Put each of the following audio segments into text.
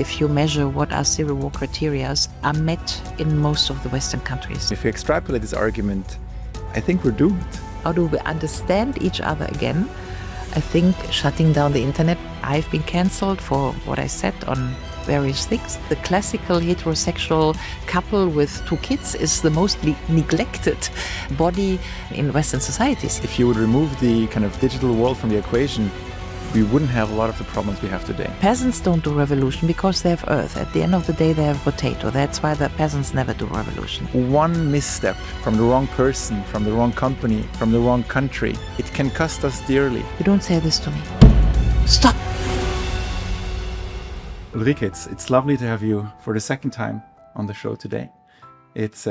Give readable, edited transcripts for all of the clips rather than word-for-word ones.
if you measure what are civil war criteria, are met in most of the Western countries. If we extrapolate this argument, I think we're doomed. How do we understand each other again? I think shutting down the internet. I've been cancelled for what I said on various things. The classical heterosexual couple with 2 kids is the most neglected body in Western societies. If you would remove the kind of digital world from the equation, we wouldn't have a lot of the problems we have today. Peasants don't do revolution because they have earth. At the end of the day, they have potato. That's why the peasants never do revolution. One misstep from the wrong person, from the wrong company, from the wrong country, it can cost us dearly. You don't say this to me. Stop! Ulrike, it's lovely to have you for the second time on the show today. It's,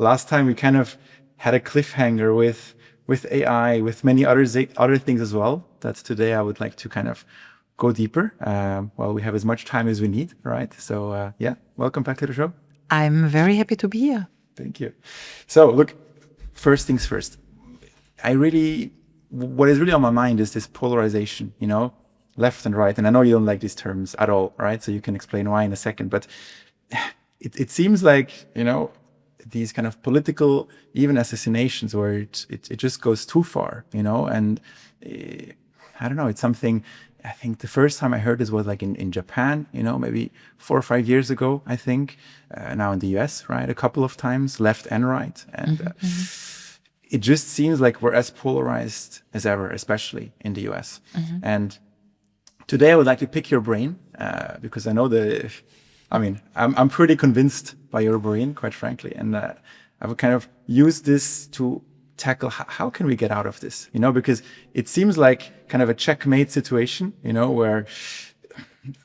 last time we kind of had a cliffhanger with AI, with many other things as well, that today I would like to kind of go deeper. We have as much time as we need, right? So, welcome back to the show. I'm very happy to be here. Thank you. So, look, first things first. What is really on my mind is this polarization, left and right. And I know you don't like these terms at all, right? So you can explain why in a second. But it seems like, these kind of political, even assassinations where it just goes too far, and I don't know, it's something, I think the first time I heard this was like in Japan, maybe 4 or 5 years ago, I think, now in the US, right, a couple of times, left and right. And it just seems like we're as polarized as ever, especially in the US. And today I would like to pick your brain, because I know I'm pretty convinced by your brain, quite frankly, and I would kind of use this to tackle how can we get out of this, because it seems like kind of a checkmate situation, where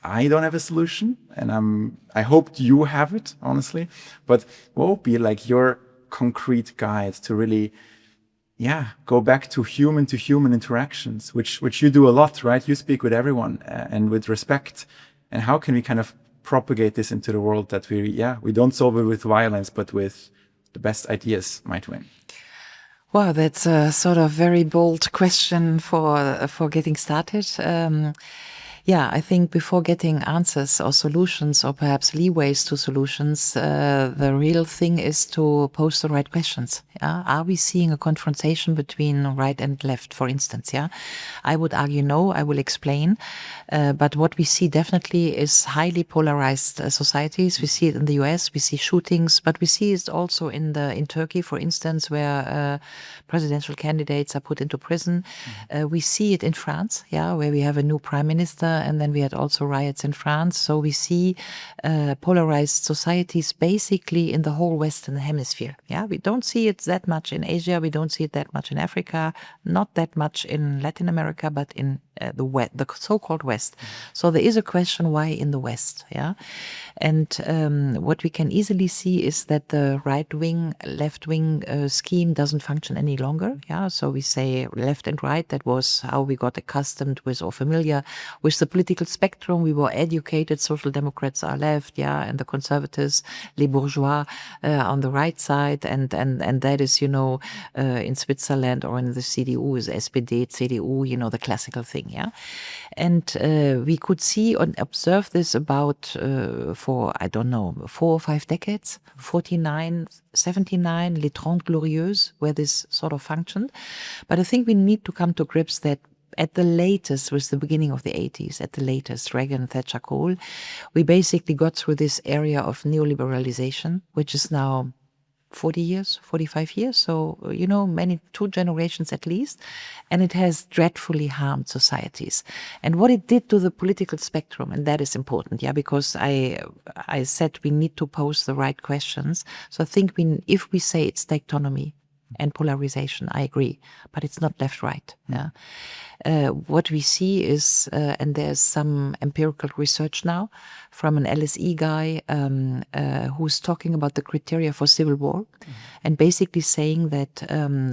I don't have a solution, and I hope you have it, honestly. But what would be like your concrete guide to really, go back to human interactions, which you do a lot, right? You speak with everyone and with respect, and how can we kind of propagate this into the world that we don't solve it with violence, but with the best ideas might win? Wow, that's a sort of very bold question for getting started. I think before getting answers or solutions or perhaps leeways to solutions, the real thing is to pose the right questions. Are we seeing a confrontation between right and left, for instance? I would argue no, I will explain. But what we see definitely is highly polarized societies. We see it in the US, we see shootings, but we see it also in Turkey, for instance, where presidential candidates are put into prison. We see it in France, where we have a new prime minister, and then we had also riots in France. So we see polarized societies basically in the whole Western hemisphere. We don't see it that much in Asia. We don't see it that much in Africa, not that much in Latin America, but in the so-called West. So there is a question, why in the West? And what we can easily see is that the right-wing, left-wing scheme doesn't function any longer. So we say left and right. That was how we got accustomed with or familiar with the political spectrum. We were educated. Social Democrats are left, and the conservatives, les bourgeois, on the right side. And that is, in Switzerland or in the CDU is SPD, CDU, the classical thing. And we could see and observe this about for, 4 or 5 decades, 49, 79, les Trente Glorieuses, where this sort of functioned. But I think we need to come to grips that at the latest, with the beginning of the 80s, at the latest, Reagan, Thatcher, Kohl, we basically got through this area of neoliberalization, which is now 40 years, 45 years. So, 2 generations at least. And it has dreadfully harmed societies. And what it did to the political spectrum, and that is important, because I said we need to pose the right questions. So I think if we say it's dichotomy and polarization, I agree, but it's not left-right. What we see is, and there's some empirical research now from an LSE guy who's talking about the criteria for civil war, and basically saying that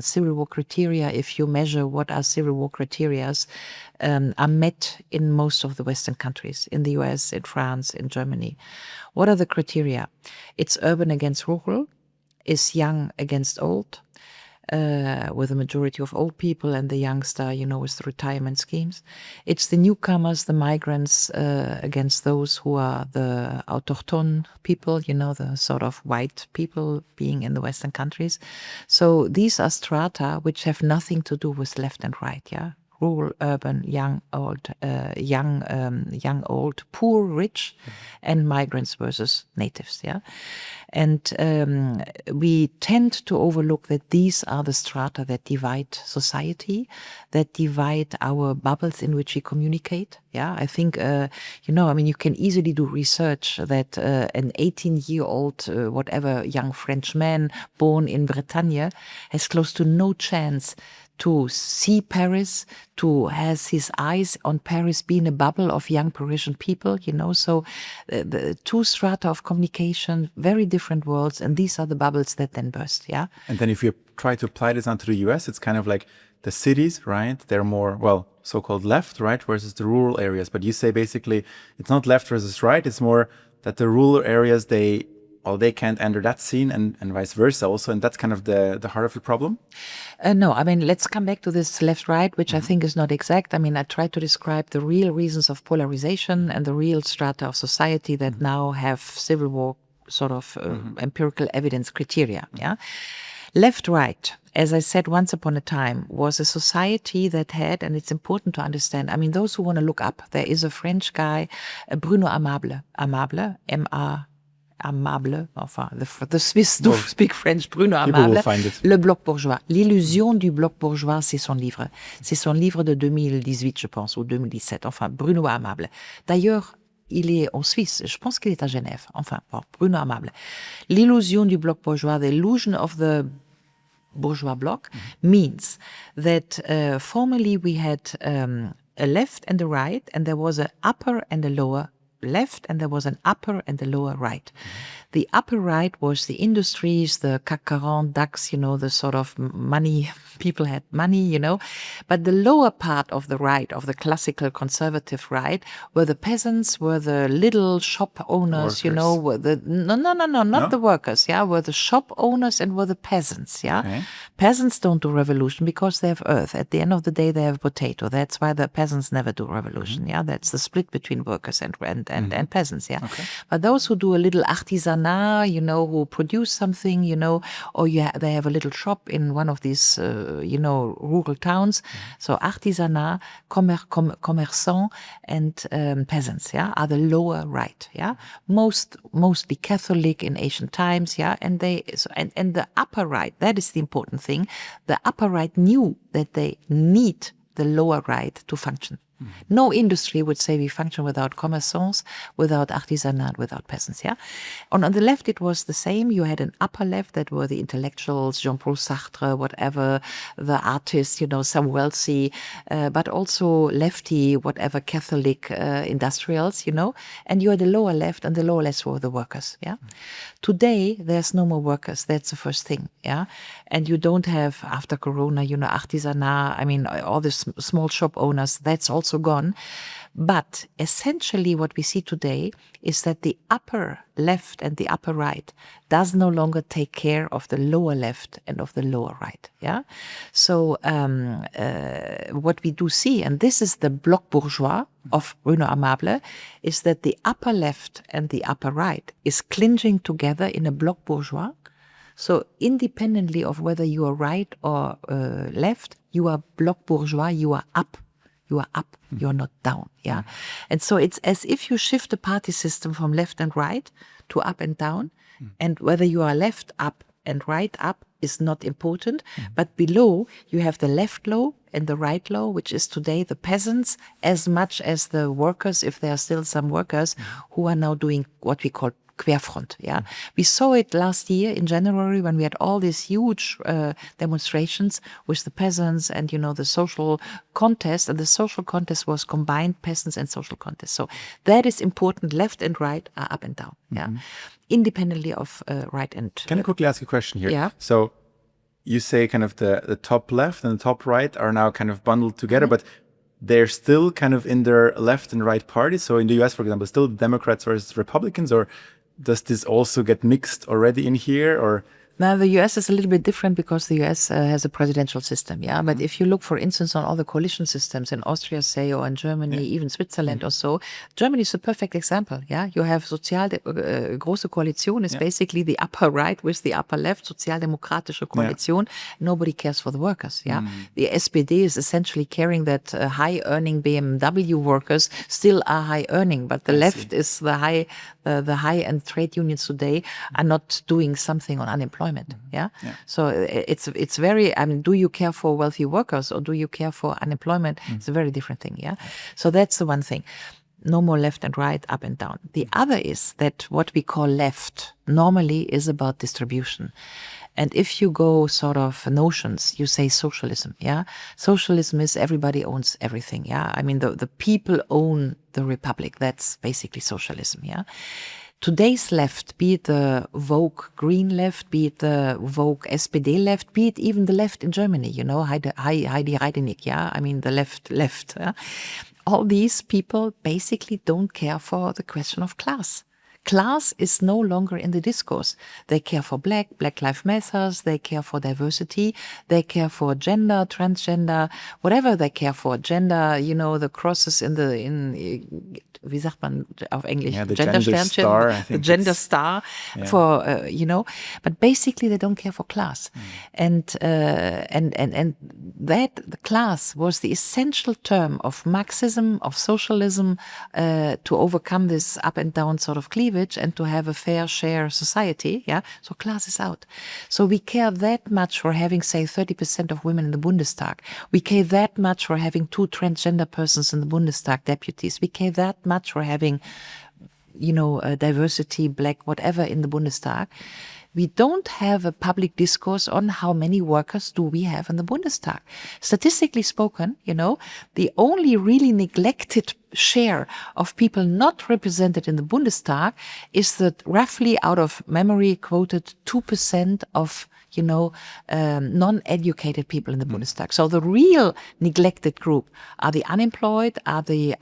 civil war criteria, if you measure what are civil war criteria, are met in most of the Western countries, in the US, in France, in Germany. What are the criteria? It's urban against rural, is young against old, with a majority of old people and the youngster, with the retirement schemes. It's the newcomers, the migrants, against those who are the autochthone people, the sort of white people being in the Western countries. So these are strata which have nothing to do with left and right, rural, urban, young, old, old, poor, rich, and migrants versus natives. And we tend to overlook that these are the strata that divide society, that divide our bubbles in which we communicate. I think, you can easily do research that an 18-year-old, whatever, young French man born in Bretagne has close to no chance to see Paris, to has his eyes on Paris being a bubble of young Parisian people, So the two strata of communication, very different worlds, and these are the bubbles that then burst, And then if you try to apply this onto the US, it's kind of like the cities, right? They're more, so-called left, right, versus the rural areas. But you say basically it's not left versus right, it's more that the rural areas, they can't enter that scene and vice versa also. And that's kind of the heart of the problem? No, let's come back to this left-right, which I think is not exact. I tried to describe the real reasons of polarization and the real strata of society that now have civil war sort of empirical evidence criteria. Left-right, as I said once upon a time, was a society that had, and it's important to understand, those who want to look up, there is a French guy, Bruno Amable, enfin, the Swiss do speak French, Bruno Amable, Le Bloc bourgeois. L'illusion du bloc bourgeois, c'est son livre. C'est son livre de 2018, je pense, ou 2017. Enfin, Bruno Amable. D'ailleurs, il est en Suisse. Je pense qu'il est à Genève. Enfin, bon, Bruno Amable. L'illusion du bloc bourgeois, the illusion of the bourgeois bloc, means that formerly we had a left and a right, and there was an upper and a lower left, and there was an upper and a lower right. The upper right was the industries, the CAC 40, DAX, the sort of money, people had money, But the lower part of the right, of the classical conservative right, were the peasants, were the little shop owners, workers. were the, not the workers, were the shop owners and were the peasants, Okay. Peasants don't do revolution because they have earth. At the end of the day, they have potato. That's why the peasants never do revolution, That's the split between workers and peasants, Okay. But those who do a little artisanat, who produce something, or they have a little shop in one of these, rural towns. So artisanat, commerçants, and peasants, are the lower right, mostly Catholic in ancient times, and and the upper right, that is the important thing. The upper right knew that they need the lower right to function. No industry would say we function without commerçants, without artisanat, without peasants, And on the left, it was the same. You had an upper left that were the intellectuals, Jean-Paul Sartre, whatever, the artists, some wealthy, but also lefty, whatever, Catholic industrials, And you had the lower left, and the lower left were the workers, Today, there's no more workers. That's the first thing, And you don't have, after Corona, artisanat, all the small shop owners, that's also gone. But essentially what we see today is that the upper left and the upper right does no longer take care of the lower left and of the lower right. So what we do see, and this is the bloc bourgeois of Bruno Amable, is that the upper left and the upper right is clinching together in a bloc bourgeois. So independently of whether you are right or left, you are bloc bourgeois, you are up. You are up, you're not down, And so it's as if you shift the party system from left and right to up and down, and whether you are left up and right up is not important, but below you have the left low and the right low, which is today the peasants as much as the workers, if there are still some workers who are now doing what we call Querfront, We saw it last year in January when we had all these huge demonstrations with the peasants and, the social contest. And the social contest was combined peasants and social contest. So that is important. Left and right are up and down, independently of right and... Can I quickly ask a question here? Yeah. So you say kind of the top left and the top right are now kind of bundled together, but they're still kind of in their left and right parties. So in the US, for example, still Democrats versus Republicans, or does this also get mixed already in here? Or Now, the US is a little bit different because the US has a presidential system, yeah? But if you look, for instance, on all the coalition systems in Austria, say, or in Germany, even Switzerland or so, Germany is a perfect example, yeah? You have Große Koalition is basically the upper right with the upper left, Sozialdemokratische Koalition. Nobody cares for the workers, yeah? The SPD is essentially caring that high-earning BMW workers still are high-earning, but the left is the high-end trade unions today are not doing something on unemployment. Yeah. So it's very, do you care for wealthy workers or do you care for unemployment? It's a very different thing. Yeah. So that's the one thing. No more left and right, up and down. The other is that what we call left normally is about distribution. And if you go sort of notions, you say socialism, yeah? Socialism is everybody owns everything, yeah? I mean, the people own the republic. That's basically socialism, yeah? Today's left, be it the woke green left, be it the woke SPD left, be it even the left in Germany, you know, Heidi Reidenig, yeah? I mean, the left. Yeah? All these people basically don't care for the question of class. Class is no longer in the discourse. They care for Black Lives Matter, they care for diversity, they care for gender, transgender, whatever they care for. Gender, you know, the crosses wie sagt man auf Englisch? Yeah, the gender star, I think. The gender star for, you know, but basically they don't care for class. And that the class was the essential term of Marxism, of socialism, to overcome this up and down sort of cleavage and to have a fair share society. Yeah. So class is out. So we care that much for having, say, 30% of women in the Bundestag. We care that much for having 2 transgender persons in the Bundestag deputies. We care that much for having, you know, diversity, Black, whatever in the Bundestag. We don't have a public discourse on how many workers do we have in the Bundestag. Statistically spoken, you know, the only really neglected share of people not represented in the Bundestag is that roughly out of memory quoted 2% of, you know, non-educated people in the Bundestag. So the real neglected group are the unemployed, are the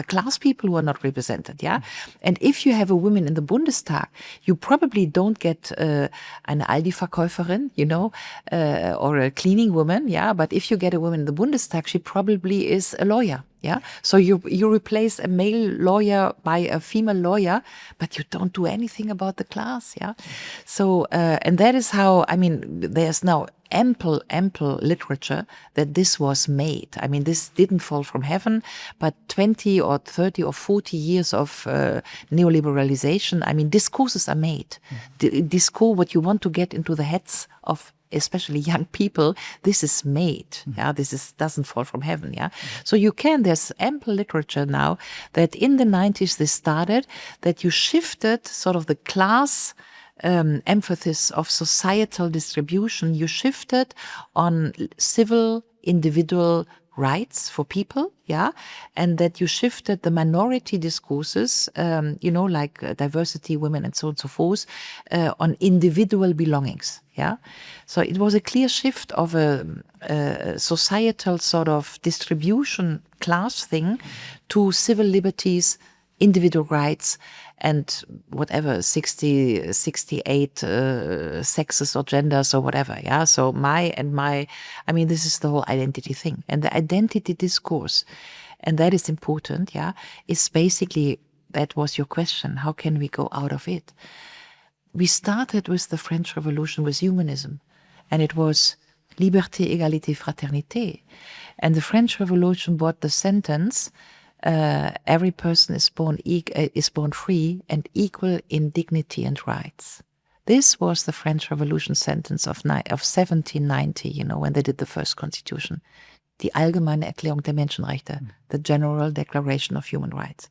class people who are not represented, yeah? And if you have a woman in the Bundestag, you probably don't get eine Aldi-Verkäuferin, you know, or a cleaning woman, yeah? But if you get a woman in the Bundestag, she probably is a lawyer. Yeah. So you replace a male lawyer by a female lawyer, but you don't do anything about the class. Yeah. So, and that is how, I mean, there's now ample literature that this was made. I mean, this didn't fall from heaven, but 20 or 30 or 40 years of neoliberalization, I mean, discourses are made. Discourse, what you want to get into the heads of especially young people, this is made. Yeah, doesn't fall from heaven. Yeah, so there's ample literature now that in the 90s this started, that you shifted sort of the class emphasis of societal distribution. You shifted on civil individual rights for people, yeah, and that you shifted the minority discourses, you know, like diversity, women, and so on and so forth, on individual belongings, yeah. So it was a clear shift of a societal sort of distribution class thing to civil liberties, individual rights, and whatever, 68 sexes or genders or whatever, yeah? So I mean, this is the whole identity thing. And the identity discourse, and that is important, yeah, is basically, that was your question, how can we go out of it? We started with the French Revolution with humanism, and it was liberté, égalité, fraternité. And the French Revolution brought the sentence, every person is born free and equal in dignity and rights. This was the French Revolution sentence of 1790, you know, when they did the first constitution. Die Allgemeine Erklärung der Menschenrechte, the General Declaration of Human Rights.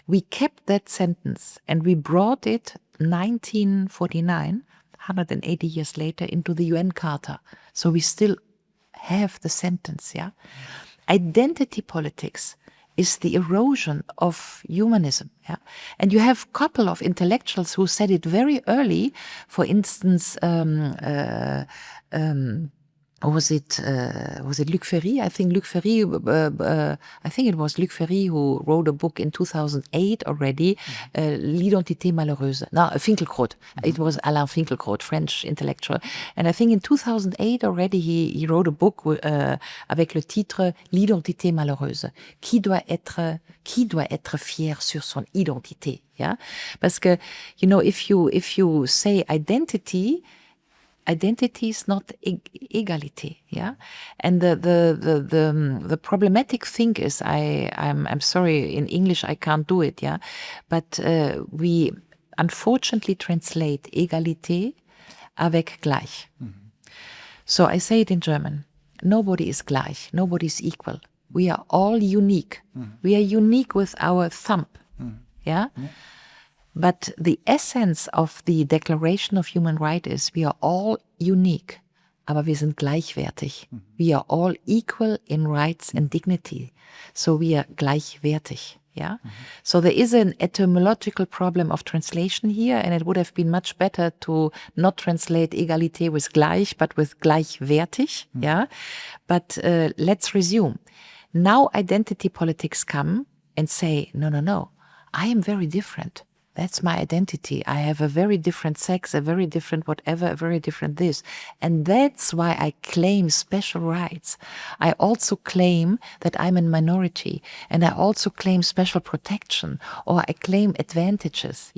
We kept that sentence and we brought it 1949, 180 years later, into the UN Charter. So we still have the sentence, yeah? Identity politics is the erosion of humanism. Yeah? And you have a couple of intellectuals who said it very early. For instance, or was it Luc Ferry? I think Luc Ferry. I think it was Luc Ferry who wrote a book in 2008 already, L'identité malheureuse. No, Finkielkraut. It was Alain Finkielkraut, French intellectual, and I think in 2008 already he wrote a book avec le titre L'identité malheureuse. Qui doit être fier sur son identité? Yeah, parce que if you say identity is not egality, yeah. And the problematic thing is, I'm sorry, in English I can't do it, yeah. But we unfortunately translate égalité avec gleich. So I say it in German. Nobody is gleich. Nobody is equal. We are all unique. We are unique with our thumb, yeah. But the essence of the Declaration of Human Rights is we are all unique, aber wir sind gleichwertig. We are all equal in rights and dignity. So we are gleichwertig. Yeah. So there is an etymological problem of translation here, and it would have been much better to not translate Egalité with gleich, but with gleichwertig. Yeah. But let's resume. Now identity politics come and say, no, I am very different. That's my identity. I have a very different sex, a very different whatever, a very different this. And that's why I claim special rights. I also claim that I'm a minority, and I also claim special protection, or I claim advantages,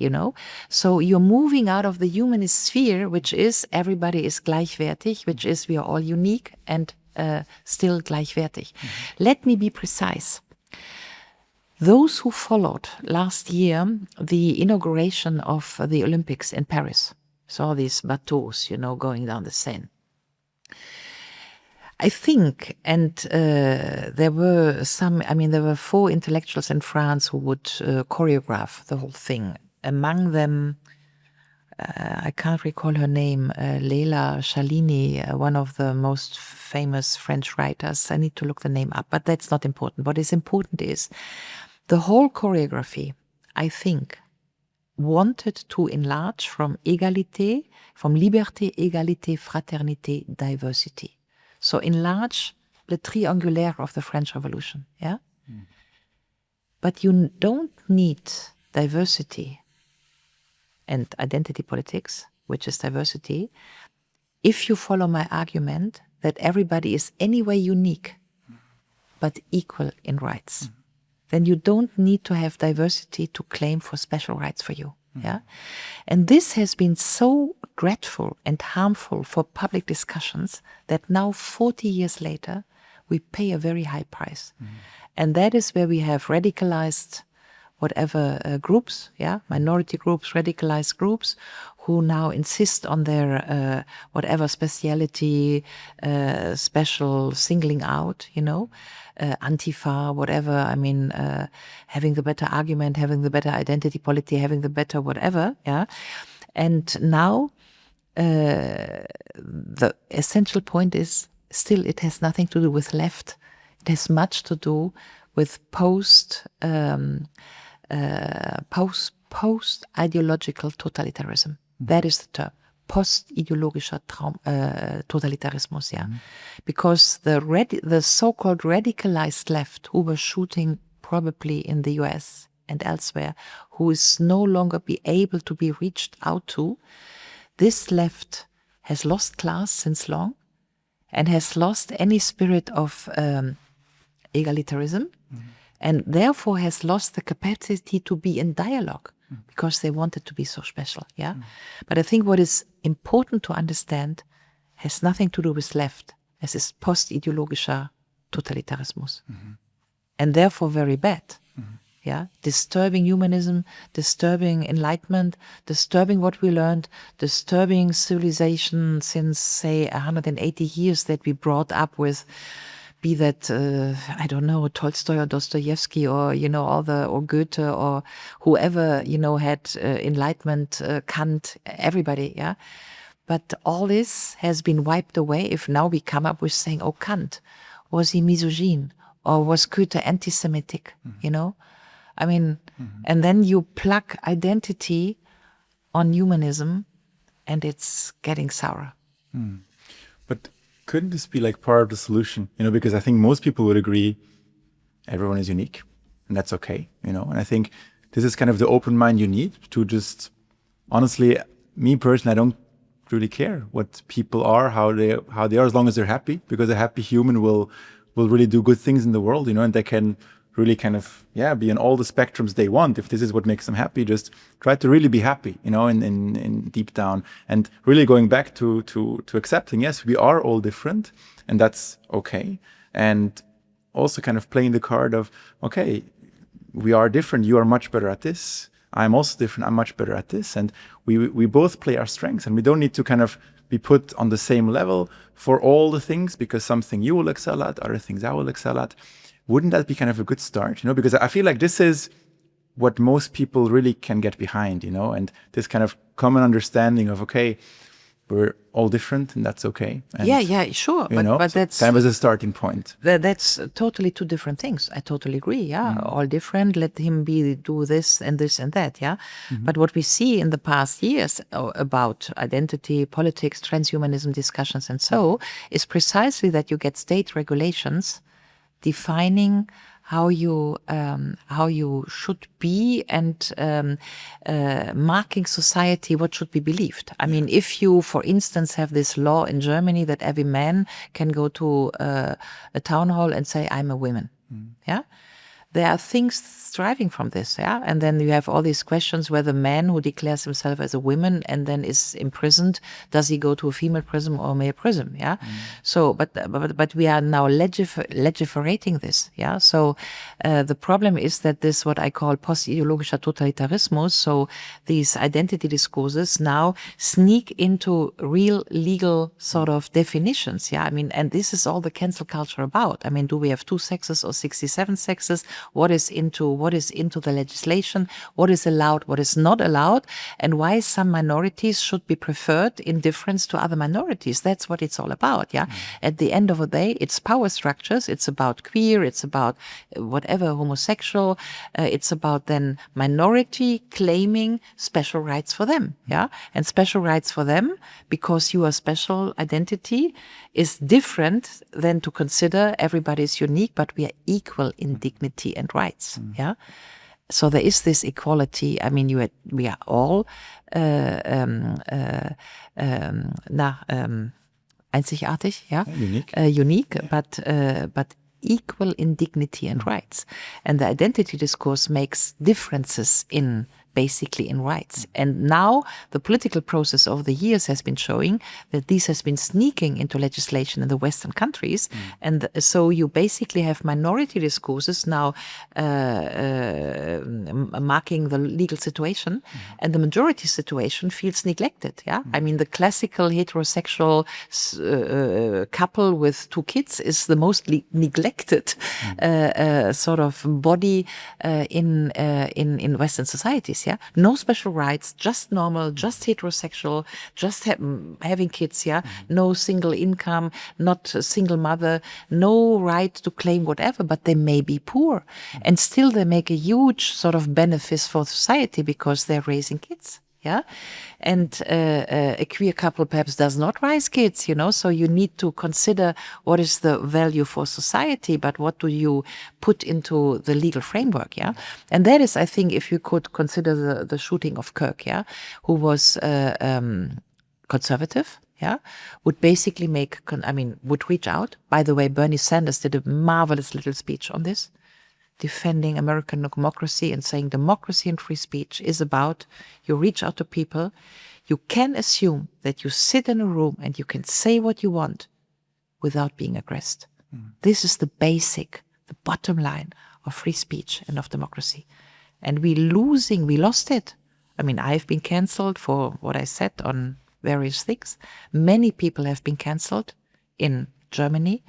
So you're moving out of the humanist sphere, which is everybody is gleichwertig, which is we are all unique and still gleichwertig. Let me be precise. Those who followed last year the inauguration of the Olympics in Paris, saw these bateaux, going down the Seine. I think, and there were 4 intellectuals in France who would choreograph the whole thing. Among them, I can't recall her name, Leila Chalini, one of the most famous French writers. I need to look the name up, but that's not important. What is important is the whole choreography, I think, wanted to enlarge from égalité, from liberté, égalité, fraternité, diversity. So enlarge the triangulaire of the French Revolution, yeah? But you don't need diversity and identity politics, which is diversity, if you follow my argument that everybody is anyway unique, but equal in rights. Then you don't need to have diversity to claim for special rights for you. Yeah. And this has been so dreadful and harmful for public discussions that now 40 years later, we pay a very high price. And that is where we have radicalized whatever groups, yeah, minority groups, radicalized groups, who now insist on their whatever speciality, special singling out, Antifa, whatever. Having the better argument, having the better identity polity, having the better whatever, yeah. And now the essential point is still it has nothing to do with left. It has much to do with post-ideological totalitarianism. That is the term. Post-ideologischer Totalitarismus, yeah. Because the so-called radicalized left, who were shooting probably in the US and elsewhere, who is no longer be able to be reached out to, this left has lost class since long and has lost any spirit of egalitarianism, and therefore has lost the capacity to be in dialogue because they wanted to be so special, yeah? But I think what is important to understand has nothing to do with left. Es ist post-ideologischer Totalitarismus. And therefore very bad, yeah? Disturbing humanism, disturbing enlightenment, disturbing what we learned, disturbing civilization since, say, 180 years that we brought up with, be that, I don't know, Tolstoy or Dostoevsky or, or Goethe or whoever, had enlightenment, Kant, everybody, yeah. But all this has been wiped away if now we come up with saying, oh, Kant, was he misogyn? Or was Goethe anti-Semitic, and then you plug identity on humanism and it's getting sour. But couldn't this be like part of the solution? Because I think most people would agree everyone is unique, and that's okay. And I think this is kind of the open mind you need to just, honestly, me personally, I don't really care what people are, how they are, as long as they're happy, because a happy human will really do good things in the world, and they can really kind of be in all the spectrums they want. If this is what makes them happy, just try to really be happy, in deep down, and really going back to accepting, yes, we are all different, and that's okay. And also kind of playing the card of, okay, we are different, you are much better at this, I'm also different, I'm much better at this, and we both play our strengths, and we don't need to kind of be put on the same level for all the things, because something you will excel at, other things I will excel at. Wouldn't that be kind of a good start? Because I feel like this is what most people really can get behind, and this kind of common understanding of, okay, we're all different, and that's okay. And, sure. But that's kind of as a starting point. That's totally two different things. I totally agree. Yeah, all different. Let him do this and that. Yeah, but what we see in the past years about identity, politics, transhumanism discussions, and so is precisely that you get state regulations defining how you should be, and marking society what should be believed. I mean, if you, for instance, have this law in Germany that every man can go to a town hall and say, I'm a woman. Yeah. There are things striving from this, yeah? And then you have all these questions whether a man who declares himself as a woman and then is imprisoned, does he go to a female prison or a male prison, yeah? So, but we are now legiferating this, yeah? So the problem is that this, what I call post-ideologischer Totalitarismus, so these identity discourses now sneak into real legal sort of definitions, yeah? I mean, and this is all the cancel culture about. I mean, do we have 2 sexes or 67 sexes? What is into the legislation, what is allowed, what is not allowed, and why some minorities should be preferred in difference to other minorities. That's what it's all about, yeah? At the end of the day, it's power structures, it's about queer, it's about whatever, homosexual, it's about then minority claiming special rights for them, yeah? And special rights for them, because your special identity is different than to consider everybody is unique, but we are equal in dignity and rights. Yeah. So there is this equality. I mean, we are all einzigartig, yeah, unique, but equal in dignity and rights. And the identity discourse makes differences basically in rights. And now the political process over the years has been showing that this has been sneaking into legislation in the Western countries. And so you basically have minority discourses now marking the legal situation, and the majority situation feels neglected. Yeah, I mean, the classical heterosexual couple with 2 kids is the most neglected sort of body in Western societies. Yeah, no special rights, just normal, just heterosexual, just having kids. Yeah, no single income, not a single mother, no right to claim whatever, but they may be poor, and still they make a huge sort of benefit for society because they're raising kids. Yeah, and a queer couple perhaps does not raise kids, so you need to consider what is the value for society, but what do you put into the legal framework, yeah? And that is, I think, if you could consider the shooting of Kirk, yeah, who was conservative, yeah, would basically would reach out. By the way, Bernie Sanders did a marvelous little speech on this, defending American democracy and saying democracy and free speech is about you reach out to people. You can assume that you sit in a room and you can say what you want without being aggressed. This is the bottom line of free speech and of democracy. And we lost it. I mean, I've been cancelled for what I said on various things. Many people have been cancelled in Germany.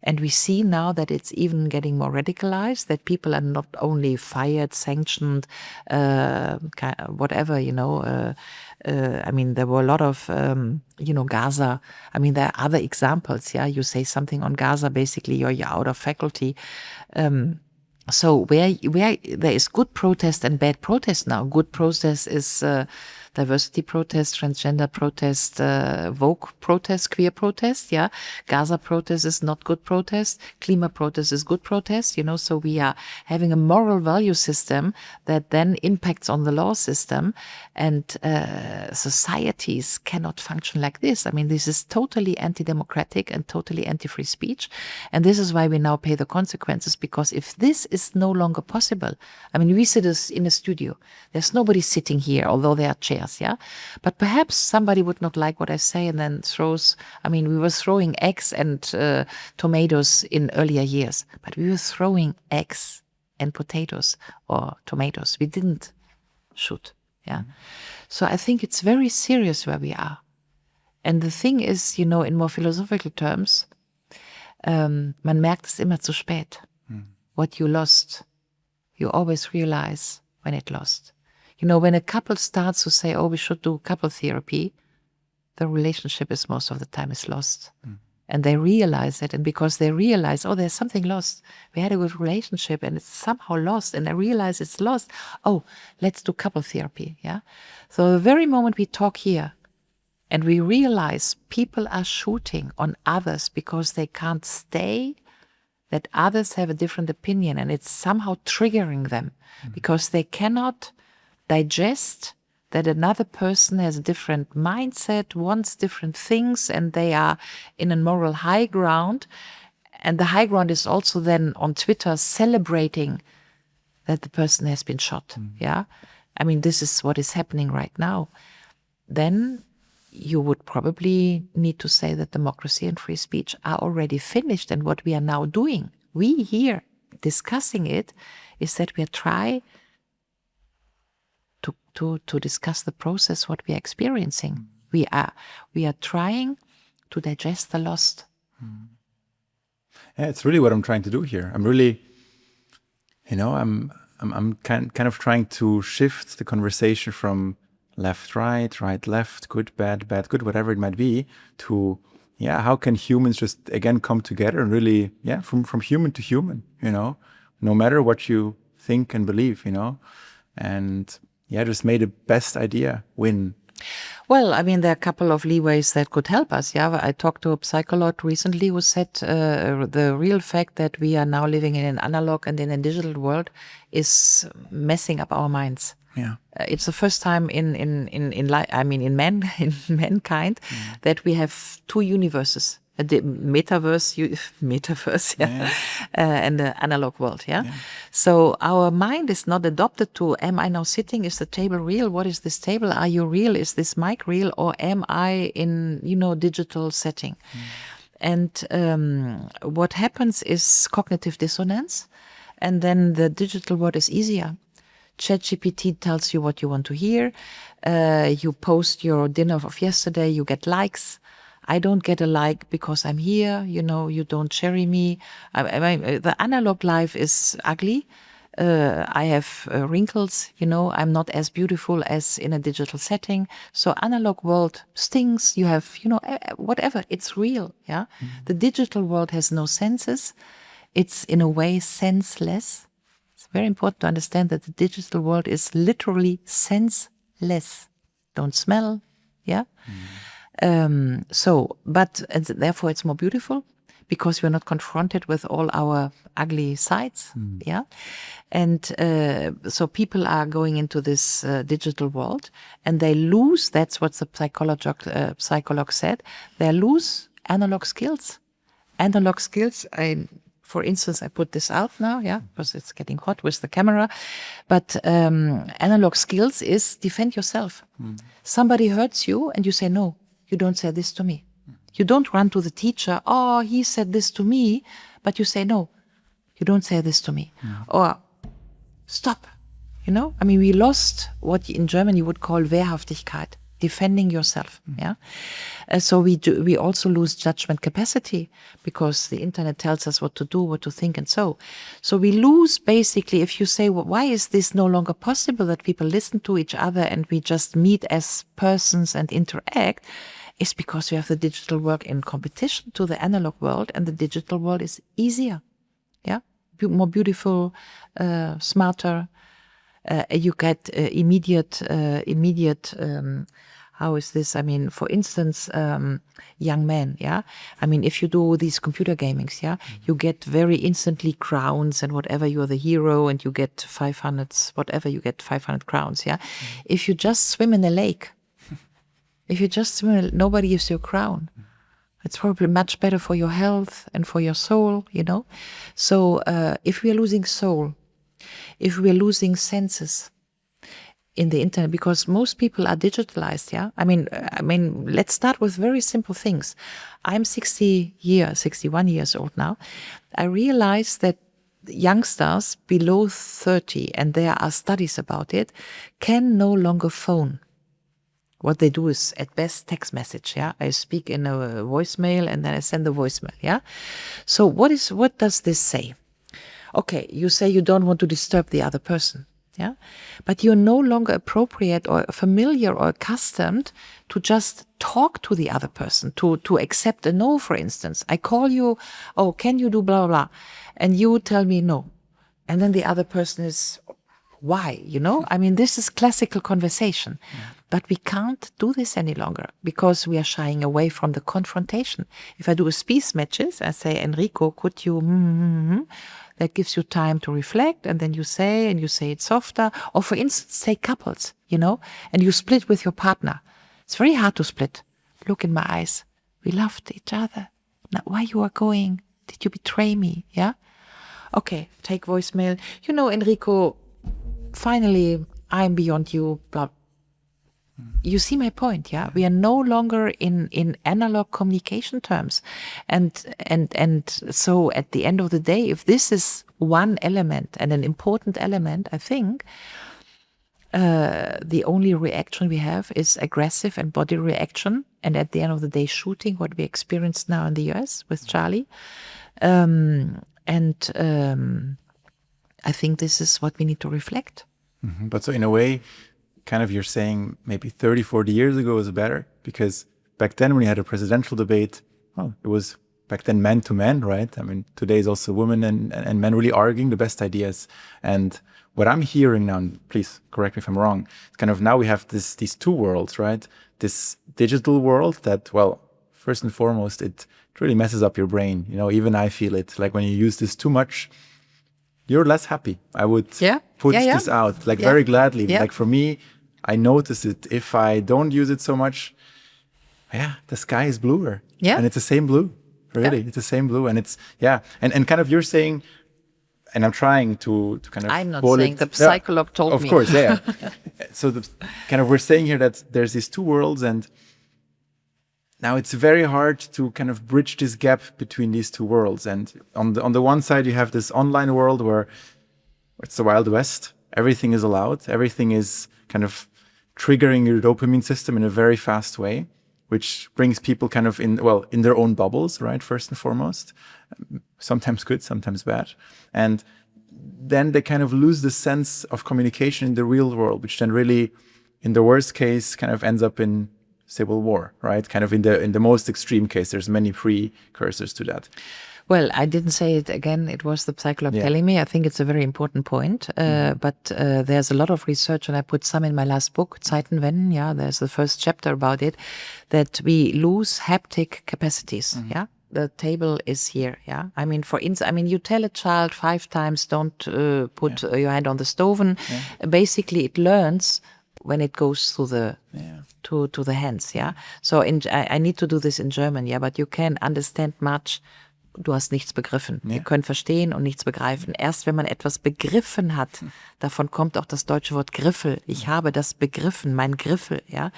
And we see now that it's even getting more radicalized, that people are not only fired, sanctioned, whatever, I mean, there were a lot of, Gaza. I mean, there are other examples. Yeah, you say something on Gaza, basically you're out of faculty. So where there is good protest and bad protest now. Good protest is the diversity protest, transgender protest, woke protest, queer protest, yeah. Gaza protest is not good protest. Klima protest is good protest, so we are having a moral value system that then impacts on the law system, and societies cannot function like this. I mean, this is totally anti-democratic and totally anti-free speech, and this is why we now pay the consequences, because if this is no longer possible, I mean, we sit in a studio, there's nobody sitting here, although there are chairs, yeah, but perhaps somebody would not like what I say and then we were throwing eggs and tomatoes in earlier years, but we were throwing eggs and potatoes or tomatoes. We didn't shoot. Yeah. So I think it's very serious where we are. And the thing is, in more philosophical terms, man merkt es immer zu spät. What you lost, you always realize when it lost. When a couple starts to say, oh, we should do couple therapy, the relationship is most of the time is lost. And they realize it. And because they realize, oh, there's something lost. We had a good relationship and it's somehow lost. And I realize it's lost. Oh, let's do couple therapy. Yeah. So the very moment we talk here and we realize people are shooting on others because they can't stay, that others have a different opinion, and it's somehow triggering them because they cannot digest that another person has a different mindset, wants different things, and they are in a moral high ground. And the high ground is also then on Twitter celebrating that the person has been shot. Yeah. I mean, this is what is happening right now. Then you would probably need to say that democracy and free speech are already finished. And what we are now doing, we here discussing it, is that we are trying to discuss the process, what we are experiencing. We are trying to digest the lost. Yeah, it's really what I'm trying to do here. I'm really, I'm kind of trying to shift the conversation from left, right, right, left, good, bad, bad, good, whatever it might be, to, how can humans just, again, come together and really, from human to human, no matter what you think and believe, and just may the best idea win. Well, I mean, there are a couple of leeways that could help us. Yeah, I talked to a psychologist recently who said the real fact that we are now living in an analog and in a digital world is messing up our minds. Yeah, it's the first time in mankind that we have two universes. The metaverse, and the analog world, So our mind is not adopted to, am I now sitting? Is the table real? What is this table? Are you real? Is this mic real? Or am I in, digital setting? And what happens is cognitive dissonance. And then the digital world is easier. ChatGPT tells you what you want to hear. You post your dinner of yesterday, you get likes. I don't get a like because I'm here, you don't cherry me. The analog life is ugly. I have wrinkles, I'm not as beautiful as in a digital setting. So analog world stings. You have, whatever, it's real. Yeah. The digital world has no senses. It's in a way senseless. It's very important to understand that the digital world is literally senseless. Don't smell. Yeah. And therefore it's more beautiful because we're not confronted with all our ugly sides. Yeah. And so people are going into this digital world and they lose, that's what the psychologist said, they lose analog skills. Analog skills, for instance, I put this out now, because it's getting hot with the camera. But analog skills is defend yourself. Somebody hurts you and you say, no, you don't say this to me. You don't run to the teacher, oh, he said this to me, but you say, no, you don't say this to me. Or stop, we lost what in German you would call Wehrhaftigkeit, defending yourself. So we also lose judgment capacity because the internet tells us what to do, what to think, and so we lose basically. If you say, well, why is this no longer possible that people listen to each other and we just meet as persons and interact, it's because we have the digital world in competition to the analog world, and the digital world is easier, more beautiful, smarter. You get immediate. How is this? I mean, for instance, young men, yeah? I mean, if you do these computer gamings, yeah, you get very instantly crowns and whatever, you're the hero and you get 500, whatever, you get 500 crowns, yeah? If you just swim in a lake, nobody gives you a crown. It's probably much better for your health and for your soul, you know? So if we are losing soul, if we are losing senses, in the internet, because most people are digitalized, yeah. I mean, let's start with very simple things. I'm 61 years old now. I realize that youngsters below 30, and there are studies about it, can no longer phone. What they do is at best text message, yeah. I speak in a voicemail and then I send the voicemail, yeah. So what does this say? Okay, you say you don't want to disturb the other person. Yeah, but you're no longer appropriate or familiar or accustomed to just talk to the other person, to accept a no, for instance. I call you, oh, can you do blah, blah, blah? And you tell me no. And then the other person is, why? You know, I mean, this is classical conversation. But we can't do this any longer because we are shying away from the confrontation. If I do a speech matches, I say, Enrico, could you, that gives you time to reflect, and then you say it softer. Or for instance, say couples, you know, and you split with your partner. It's very hard to split. Look in my eyes. We loved each other. Now, why you are going? Did you betray me? Yeah? Okay, take voicemail. You know, Enrico, finally, I'm beyond you, blah. You see my point, yeah? We are no longer in analog communication terms. And so at the end of the day, if this is one element and an important element, I think the only reaction we have is aggressive and body reaction. And at the end of the day, shooting, what we experienced now in the US with Charlie. I think this is what we need to reflect. Mm-hmm. But so in a way, kind of you're saying maybe 30, 40 years ago was better, because back then when you had a presidential debate, well, it was back then man to man, right? I mean, today is also women and men really arguing the best ideas. And what I'm hearing now, and please correct me if I'm wrong, it's kind of now we have these two worlds, right? This digital world that, well, first and foremost, it really messes up your brain. You know, even I feel it. Like when you use this too much, you're less happy. I would put this out, like very gladly. Yeah. Like for me, I notice it. If I don't use it so much, the sky is bluer. Yeah. And it's the same blue, really. It's the same blue. And it's, and kind of you're saying, and I'm trying to kind of I'm not saying, the psychologist told me. Of course, yeah. So we're saying here that there's these two worlds, and now it's very hard to kind of bridge this gap between these two worlds. And on the one side, you have this online world where it's the Wild West. Everything is allowed. Everything is kind of triggering your dopamine system in a very fast way, which brings people kind of in their own bubbles, right? First and foremost, sometimes good, sometimes bad. And then they kind of lose the sense of communication in the real world, which then really, in the worst case, kind of ends up in civil war, right? Kind of in the most extreme case. There's many precursors to that. Well, I didn't say it again. It was the psychologist telling me. I think it's a very important point. But there's a lot of research, and I put some in my last book, Zeitenwenden. Yeah, there's the first chapter about it, that we lose haptic capacities. Yeah, the table is here. Yeah, I mean, for instance, you tell a child 5 times, don't put your hand on the stove. And basically, it learns when it goes through the to the hands. Yeah, so I need to do this in German. Yeah, but you can understand much. Du hast nichts begriffen. Wir können verstehen und nichts begreifen. Erst wenn man etwas begriffen hat, davon kommt auch das deutsche Wort Griffel. Ich habe das begriffen, mein Griffel. Ja?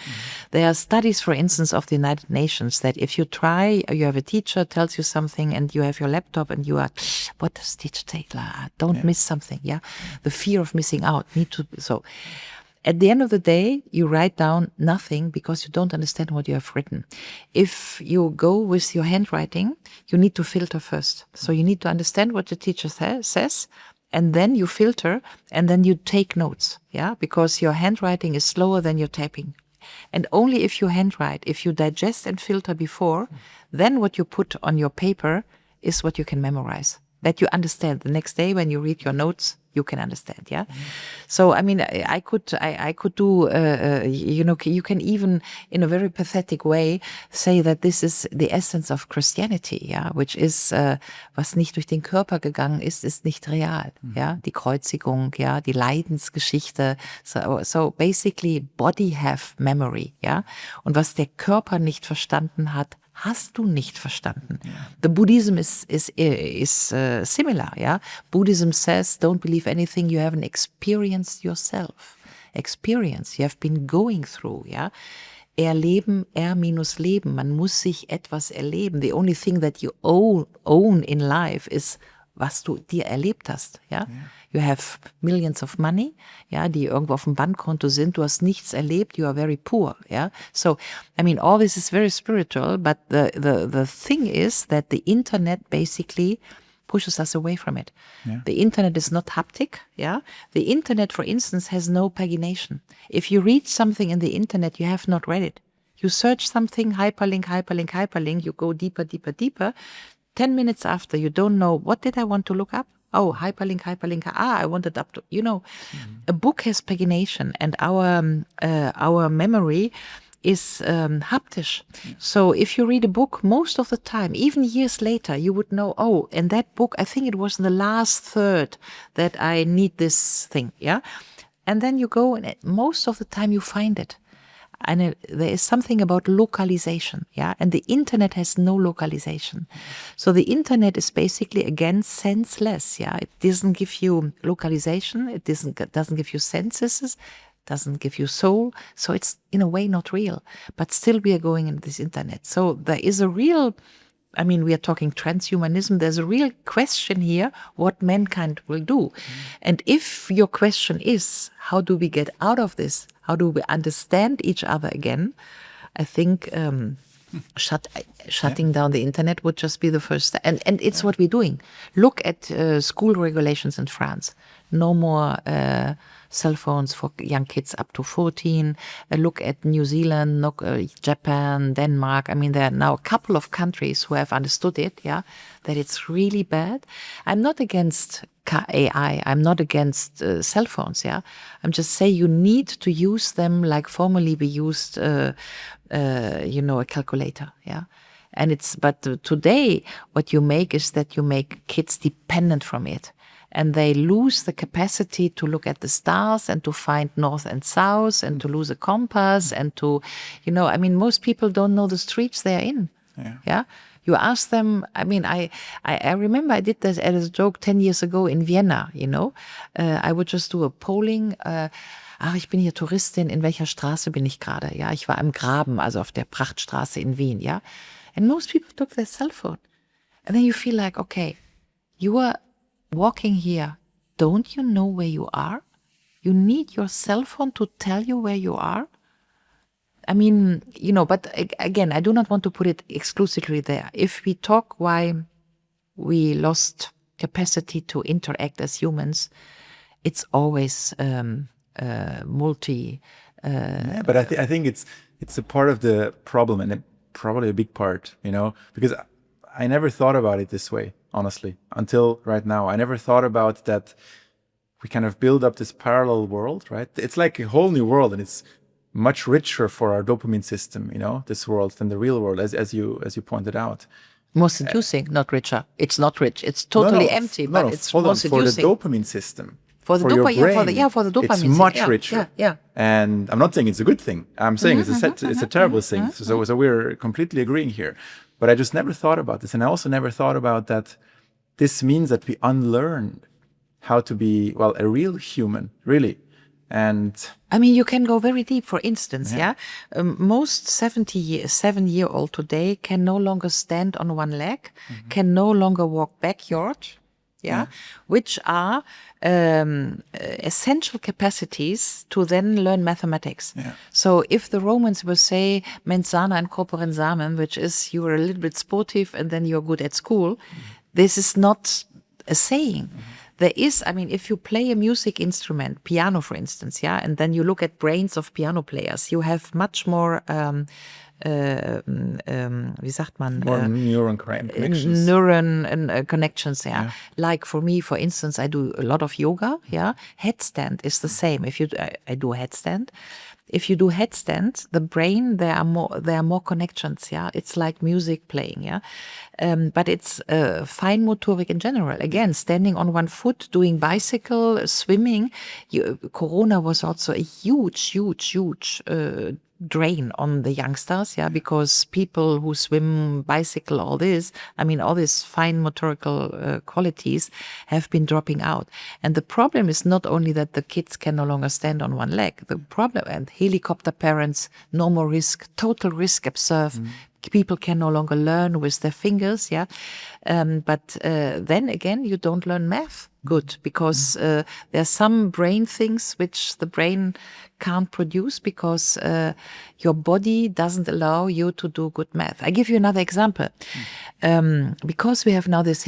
There are studies, for instance, of the United Nations that if you try, you have a teacher tells you something and you have your laptop and you are, what does teacher say? Don't miss something. Yeah, the fear of missing out. At the end of the day, you write down nothing because you don't understand what you have written. If you go with your handwriting, you need to filter first. So you need to understand what the teacher says, and then you filter, and then you take notes, because your handwriting is slower than your typing. And only if you handwrite, if you digest and filter before, then what you put on your paper is what you can memorize. That you understand the next day when you read your notes, you can understand, yeah? So, I mean, I could do, you can even, in a very pathetic way, say that this is the essence of Christianity, yeah? Which is, was nicht durch den Körper gegangen ist nicht real, ja? Die Kreuzigung, ja? Die Leidensgeschichte. So basically, body have memory, ja? Und was der Körper nicht verstanden hat, hast du nicht verstanden. The Buddhism is similar, yeah. Buddhism says, don't believe anything you haven't experienced yourself. Experience, you have been going through, yeah. Erleben, minus Leben. Man muss sich etwas erleben. The only thing that you own in life is, was du dir erlebt hast, ja. You have millions of money, ja, die irgendwo auf dem Bankkonto sind. Du hast nichts erlebt. You are very poor, yeah. So, I mean, all this is very spiritual, but the thing is that the internet basically pushes us away from it. Yeah. The internet is not haptic, yeah. The internet, for instance, has no pagination. If you read something in the internet, you have not read it. You search something, hyperlink, hyperlink, hyperlink, you go deeper, deeper, deeper. 10 minutes after, you don't know, what did I want to look up? Oh, hyperlink, hyperlink. I wanted up to, a book has pagination, and our memory is haptisch. Yeah. So if you read a book, most of the time, even years later, you would know, oh, in that book, I think it was in the last third that I need this thing, yeah? And then you go, and most of the time you find it. And there is something about localization, yeah? And the internet has no localization. So the internet is basically, again, senseless, yeah? It doesn't give you localization. It doesn't give you senses, doesn't give you soul. So it's, in a way, not real. But still we are going into this internet. So there is a real, I mean, we are talking transhumanism. There's a real question here, what mankind will do. And if your question is, how do we get out of this? How do we understand each other again? I think shutting down the internet would just be the first step. And it's what we're doing. Look at school regulations in France. No more cell phones for young kids up to 14. Look at New Zealand, Japan, Denmark. I mean, there are now a couple of countries who have understood it, yeah, that it's really bad. I'm not against AI. I'm not against cell phones, yeah. I'm just saying you need to use them like formerly we used, a calculator, yeah. And but today what you make is that you make kids dependent from it. And they lose the capacity to look at the stars and to find north and south and to lose a compass and to, I mean, most people don't know the streets they're in. Yeah. You ask them, I mean, I remember I did this as a joke 10 years ago in Vienna, I would just do a polling, ich bin hier Touristin, in welcher Straße bin ich gerade? Ja, ich war im Graben, also auf der Prachtstraße in Wien, ja. And most people took their cell phone. And then you feel like, okay, you are walking here. Don't you know where you are? You need your cell phone to tell you where you are? I mean, but again, I do not want to put it exclusively there. If we talk why we lost capacity to interact as humans, it's always multi. But I think it's a part of the problem, and probably a big part, because I never thought about it this way, honestly, until right now. I never thought about that we kind of build up this parallel world, right? It's like a whole new world, and it's much richer for our dopamine system, this world than the real world, as you pointed out. More seducing, not richer. It's not rich. It's totally empty, but it's more seducing. For the dopamine system. For the dopamine, for the dopamine. It's much richer. Yeah. And I'm not saying it's a good thing. I'm saying it's a terrible thing. So we're completely agreeing here. But I just never thought about this. And I also never thought about that this means that we unlearned how to be, a real human, really. And I mean, you can go very deep. For instance, most 7-year-old today can no longer stand on one leg, can no longer walk backward, which are essential capacities to then learn mathematics. So if the Romans will say mens sana in corpore sane, which is you are a little bit sportive and then you're good at school, this is not a saying. There is, I mean, if you play a music instrument, piano, for instance, and then you look at brains of piano players, you have much more wie sagt man? More neuron connections. Connections, yeah. Like for me, for instance, I do a lot of yoga, yeah. Headstand is the same. If you, I do headstand. If you do headstand, the brain, there are more connections, yeah. It's like music playing, yeah. But it's fine motoric in general. Again, standing on one foot, doing bicycle, swimming. Corona was also a huge drain on the youngsters, yeah, because people who swim, bicycle, all this, I mean, all these fine motorical qualities have been dropping out. And the problem is not only that the kids can no longer stand on one leg, the problem, and helicopter parents, no more risk, total risk observed. People can no longer learn with their fingers, yeah. But then again, you don't learn math good because there are some brain things which the brain can't produce because your body doesn't allow you to do good math. I give you another example. Because we have now this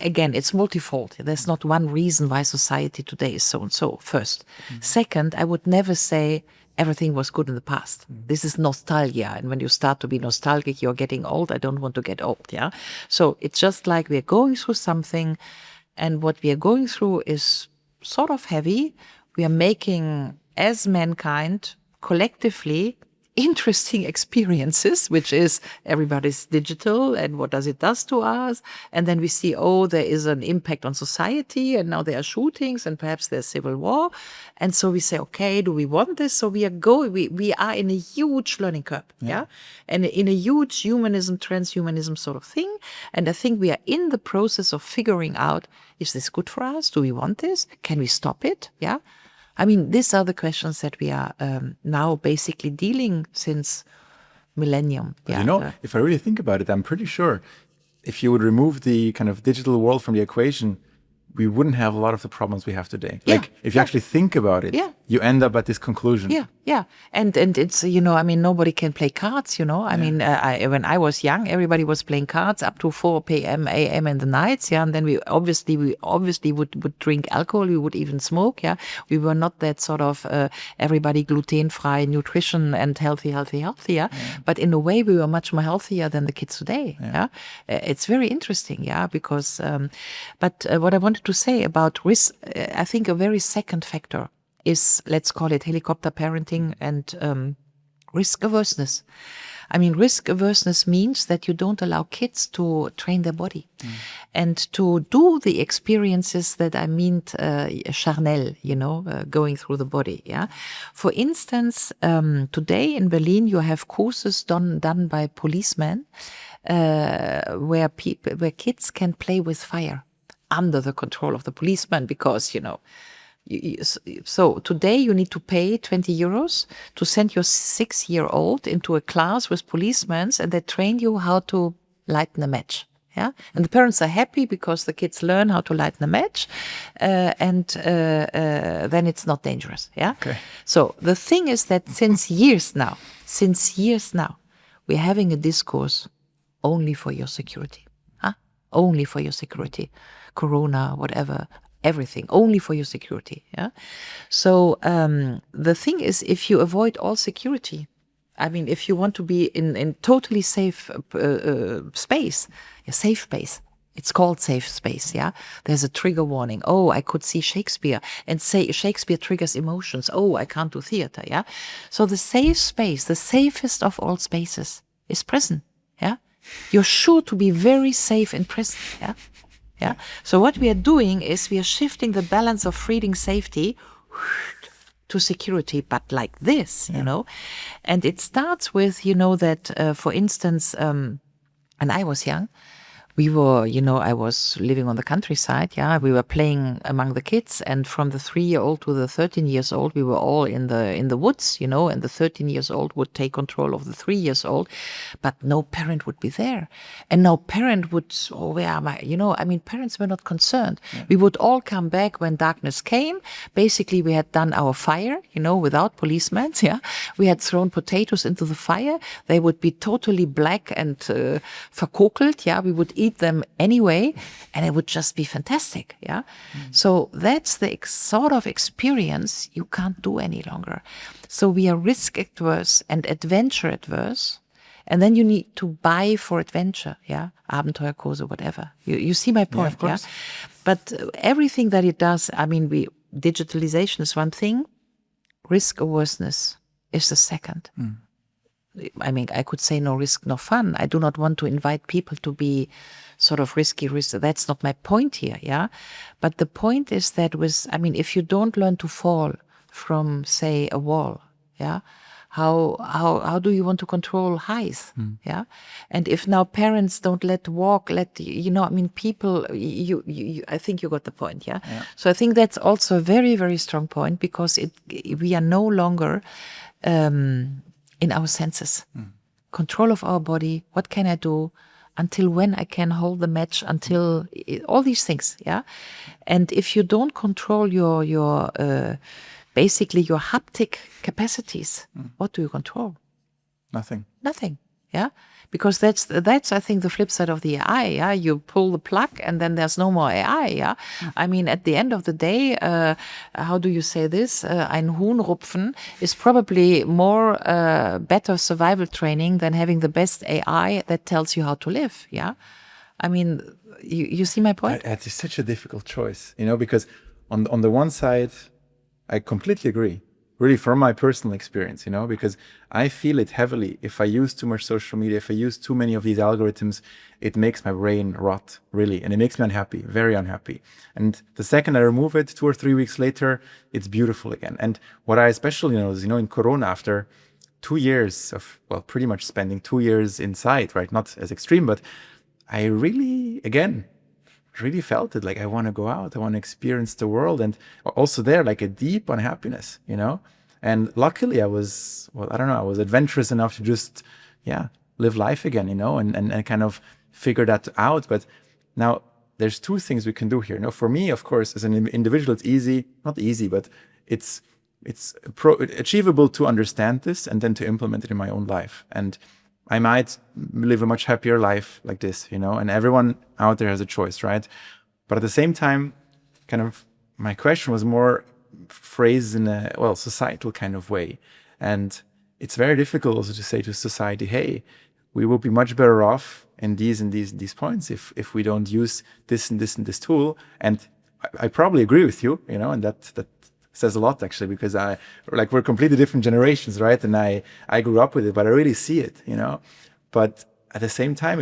again, it's multifold. There's not one reason why society today is so and so, first. Second, I would never say everything was good in the past. This is nostalgia. And when you start to be nostalgic, you're getting old. I don't want to get old, yeah? So it's just like we're going through something, and what we are going through is sort of heavy. We are making, as mankind, collectively, interesting experiences, which is everybody's digital and what does it does to us. And then we see, oh, there is an impact on society and now there are shootings and perhaps there's civil war. And so we say, okay, do we want this? So we are in a huge learning curve. Yeah. And in a huge humanism, transhumanism sort of thing. And I think we are in the process of figuring out, is this good for us? Do we want this? Can we stop it? Yeah. I mean, these are the questions that we are now basically dealing since millennium. But if I really think about it, I'm pretty sure if you would remove the kind of digital world from the equation, we wouldn't have a lot of the problems we have today. Like, if you actually think about it, you end up at this conclusion. Yeah. And it's, I mean, nobody can play cards, I mean, when I was young, everybody was playing cards up to 4 p.m., a.m. in the nights, yeah. And then we obviously would drink alcohol. We would even smoke, yeah. We were not that sort of everybody gluten-free nutrition and healthy, yeah. But in a way, we were much more healthier than the kids today, yeah. It's very interesting, yeah, because, but what I wanted to say about risk, I think a very second factor is, let's call it helicopter parenting and risk averseness. I mean, risk averseness means that you don't allow kids to train their body and to do the experiences that I mean, charnel, going through the body. Yeah. For instance, today in Berlin, you have courses done by policemen where kids can play with fire under the control of the policeman because, so today you need to pay 20 euros to send your 6-year-old into a class with policemen and they train you how to lighten a match. Yeah. And the parents are happy because the kids learn how to lighten a match and then it's not dangerous. Yeah. Okay. So the thing is that since years now, we're having a discourse only for your security. Only for your security. Corona, whatever, everything, only for your security. Yeah. So the thing is, if you avoid all security, I mean, if you want to be in totally safe space, a safe space, it's called safe space. Yeah. There's a trigger warning. Oh, I could see Shakespeare and say Shakespeare triggers emotions. Oh, I can't do theater. Yeah. So the safe space, the safest of all spaces is prison. Yeah. You're sure to be very safe in prison. Yeah. Yeah. So what we are doing is we are shifting the balance of freedom, safety to security, but like this, and it starts with, that, for instance, when I was young, we were, I was living on the countryside. Yeah. We were playing among the kids, and from the 3-year-old to the 13 years old, we were all in the woods, and the 13 years old would take control of the 3 years old, but no parent would be there. And no parent would, oh, where am I? I mean, parents were not concerned. Yeah. We would all come back when darkness came. Basically, we had done our fire, without policemen. Yeah. We had thrown potatoes into the fire. They would be totally black and verkokelt. Yeah. We would eat them anyway, and it would just be fantastic. Yeah. So that's the sort of experience you can't do any longer. So we are risk adverse and adventure adverse. And then you need to buy for adventure, yeah, Abenteuerkurse, whatever. You see my point, of course. But everything that it does, I mean, digitalization is one thing, risk averseness is the second. I mean, I could say no risk, no fun. I do not want to invite people to be sort of risky. That's not my point here, yeah? But the point is that if you don't learn to fall from, say, a wall, yeah, how do you want to control height, yeah? And if now parents don't people, I think you got the point, yeah? So I think that's also a very, very strong point, because we are no longer in our senses. Control of our body, what can I do, until when I can hold the match, until all these things, yeah? And if you don't control your basically your haptic capacities, what do you control? Nothing, yeah? Because that's I think the flip side of the AI, yeah? You pull the plug and then there's no more AI, yeah? I mean, at the end of the day, how do you say this? Ein Huhn rupfen is probably more better survival training than having the best AI that tells you how to live, yeah? I mean, you see my point? It's such a difficult choice, because on the one side, I completely agree, really, from my personal experience, because I feel it heavily. If I use too much social media, if I use too many of these algorithms, it makes my brain rot, really. And it makes me unhappy, very unhappy. And the second I remove it, 2 or 3 weeks later, it's beautiful again. And what I especially know is, in Corona, after 2 years of, pretty much spending 2 years inside, right? Not as extreme, but I really, again, really felt it. Like, I want to go out, I want to experience the world, and also there, like a deep unhappiness, And luckily I was adventurous enough to just, live life again, and kind of figure that out. But now there's 2 things we can do here. For me, of course, as an individual, it's not easy, but it's achievable to understand this and then to implement it in my own life. And I might live a much happier life like this, and everyone out there has a choice, right? But at the same time, kind of my question was more phrased in a, societal kind of way. And it's very difficult also to say to society, hey, we will be much better off in these points if we don't use this and this and this tool. And I probably agree with you, and that says a lot, actually, because we're completely different generations, right? And I grew up with it, but I really see it, But at the same time,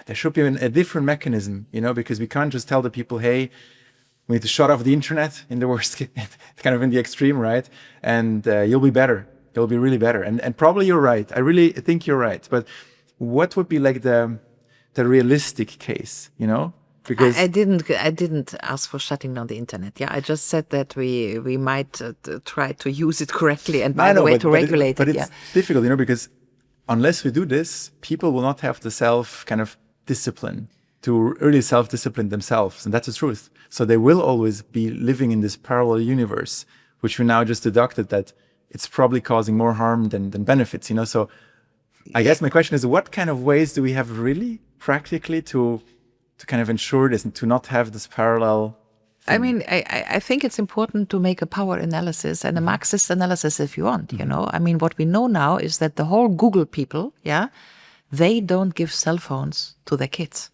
there should be a different mechanism, because we can't just tell the people, hey, we need to shut off the internet in the worst case, kind of in the extreme, right? And you'll be better. You'll be really better. And probably you're right. I really think you're right. But what would be like the realistic case, Because I didn't ask for shutting down the internet. Yeah, I just said that we might try to use it correctly, and by the way, to regulate it. But it's difficult, because unless we do this, people will not have the self kind of discipline to really self-discipline themselves, and that's the truth. So they will always be living in this parallel universe, which we now just deducted that it's probably causing more harm than benefits. So I guess my question is, what kind of ways do we have really practically to kind of ensure this and to not have this parallel thing? I mean, I think it's important to make a power analysis and a Marxist analysis if you want, I mean, what we know now is that the whole Google people, they don't give cell phones to their kids.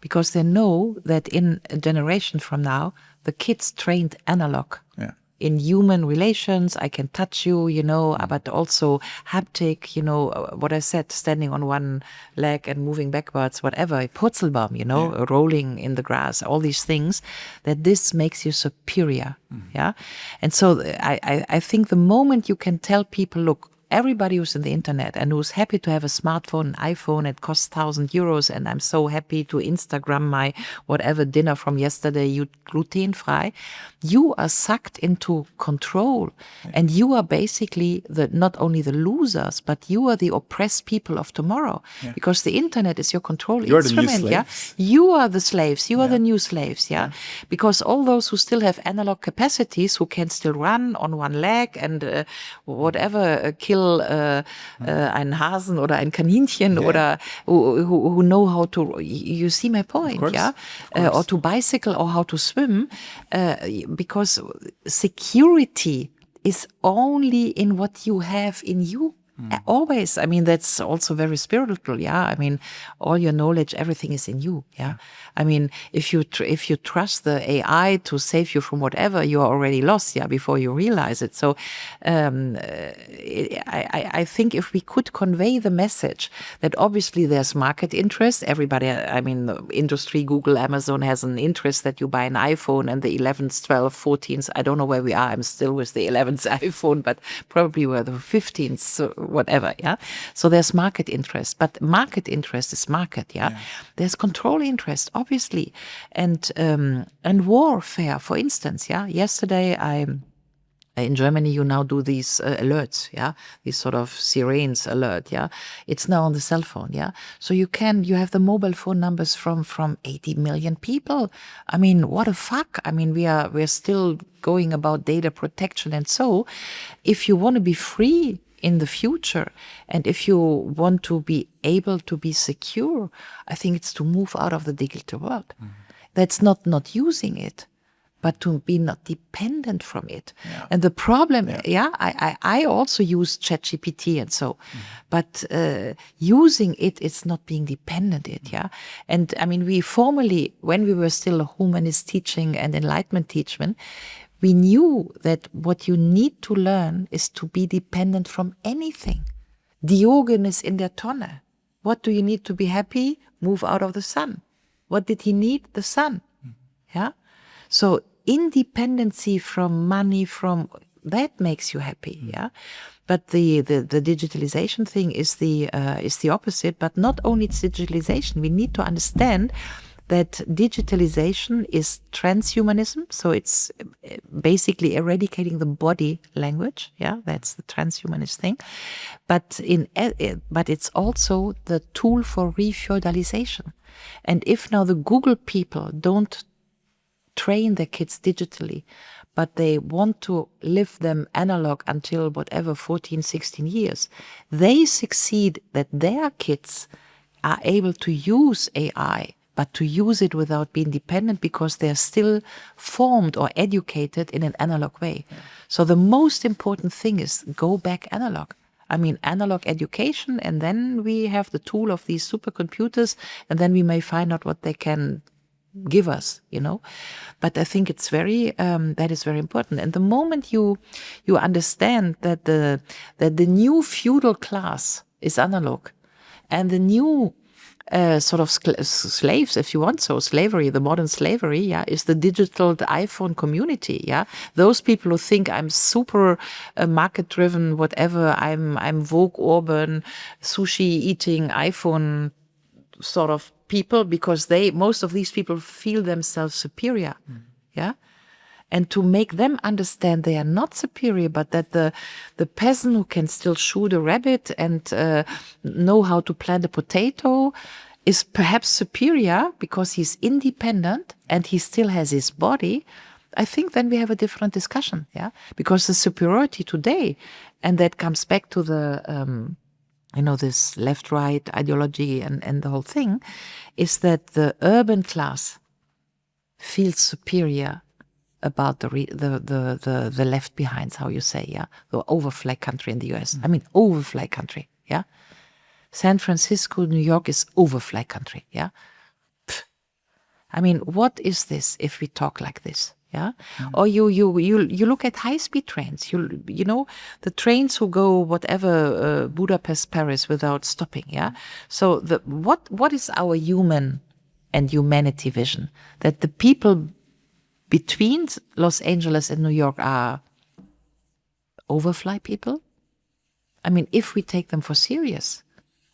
Because they know that in a generation from now, the kids trained analog. In human relations, I can touch you, but also haptic, what I said, standing on one leg and moving backwards, whatever, Purzelbaum, rolling in the grass, all these things, that this makes you superior. And so I think the moment you can tell people, look, everybody who's in the internet and who's happy to have a smartphone, an iPhone, it costs €1,000, and I'm so happy to Instagram my whatever dinner from yesterday, gluten-free, you are sucked into control. And you are basically not only the losers, but you are the oppressed people of tomorrow. Because the internet is your control instrument. You are the slaves. You are the new slaves. Because all those who still have analog capacities, who can still run on one leg and whatever, kill einen Hasen oder ein Kaninchen, oder who know how to, you see my point, or to bicycle or how to swim, because security is only in what you have in you. Always. I mean, that's also very spiritual. Yeah. I mean, all your knowledge, everything is in you. Yeah. I mean, if you trust the AI to save you from whatever, you are already lost. Yeah. Before you realize it. So, I think if we could convey the message that obviously there's market interest, everybody, I mean, the industry, Google, Amazon has an interest that you buy an iPhone, and the 11th, 12th, 14th, I don't know where we are. I'm still with the 11th iPhone, but probably were the 15th, so whatever. Yeah. So there's market interest, but market interest is market. Yeah. There's control interest, obviously. And warfare, for instance. Yeah. Yesterday, in Germany, you now do these alerts, yeah, these sort of sirens alert, yeah. It's now on the cell phone, yeah. So you have the mobile phone numbers from 80 million people. I mean, what a fuck! I mean, we're still going about data protection, and so, if you want to be free in the future, and if you want to be able to be secure, I think it's to move out of the digital world. That's not using it, but to be not dependent from it. Yeah. And the problem, I also use ChatGPT and so, but using it's not being dependent it, yeah. And I mean, we formerly, when we were still a humanist teaching and enlightenment teaching, we knew that what you need to learn is to be dependent from anything. Diogenes in der Tonne. What do you need to be happy? Move out of the sun. What did he need? The sun. Yeah. So independency from money, from that makes you happy, yeah. But the digitalization thing is the opposite. But not only it's digitalization, we need to understand that digitalization is transhumanism. So it's basically eradicating the body language, yeah. That's the transhumanist thing. But it's also the tool for refeudalization. And if now the Google people don't train their kids digitally, but they want to live them analog until whatever, 14, 16 years, they succeed that their kids are able to use AI, but to use it without being dependent, because they're still formed or educated in an analog way. Yeah. So the most important thing is go back analog. I mean, analog education, and then we have the tool of these supercomputers, and then we may find out what they can give us, you know. But I think it's that is very important. And the moment you understand that the new feudal class is analog, and the new sort of slaves, if you want, so slavery, the modern slavery, yeah, is the digital iPhone community, yeah. Those people who think I'm super market driven, whatever, I'm Vogue urban, sushi eating iPhone sort of people, because most of these people feel themselves superior, yeah. And to make them understand they are not superior, but that the peasant who can still shoot a rabbit and know how to plant a potato is perhaps superior because he's independent and he still has his body, I think then we have a different discussion, yeah. Because the superiority today, and that comes back to the this left-right ideology and the whole thing, is that the urban class feels superior about the left behinds, how you say, yeah, the overflag country in the US. I mean, overflag country, yeah. San Francisco, New York is overflag country, yeah. Pfft. I mean, what is this if we talk like this? Yeah. Or you look at high-speed trains. You know the trains who go whatever Budapest, Paris without stopping. Yeah. So what is our human and humanity vision? That the people between Los Angeles and New York are overfly people. I mean, if we take them for serious,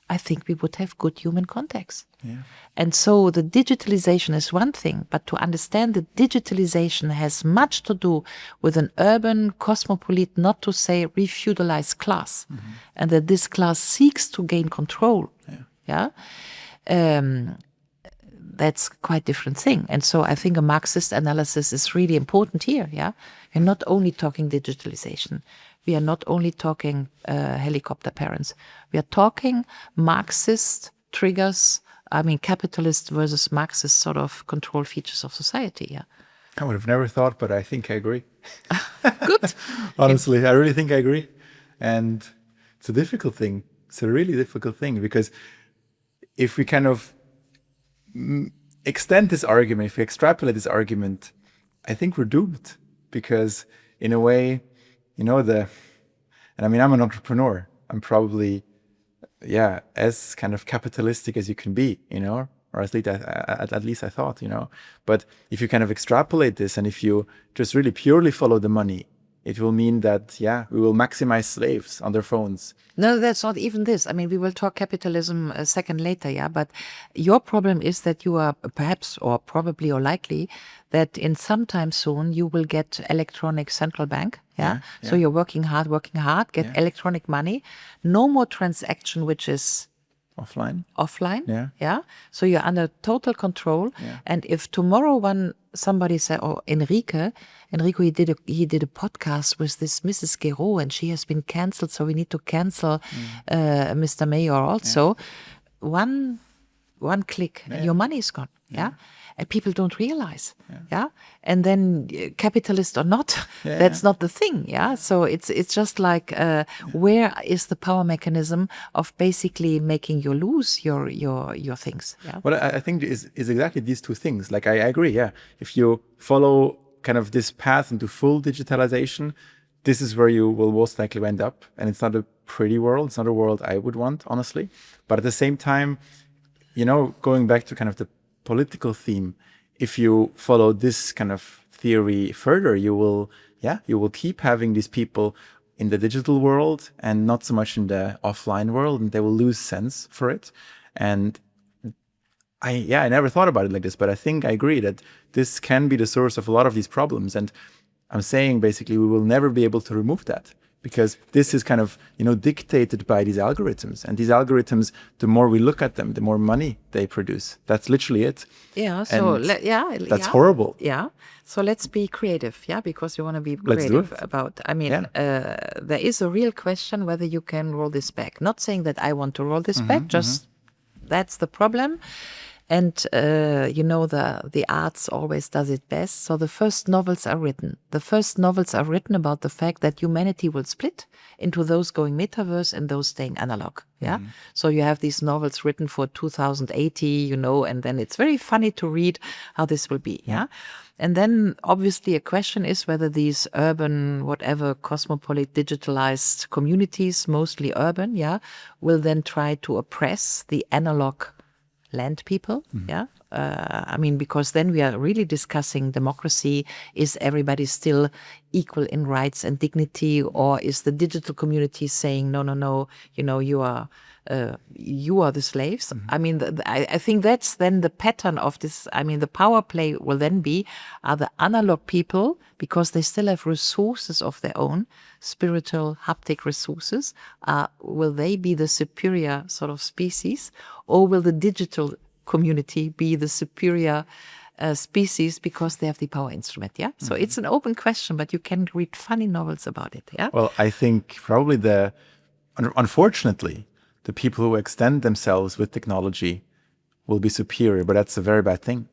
I think we would have good human context. Yeah. And so the digitalization is one thing, but to understand that digitalization has much to do with an urban, cosmopolite, not to say refeudalized class, and that this class seeks to gain control. Yeah. That's quite different thing. And so I think a Marxist analysis is really important here. Yeah. We're not only talking digitalization. We are not only talking helicopter parents. We are talking Marxist triggers, I mean, capitalist versus Marxist sort of control features of society, yeah. I would have never thought, but I think I agree. Good. Honestly, I really think I agree. And It's a difficult thing. It's a really difficult thing, because if we kind of extend this argument, if we extrapolate this argument, I think we're doomed, because in a way, and I mean, I'm an entrepreneur. I'm probably, as kind of capitalistic as you can be, or at least I thought, But if you kind of extrapolate this, and if you just really purely follow the money, it will mean that, we will maximize slaves on their phones. No, that's not even this. I mean, we will talk capitalism a second later, but your problem is that you are perhaps, or probably, or likely, that in some time soon you will get electronic central bank, So you're working hard, get electronic money, no more transaction, which is offline. So you're under total control. And if tomorrow somebody said, Enrico, he did a podcast with this Mrs. Guérot, and she has been cancelled, so we need to cancel Mr. Mayor also. One click, and your money is gone. And people don't realize. And then capitalist or not, that's not the thing. So it's just like where is the power mechanism of basically making you lose your things? Well, I think is exactly these two things. Like I agree. If you follow kind of this path into full digitalization, this is where you will most likely end up. And it's not a pretty world. It's not a world I would want, honestly. But at the same time, going back to kind of the political theme, if you follow this kind of theory further, you will keep having these people in the digital world and not so much in the offline world, and they will lose sense for it. And I never thought about it like this, but I think I agree that this can be the source of a lot of these problems. And I'm saying basically we will never be able to remove that, because this is kind of, dictated by these algorithms. And these algorithms, the more we look at them, the more money they produce. That's literally it. That's horrible. So let's be creative, because you want to be creative about, there is a real question whether you can roll this back. Not saying that I want to roll this back, just that's the problem. And, the arts always does it best. So the first novels are written. The first novels are written about the fact that humanity will split into those going metaverse and those staying analog. So you have these novels written for 2080, and then it's very funny to read how this will be. And then obviously a question is whether these urban, whatever, cosmopolitan, digitalized communities, mostly urban, will then try to oppress the analog land people, because then we are really discussing democracy. Is everybody still equal in rights and dignity, or is the digital community saying no, you are the slaves? I think that's then the pattern of this. The power play will then be, are the analog people, because they still have resources of their own, spiritual, haptic resources, will they be the superior sort of species, or will the digital community be the superior species because they have the power instrument? So it's an open question, but you can read funny novels about it. Well, I think probably unfortunately, the people who extend themselves with technology will be superior, but that's a very bad thing.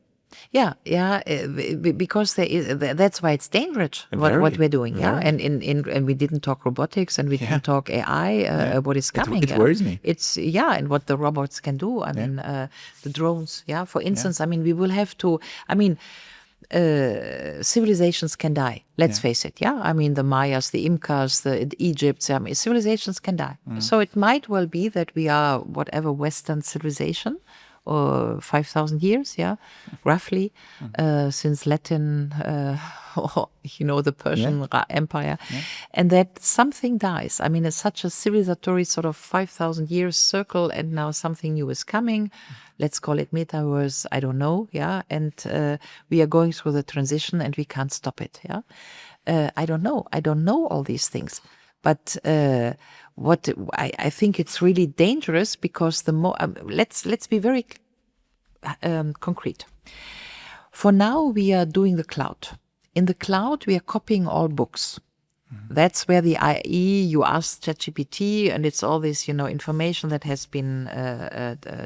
Because that's why it's dangerous what we're doing. And we didn't talk robotics, and we didn't talk AI. What is coming? It worries me. It's and what the robots can do. The drones. For instance, we will have to. Civilizations can die. Let's face it. The Mayas, the Incas, the Egypt. Civilizations can die. So it might well be that we are whatever Western civilization, or 5,000 years, roughly, since Latin, the Persian Empire, and that something dies. It's such a civilizatory sort of 5,000 years circle, and now something new is coming. Let's call it metaverse. I don't know, and we are going through the transition, and we can't stop it, I don't know. I don't know all these things. But what I think it's really dangerous, because the more let's be very concrete. For now, we are doing the cloud. In the cloud, we are copying all books. That's where the IE, you ask ChatGPT, and it's all this information that has been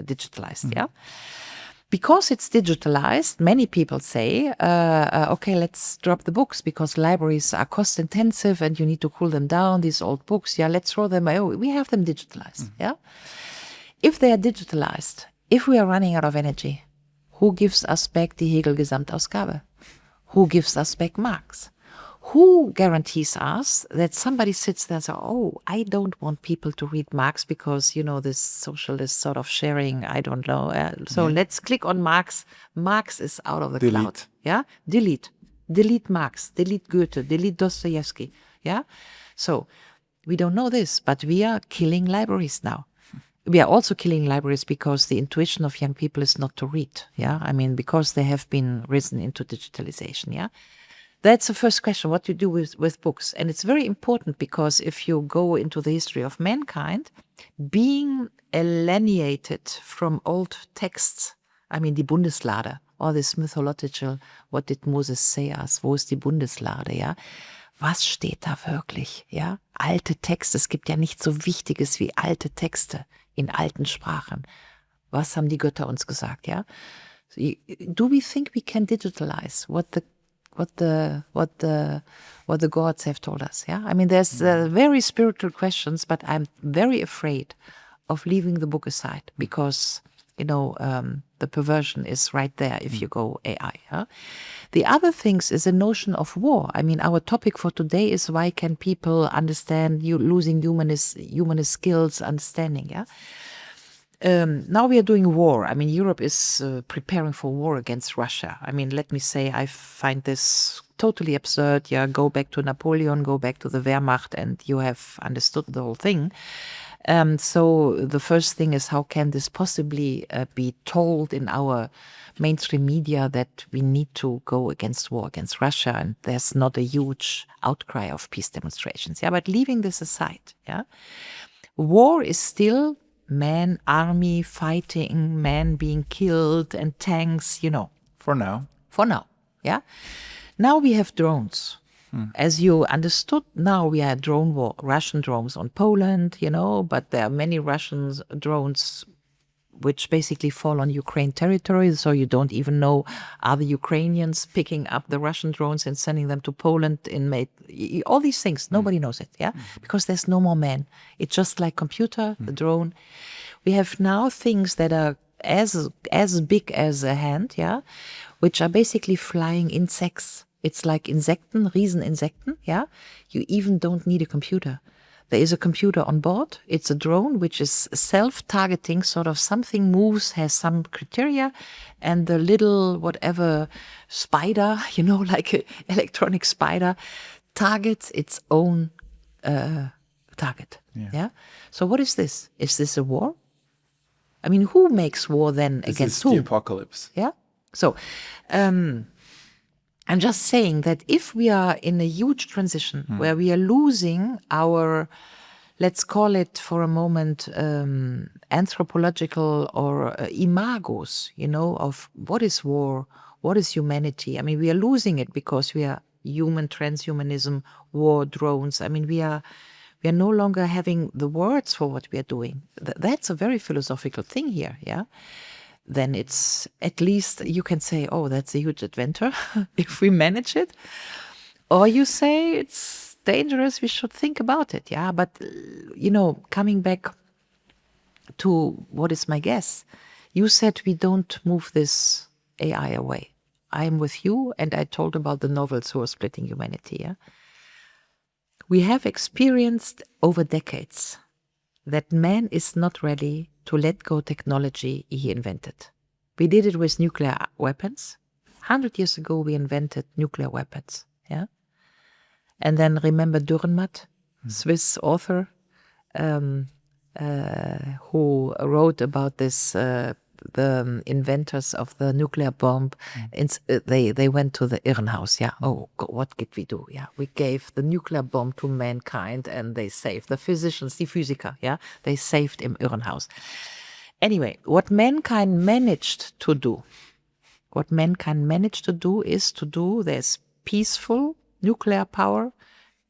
digitalized. Because it's digitalized, many people say, okay, let's drop the books because libraries are cost intensive and you need to cool them down, these old books. Yeah, let's throw them away. We have them digitalized. Yeah. If they are digitalized, if we are running out of energy, who gives us back die Hegel Gesamtausgabe? Who gives us back Marx? Who guarantees us that somebody sits there and says, oh, I don't want people to read Marx because, this socialist sort of sharing, I don't know. So let's click on Marx. Marx is out of the cloud. Yeah? Delete. Delete Marx. Delete Goethe. Delete Dostoevsky. Yeah? So we don't know this, but we are killing libraries now. We are also killing libraries because the intuition of young people is not to read. Yeah? I mean, because they have been risen into digitalization. Yeah? That's the first question, what you do with books. And it's very important because if you go into the history of mankind, being alienated from old texts, I mean, die Bundeslade, all this mythological, what did Moses say us? Wo ist die Bundeslade, ja? Was steht da wirklich, ja? Alte Texte, es gibt ja nichts so Wichtiges wie alte Texte in alten Sprachen. Was haben die Götter uns gesagt, ja? Do we think we can digitalize what the gods have told us? Yeah, I mean, there's very spiritual questions, but I'm very afraid of leaving the book aside because the perversion is right there if you go AI. Huh? The other things is a notion of war. I mean, our topic for today is why can people understand you losing humanist skills, understanding. Yeah. Now we are doing war. I mean, Europe is preparing for war against Russia. I mean, let me say, I find this totally absurd. Yeah, go back to Napoleon, go back to the Wehrmacht, and you have understood the whole thing. So the first thing is, how can this possibly be told in our mainstream media that we need to go against war against Russia, and there's not a huge outcry of peace demonstrations. Yeah, but leaving this aside, yeah, war is still man, army fighting, man being killed, and tanks, For now. For now, yeah. Now we have drones. As you understood, now we have drone war, Russian drones on Poland, but there are many Russian drones which basically fall on Ukraine territory, so you don't even know, are the Ukrainians picking up the Russian drones and sending them to Poland all these things, nobody knows it, yeah? Because there's no more man. It's just like computer, the drone. We have now things that are as big as a hand, yeah, which are basically flying insects. It's like Rieseninsekten, yeah? You even don't need a computer. There is a computer on board. It's a drone which is self-targeting, sort of something moves, has some criteria, and the little whatever spider, like an electronic spider, targets its own target. Yeah. So what is this? Is this a war? I mean, who makes war then against who? This is the apocalypse. Yeah. So I'm just saying that if we are in a huge transition where we are losing our, let's call it for a moment, anthropological or imagos, of what is war, what is humanity. I mean, we are losing it because we are human, transhumanism, war, drones. I mean, we are no longer having the words for what we are doing. That's a very philosophical thing here, yeah? Then it's at least you can say, oh, that's a huge adventure if we manage it. Or you say it's dangerous, we should think about it. Yeah, but, coming back to what is my guess, you said we don't move this AI away. I am with you, and I told about the novels who are splitting humanity. Yeah, we have experienced over decades that man is not ready to let go technology he invented. We did it with nuclear weapons. 100 years ago, we invented nuclear weapons. Yeah, and then remember Dürrenmatt, Swiss author, who wrote about this. The inventors of the nuclear bomb, they went to the Irrenhaus. Yeah. Oh, God, what did we do? Yeah, we gave the nuclear bomb to mankind, and they saved the physicians, die Physiker. Yeah, they saved im Irrenhaus. Anyway, what mankind managed to do is to do this peaceful nuclear power,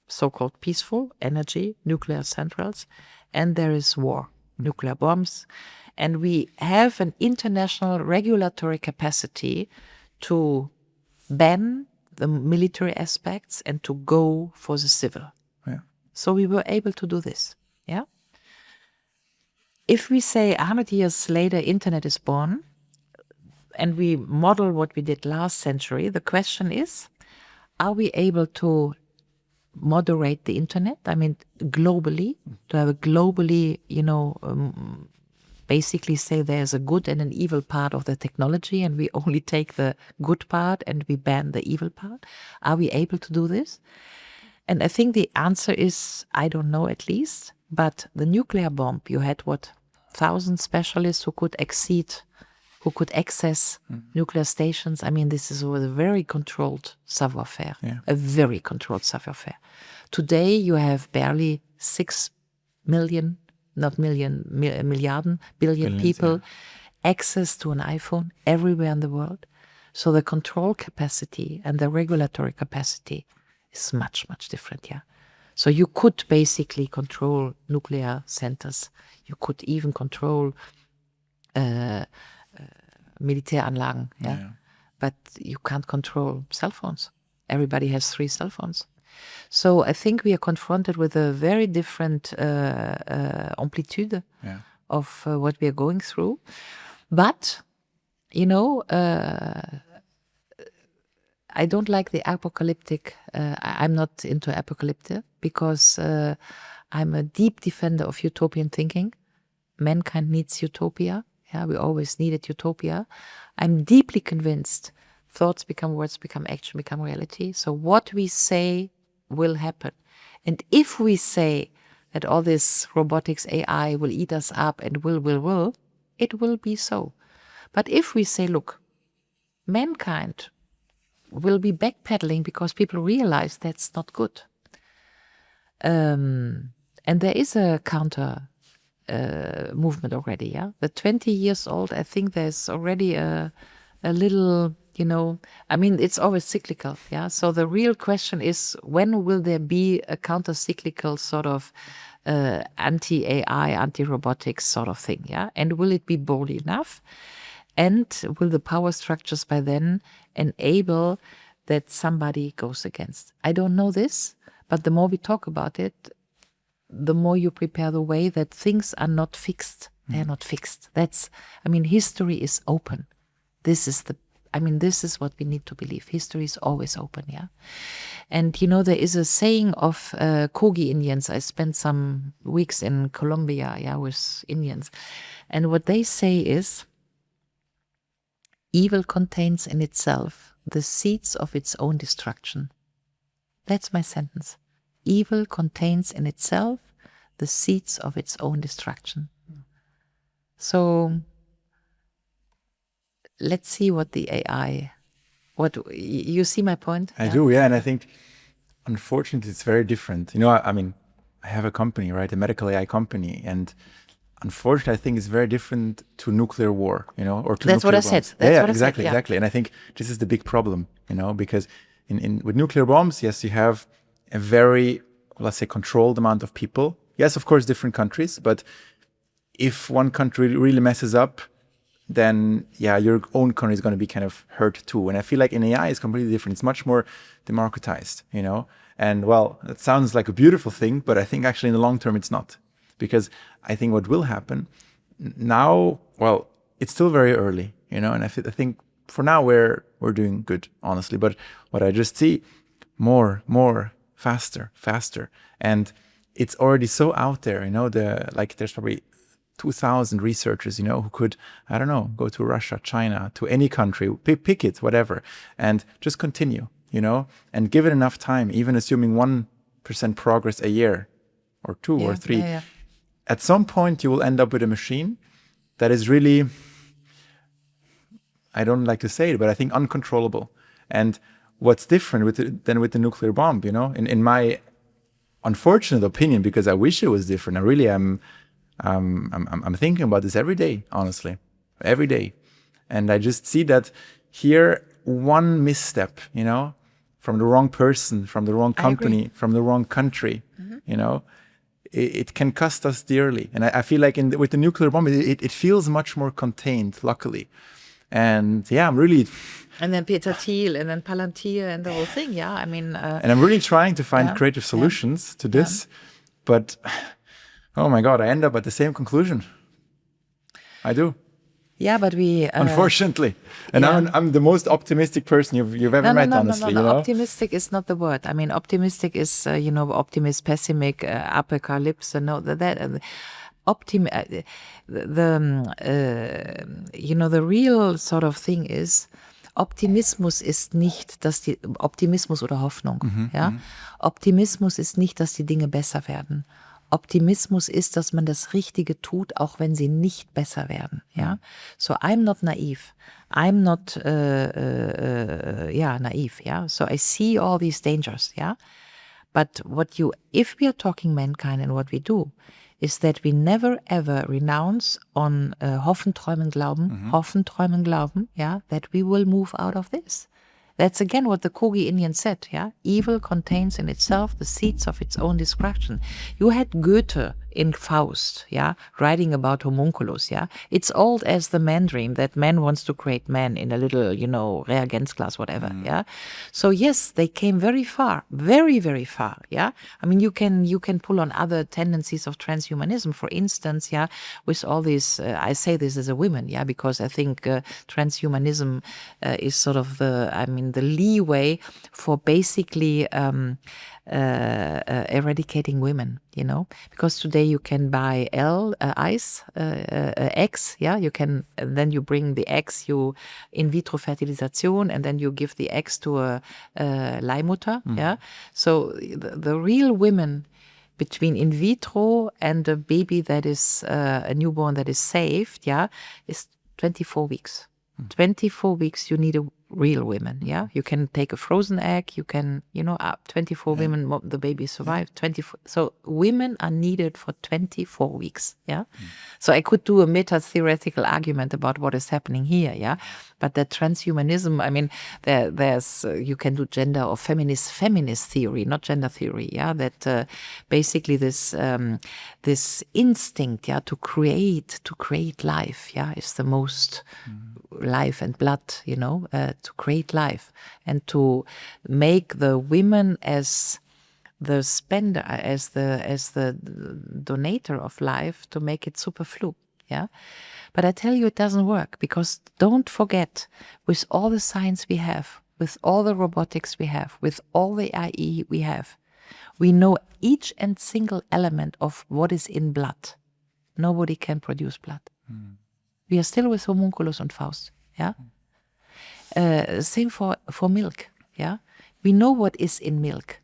so-called peaceful energy, nuclear centrals, and there is war. nuclear bombs. And we have an international regulatory capacity to ban the military aspects and to go for the civil. Yeah. So we were able to do this. Yeah. If we say 100 years later, internet is born, and we model what we did last century, the question is, are we able to moderate the internet? I mean, globally, to have a globally, basically say there's a good and an evil part of the technology, and we only take the good part and we ban the evil part. Are we able to do this? And I think the answer is, I don't know at least, but the nuclear bomb, you had 1,000 specialists who could access nuclear stations. I mean, this is a very controlled savoir-faire, a very controlled savoir-faire. Today, you have barely 6 million, not million, milliarden, billion people access to an iPhone everywhere in the world. So the control capacity and the regulatory capacity is much, much different, So you could basically control nuclear centers. You could even control Militäranlagen, but you can't control cell phones. Everybody has 3 cell phones. So I think we are confronted with a very different amplitude of what we are going through. But, I don't like the apocalyptic. I'm not into apocalyptic because I'm a deep defender of utopian thinking. Mankind needs utopia. We always needed utopia. I'm deeply convinced thoughts become words, become action, become reality. So what we say will happen. And if we say that all this robotics, AI will eat us up and will, it will be so. But if we say, look, mankind will be backpedaling because people realize that's not good. And there is a counter movement already, The 20 years old, I think there's already a little, I mean, it's always cyclical, So the real question is, when will there be a counter-cyclical sort of anti-AI, anti-robotics sort of thing, And will it be bold enough? And will the power structures by then enable that somebody goes against? I don't know this, but the more we talk about it, the more you prepare the way that things are not fixed. They're not fixed. History is open. This is what we need to believe. History is always open, And, there is a saying of Kogi Indians. I spent some weeks in Colombia, with Indians. And what they say is, evil contains in itself the seeds of its own destruction. That's my sentence. Evil contains in itself the seeds of its own destruction. So let's see what the AI, you see my point? I do, and I think, unfortunately, it's very different. I have a company, right, a medical AI company, and unfortunately, I think it's very different to nuclear war, or to That's nuclear what I bombs. said. That's what exactly, I said, exactly. And I think this is the big problem, because with nuclear bombs, yes, you have a very, let's say, controlled amount of people. Yes, of course, different countries, but if one country really messes up, then your own country is going to be kind of hurt too. And I feel like in AI is completely different. It's much more democratized, And well, it sounds like a beautiful thing, but I think actually in the long term it's not, because I think what will happen now, well, it's still very early, And I think for now we're doing good, honestly. But what I just see, more, faster, and it's already so out there, there's probably 2,000 researchers, who could, I don't know, go to Russia, China, to any country, pick it, whatever, and just continue, and give it enough time, even assuming 1% progress a year, or 2 or 3. At some point, you will end up with a machine that is really, I don't like to say it, but I think uncontrollable. And what's different than with the nuclear bomb, in my unfortunate opinion, because I wish it was different. I really am. I'm thinking about this every day, honestly, every day, and I just see that here one misstep, from the wrong person, from the wrong company, from the wrong country, it can cost us dearly. And I feel like with the nuclear bomb, it feels much more contained, luckily. And yeah, I'm really... And then Peter Thiel, and then Palantir, and the whole thing. Yeah, I mean... and I'm really trying to find creative solutions to this. But, oh my God, I end up at the same conclusion. I do. Yeah, but we... unfortunately. And I'm the most optimistic person you've ever met, honestly. No. You know? Optimistic is not the word. I mean, optimistic is, optimist, pessimic, apocalypse, and the real sort of thing is, Optimismus ist nicht, dass die, Optimismus oder Hoffnung, Optimismus ist nicht, dass die Dinge besser werden. Optimismus ist, dass man das Richtige tut, auch wenn sie nicht besser werden, ja. So I'm not naive. I'm not, naive, yeah. So I see all these dangers, yeah. But if we are talking mankind and what we do, is that we never ever renounce on hoffen, träumen, glauben, yeah, that we will move out of this. That's again what the Kogi Indian said, yeah? Evil contains in itself the seeds of its own destruction. You had Goethe in Faust, yeah, writing about homunculus, yeah? It's old as the man dream that man wants to create man in a little, Reagenzglas, whatever, yeah? So yes, they came very far, very, very far, yeah? I mean, you can pull on other tendencies of transhumanism, for instance, yeah, with all these, I say this as a woman, yeah, because I think transhumanism is sort of the leeway for basically eradicating women, because today you can buy eggs, yeah, you can, and then you bring the eggs, you in vitro fertilization, and then you give the eggs to a Leihmutter, yeah. So the real women between in vitro and a baby that is a newborn that is saved, yeah, is 24 weeks. 24 weeks, you need a real women, yeah. You can take a frozen egg, you can, 24 women, the baby survived. 24. So women are needed for 24 weeks, yeah. So I could do a meta-theoretical argument about what is happening here, yeah. But that transhumanism, I mean, there's you can do gender or feminist theory, not gender theory, yeah. That basically this instinct, yeah, to create life, yeah, is the most life and blood, to create life and to make the women as the spender, as the donator of life, to make it superflu, yeah. But I tell you, it doesn't work, because don't forget, with all the science we have, with all the robotics we have, with all the AI we have, we know each and single element of what is in blood. Nobody can produce blood. We are still with homunculus and Faust, yeah. Same for milk, yeah. We know what is in milk.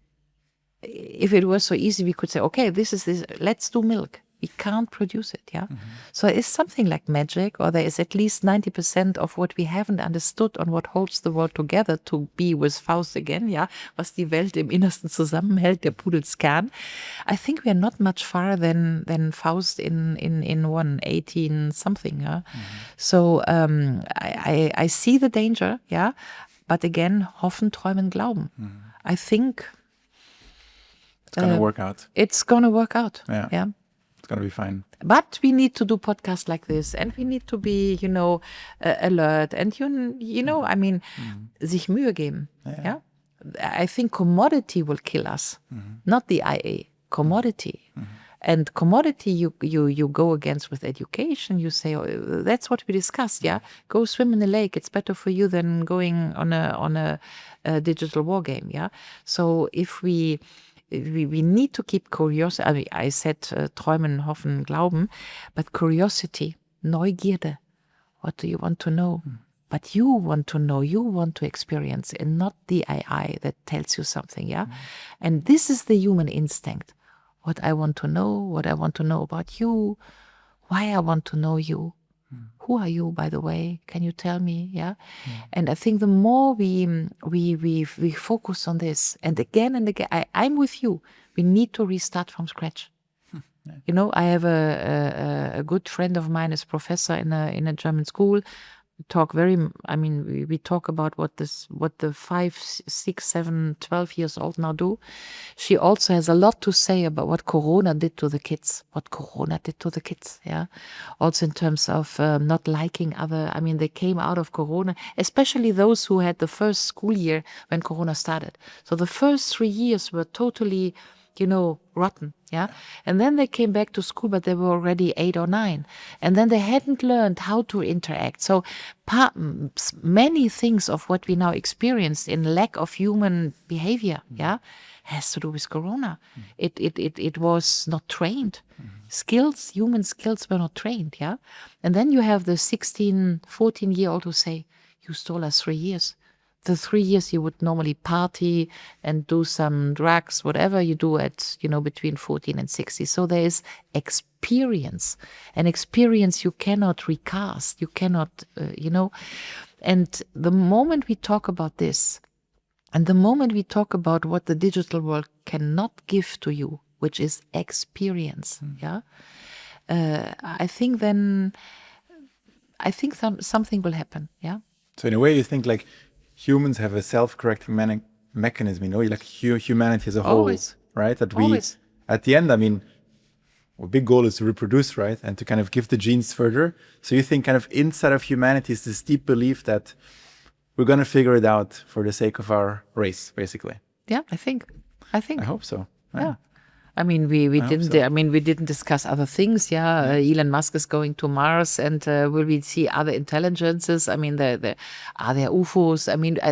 If it was so easy, we could say, okay, this is this. Let's do milk. We can't produce it, yeah. So it's something like magic, or there is at least 90% of what we haven't understood on what holds the world together, to be with Faust again, yeah. Was die Welt im Innersten zusammenhält, der Pudels Kern. I think we are not much farther than Faust in 118 something, yeah. So I see the danger, yeah. But again, hoffen, träumen, glauben. I think it's going to work out. It's going to work out, yeah. It's going to be fine. But we need to do podcasts like this, and we need to be, alert, and I mean, sich Mühe geben. Yeah. I think commodity will kill us, not the IA. Commodity, and commodity you go against with education. You say, oh, that's what we discussed. Yeah, go swim in the lake. It's better for you than going on a digital war game. Yeah. So if we need to keep curiosity. I mean, I said träumen, hoffen, glauben, but curiosity, Neugierde. What do you want to know? But you want to know, you want to experience, and not the AI that tells you something, yeah? And this is the human instinct. What I want to know about you, why I want to know you. Who are you, by the way? Can you tell me? Yeah. And I think the more we focus on this, and again, I'm with you. We need to restart from scratch. I have a good friend of mine is professor in a German school. talk we talk about what the 5, 6, 7, 12 years old now do. She also has a lot to say about what Corona did to the kids. Yeah. Also in terms of not liking other. They came out of Corona, especially those who had the first school year when Corona started. So the first 3 years were totally, rotten. Yeah. And then they came back to school, but they were already 8 or 9. And then they hadn't learned how to interact. So many things of what we now experience in lack of human behavior, has to do with Corona. It was not trained. Human skills were not trained, yeah? And then you have the 16, 14-year-old who say, you stole us 3 years. The 3 years you would normally party and do some drugs, whatever you do at, between 14 and 60. So there is experience. An experience you cannot recast. You cannot, And the moment we talk about this, and the moment we talk about what the digital world cannot give to you, which is experience, I think something will happen, yeah? So in a way you think like humans have a self-correcting mechanism, like humanity as a whole, Always. right? That Always. at the end, our big goal is to reproduce, right? And to kind of give the genes further. So you think kind of inside of humanity is this deep belief that we're going to figure it out for the sake of our race, basically. Yeah, I think. I hope so. Yeah. We didn't discuss other things. Yeah, Elon Musk is going to Mars, and will we see other intelligences? Are there UFOs?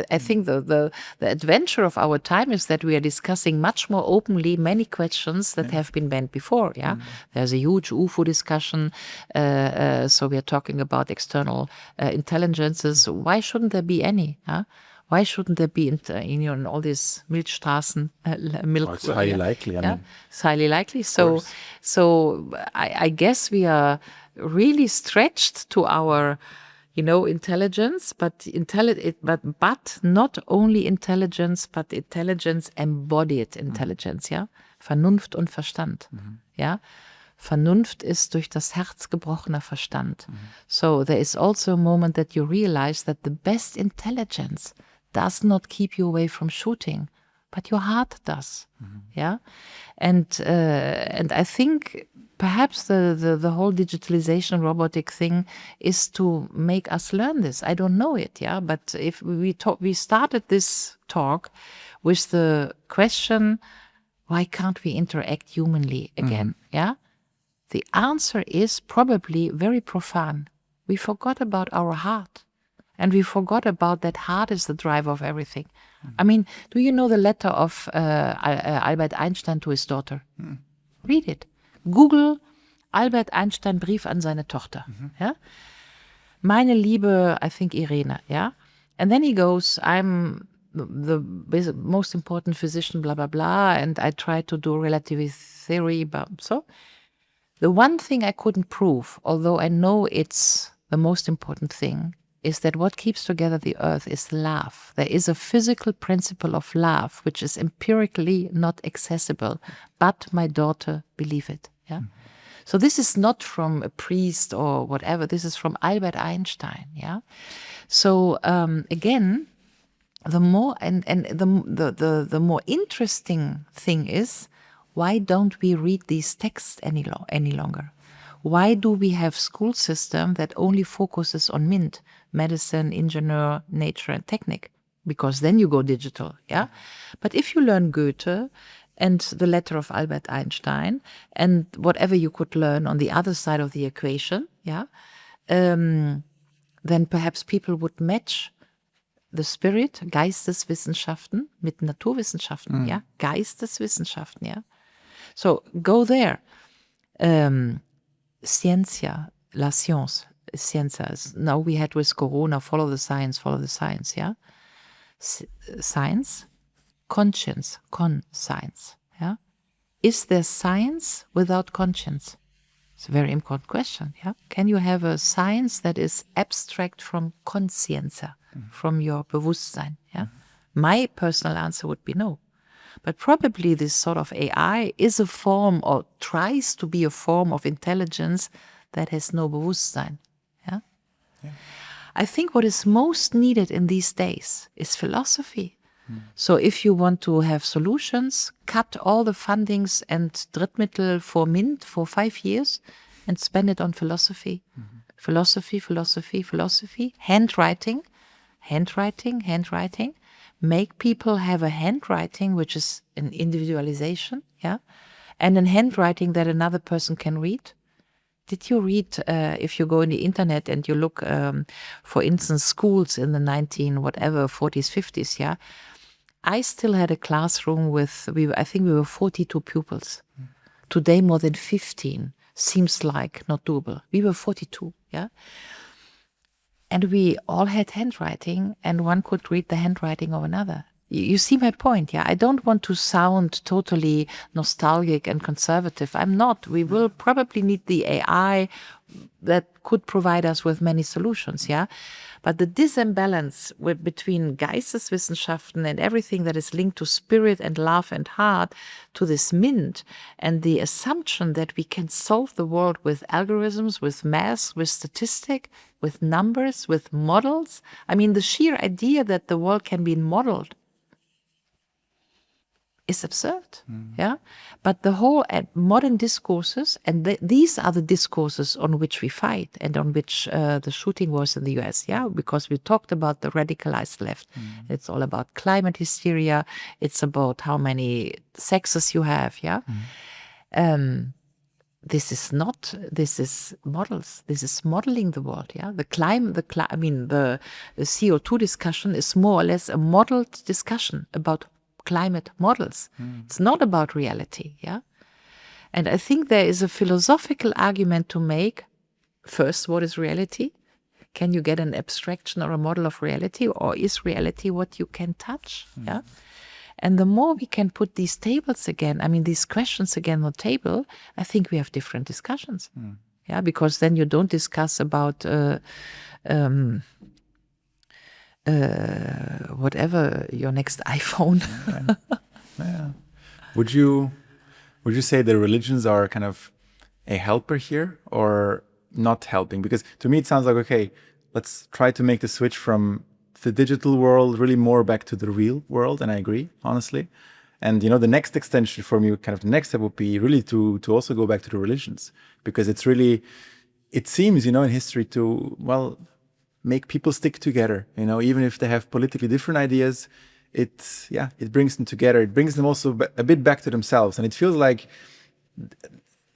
I think the adventure of our time is that we are discussing much more openly many questions that have been banned before. Yeah, there's a huge UFO discussion. So we are talking about external intelligences. Why shouldn't there be any? Why shouldn't there be in all these Milchstraßen milk? It's highly likely. It's highly likely. So I guess we are really stretched to our, intelligence, but not only intelligence, but intelligence embodied intelligence. Ja, Vernunft und Verstand. Ja. Vernunft ist durch das Herz gebrochener Verstand. So there is also a moment that you realize that the best intelligence does not keep you away from shooting, but your heart does. Yeah, and I think perhaps the whole digitalization robotic thing is to make us learn this. I don't know it. Yeah, but if we started this talk with the question, why can't we interact humanly again? Yeah, the answer is probably very profound. We forgot about our heart. And we forgot about that heart is the driver of everything. Do you know the letter of Albert Einstein to his daughter? Read it. Google Albert Einstein Brief an seine Tochter. Yeah? Meine liebe, I think Irene. Yeah? And then he goes, I'm the most important physician, blah, blah, blah, and I try to do relativity theory. So the one thing I couldn't prove, although I know it's the most important thing, is that what keeps together the earth is love. There is a physical principle of love, which is empirically not accessible, but my daughter believe it. Yeah. So this is not from a priest or whatever. This is from Albert Einstein. Yeah. So again, the more the more interesting thing is, why don't we read these texts any longer? Why do we have school system that only focuses on MINT, medicine, engineer, nature, and technique? Because then you go digital, yeah? But if you learn Goethe and the letter of Albert Einstein and whatever you could learn on the other side of the equation, yeah, then perhaps people would match the spirit, Geisteswissenschaften, mit Naturwissenschaften, yeah? Geisteswissenschaften, yeah? So go there. Ciencia, la science, ciencia. Now we had with Corona, follow the science, yeah? Science, conscience, conscience, yeah? Is there science without conscience? It's a very important question, yeah? Can you have a science that is abstract from conscienza, from your Bewusstsein, yeah? My personal answer would be no. But probably this sort of AI is a form or tries to be a form of intelligence that has no Bewusstsein. Yeah? I think what is most needed in these days is philosophy. So if you want to have solutions, cut all the fundings and Drittmittel for MINT for 5 years and spend it on philosophy. Philosophy, philosophy, philosophy, handwriting. Make people have a handwriting which is an individualization, yeah, and a handwriting that another person can read. Did you read, if you go in the internet and you look, for instance, schools in the 40s, 50s, yeah, I still had a classroom with, I think we were 42 pupils. Today, more than 15 seems like not doable. We were 42, yeah. And we all had handwriting, and one could read the handwriting of another. You see my point, yeah? I don't want to sound totally nostalgic and conservative. I'm not. We will probably need the AI that could provide us with many solutions, yeah? But the disimbalance between Geisteswissenschaften and everything that is linked to spirit and love and heart, to this MINT, and the assumption that we can solve the world with algorithms, with math, with statistic, with numbers, with models. I mean, the sheer idea that the world can be modeled is absurd, yeah? But the whole modern discourses, and these are the discourses on which we fight and on which the shooting was in the US, yeah? Because we talked about the radicalized left. It's all about climate hysteria. It's about how many sexes you have, yeah? This is models. This is modeling the world, yeah? The CO2 discussion is more or less a modeled discussion about climate models. It's not about reality, yeah? And I think there is a philosophical argument to make. First, what is reality? Can you get an abstraction or a model of reality, or is reality what you can touch, yeah? And the more we can put these tables again, these questions again on the table, I think we have different discussions, yeah? Because then you don't discuss about whatever your next iPhone. Yeah. Would you say the religions are kind of a helper here, or not helping? Because to me it sounds like, okay, let's try to make the switch from the digital world really more back to the real world, and I agree, honestly. And the next extension for me, kind of the next step, would be really to also go back to the religions, because it's really, it seems, in history to, well, make people stick together, even if they have politically different ideas. It brings them together. It brings them also a bit back to themselves. And it feels like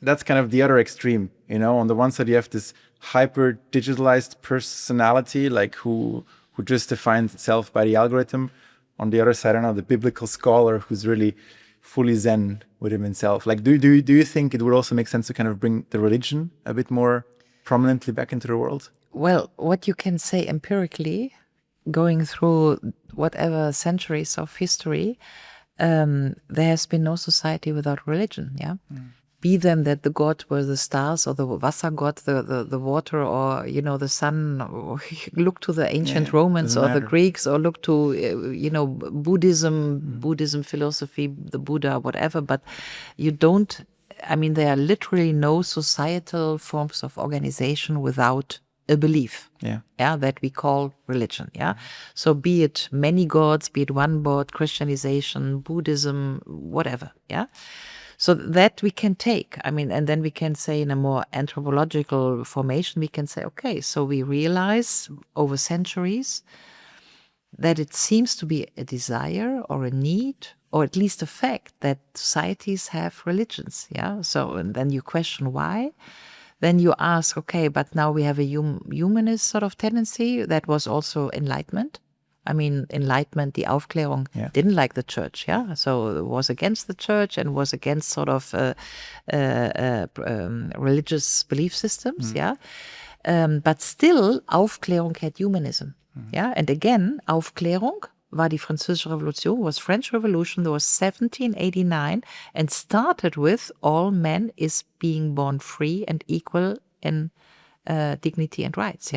that's kind of the other extreme. On the one side, you have this hyper digitalized personality, like who just defines itself by the algorithm. On the other side, I don't know, the biblical scholar who's really fully Zen within himself. Like, do you think it would also make sense to kind of bring the religion a bit more prominently back into the world? Well, what you can say empirically, going through whatever centuries of history, there has been no society without religion, yeah? Be them that the god were the stars, or the Wasser god, the water, or, the sun. Or look to the ancient Romans or the Greeks, or look to, Buddhism philosophy, the Buddha, whatever. But you don't, there are literally no societal forms of organization without a belief, that we call religion, So be it many gods, be it one god, Christianization, Buddhism, whatever, So that we can take, and then we can say in a more anthropological formation, we can say, okay, so we realize over centuries that it seems to be a desire or a need, or at least a fact, that societies have religions, So, and then you question why. Then you ask, okay, but now we have a humanist sort of tendency that was also Enlightenment. Enlightenment, the Aufklärung, didn't like the church, So it was against the church and was against sort of religious belief systems, But still, Aufklärung had humanism, And again, Aufklärung war die Französische Revolution, was French Revolution, that was 1789, and started with all men is being born free and equal in dignity and rights,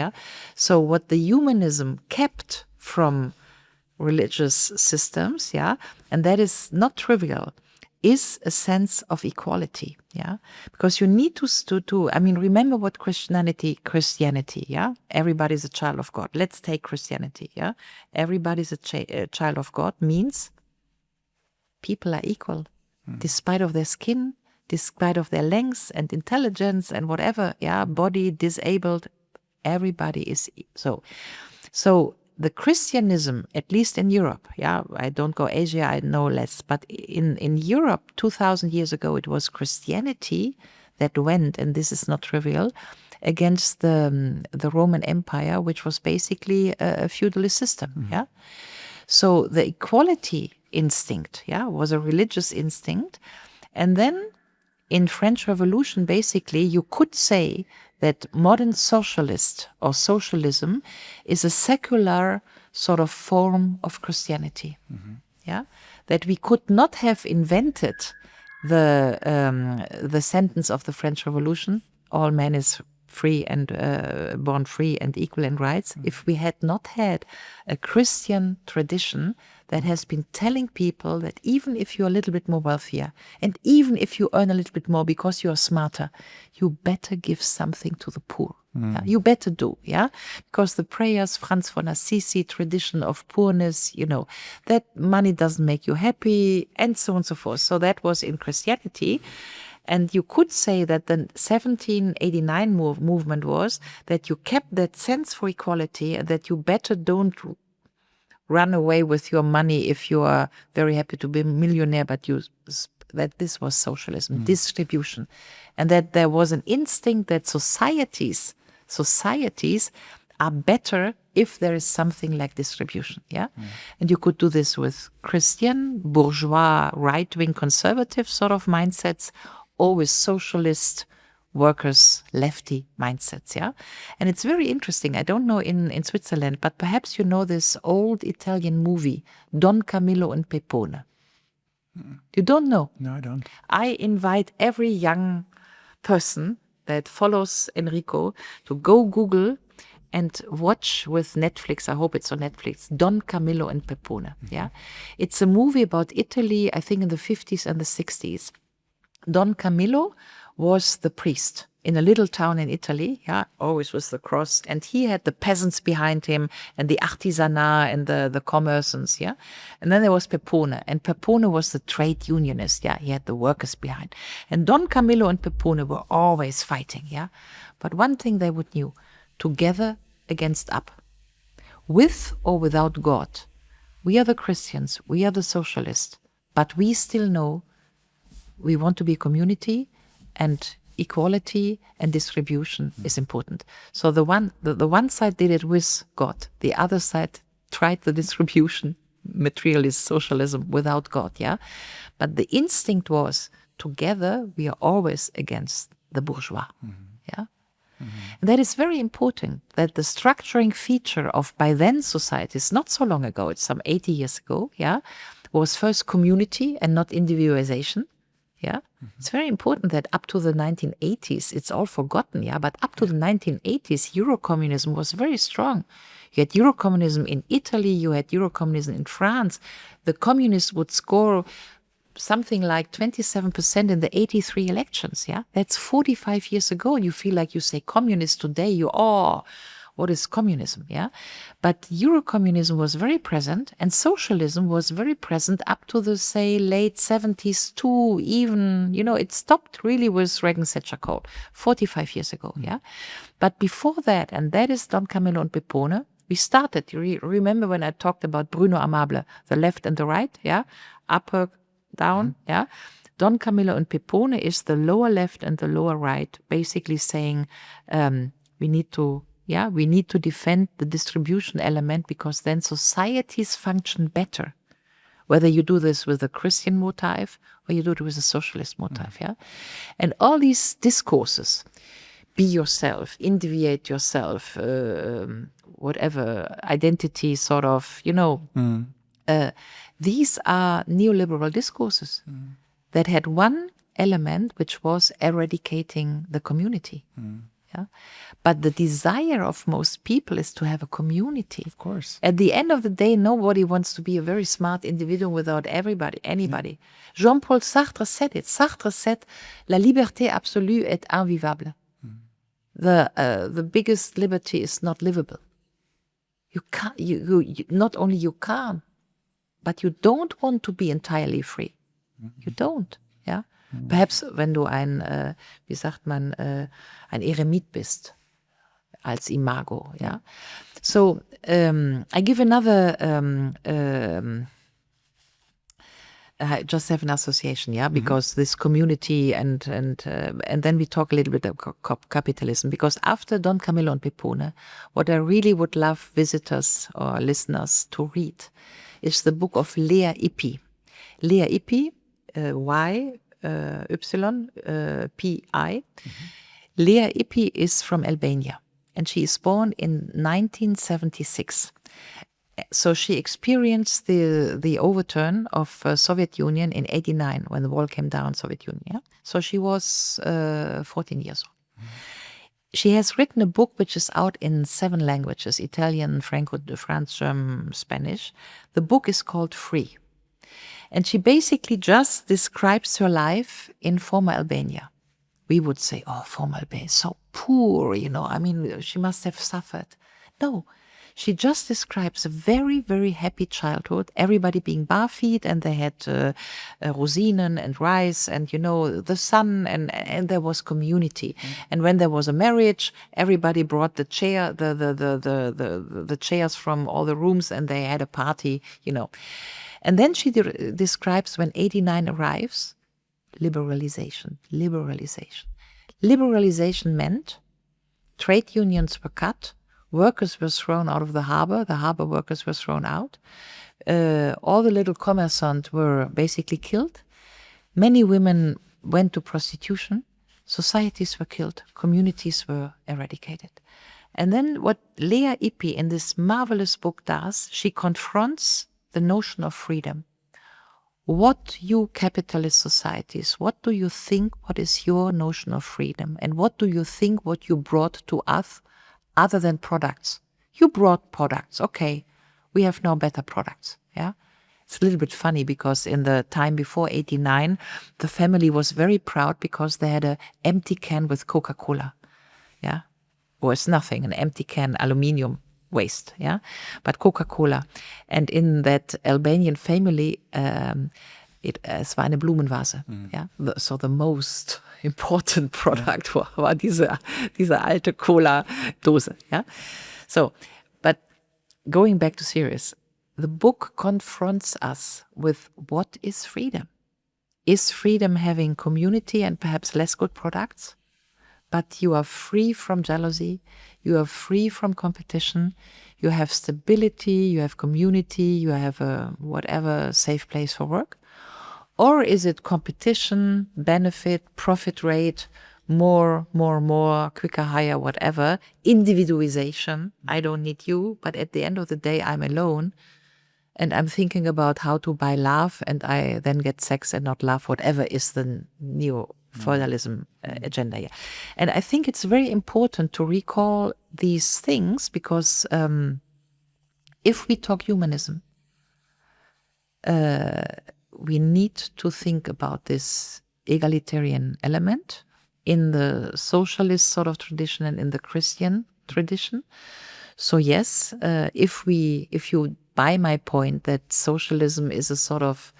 So what the humanism kept from religious systems, and that is not trivial, is a sense of equality, yeah? Because you need to I mean, remember what Christianity, yeah? Everybody's a child of God. Let's take Christianity, yeah? Everybody's a child of God means people are equal, despite of their skin, despite of their length and intelligence and whatever, yeah? Body, disabled, everybody is so the Christianism, at least in Europe, yeah, I don't go Asia, I know less, but in Europe, 2,000 years ago, it was Christianity that went, and this is not trivial, against the Roman Empire, which was basically a feudalist system, yeah. So the equality instinct, yeah, was a religious instinct, and then in French Revolution, basically, you could say that modern socialist or socialism is a secular sort of form of Christianity. Yeah, that we could not have invented the sentence of the French Revolution: "All man is free and born free and equal in rights," if we had not had a Christian tradition that has been telling people that even if you're a little bit more wealthier and even if you earn a little bit more because you're smarter, you better give something to the poor. Yeah? You better do, yeah? Because the prayers, Franz von Assisi, tradition of poorness, you know, that money doesn't make you happy, and so on and so forth. So that was in Christianity. And you could say that the 1789 movement was that you kept that sense for equality and that you better don't run away with your money if you are very happy to be a millionaire, but that this was socialism, distribution. And that there was an instinct that societies are better if there is something like distribution, yeah? And you could do this with Christian, bourgeois, right-wing, conservative sort of mindsets, or with socialist, workers, lefty mindsets, yeah? And it's very interesting. I don't know in Switzerland, but perhaps you know this old Italian movie, Don Camillo and Pepone. You don't know? No, I don't. I invite every young person that follows Enrico to go Google and watch with Netflix, I hope it's on Netflix, Don Camillo and Pepone, yeah? It's a movie about Italy, I think in the 50s and the 60s. Don Camillo was the priest in a little town in Italy, yeah, always with the cross, and he had the peasants behind him and the artisanat and the commerçants, yeah. And then there was Pepone, and Pepone was the trade unionist, yeah. He had the workers behind. And Don Camillo and Pepone were always fighting, yeah. But one thing they would knew, together against up, with or without God. We are the Christians, we are the socialists, but we still know we want to be a community, and equality and distribution is important. So the one side did it with God. The other side tried the distribution, materialist socialism without God, yeah? But the instinct was, together we are always against the bourgeois, yeah? And that is very important, that the structuring feature of by then societies, not so long ago, it's some 80 years ago, yeah, was first community and not individualization. Yeah, it's very important that up to the 1980s, it's all forgotten, yeah, but up to the 1980s, Eurocommunism was very strong. You had Eurocommunism in Italy, you had Eurocommunism in France. The communists would score something like 27% in the 83 elections, yeah? That's 45 years ago. You feel like you say communist today, what is communism, yeah? But Eurocommunism was very present, and socialism was very present up to the, say, late 70s too, even, you know, it stopped really with Reagan-Thatcher Cole 45 years ago, yeah? But before that, and that is Don Camillo and Pepone, we started, you remember when I talked about Bruno Amable, the left and the right, yeah? Upper, down, yeah? Don Camillo and Pepone is the lower left and the lower right, basically saying we need to defend the distribution element because then societies function better. Whether you do this with a Christian motive or you do it with a socialist motive, yeah? And all these discourses, be yourself, individuate yourself, whatever, identity sort of, you know, these are neoliberal discourses that had one element which was eradicating the community. Yeah, but the desire of most people is to have a community. Of course. At the end of the day, nobody wants to be a very smart individual without anybody. Jean-Paul Sartre said it. Sartre said, "La liberté absolue est invivable." The biggest liberty is not livable. You can't. You not only you can't, but you don't want to be entirely free. You don't. Yeah. Perhaps wenn du ein, wie sagt man, ein Eremit bist, als Imago. Yeah. So I give another. I just have an association, yeah, because this community and then we talk a little bit about capitalism. Because after Don Camillo and Pepone, what I really would love visitors or listeners to read is the book of Lea Ypi. Lea Ypi, Y-Y-P-I. Lea Ypi is from Albania, and she is born in 1976. So she experienced the overturn of Soviet Union in 1989 when the wall came down, Soviet Union. Yeah? So she was 14 years old. She has written a book which is out in 7 languages: Italian, French, German, Spanish. The book is called Free. And she basically just describes her life in former Albania. We would say, oh, former Albania, so poor, I mean, she must have suffered. No. She just describes a very, very happy childhood, everybody being barefeet, and they had rosinen and rice and, the sun, and there was community. And when there was a marriage, everybody brought the chairs from all the rooms, and they had a party, And then she describes when 1989 arrives, liberalization. Liberalization meant trade unions were cut, workers were thrown out of the harbor workers were thrown out, all the little commerçants were basically killed, many women went to prostitution, societies were killed, communities were eradicated. And then what Lea Ypi in this marvelous book does, she confronts the notion of freedom. What you capitalist societies, what do you think, what is your notion of freedom? And what do you think what you brought to us other than products? You brought products. Okay, we have now better products. Yeah. It's a little bit funny because in the time before 1989, the family was very proud because they had an empty can with Coca-Cola. Yeah. Was nothing, an empty can, aluminium waste, yeah, but Coca-Cola. And in that Albanian family, es war eine Blumenvase, yeah. So the most important product war diese alte Cola-Dose, yeah. So, but going back to serious, the book confronts us with what is freedom. Is freedom having community and perhaps less good products? But you are free from jealousy, you are free from competition, you have stability, you have community, you have a whatever safe place for work? Or is it competition, benefit, profit rate, more, quicker, higher, whatever, individualization? I don't need you, but at the end of the day, I'm alone. And I'm thinking about how to buy love, and I then get sex and not love, whatever is the neo-feudalism agenda. Yeah. And I think it's very important to recall these things because if we talk humanism, we need to think about this egalitarian element in the socialist sort of tradition and in the Christian tradition. So yes, if you buy my point that socialism is a sort of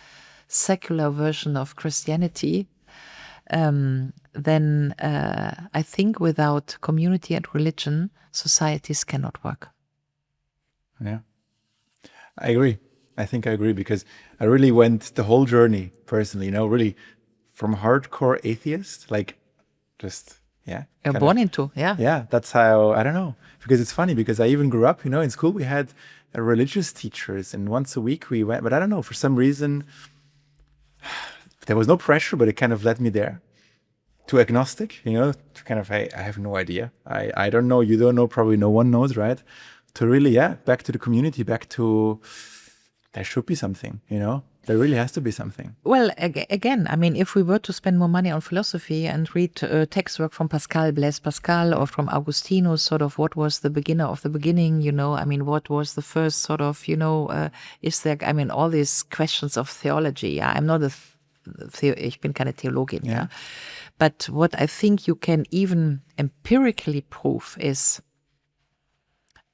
secular version of Christianity, then I think without community and religion, societies cannot work. Yeah, I agree. I think I agree because I really went the whole journey personally, really from hardcore atheist, like just, yeah. You're born into, yeah. Yeah, that's how, I don't know, because it's funny because I even grew up, in school we had religious teachers and once a week we went, but I don't know, for some reason, there was no pressure, but it kind of led me there to agnostic, to kind of, I have no idea. I don't know, you don't know, probably no one knows, right? To really, back to the community, back to there should be something, you know? There really has to be something. Well, again, I mean, if we were to spend more money on philosophy and read text work from Pascal, Blaise Pascal, or from Augustinus, sort of what was the beginner of the beginning, you know, I mean, what was the first sort of, you know, is there, I mean, all these questions of theology. Yeah, I'm not ich bin keine Theologin, yeah. But what I think you can even empirically prove is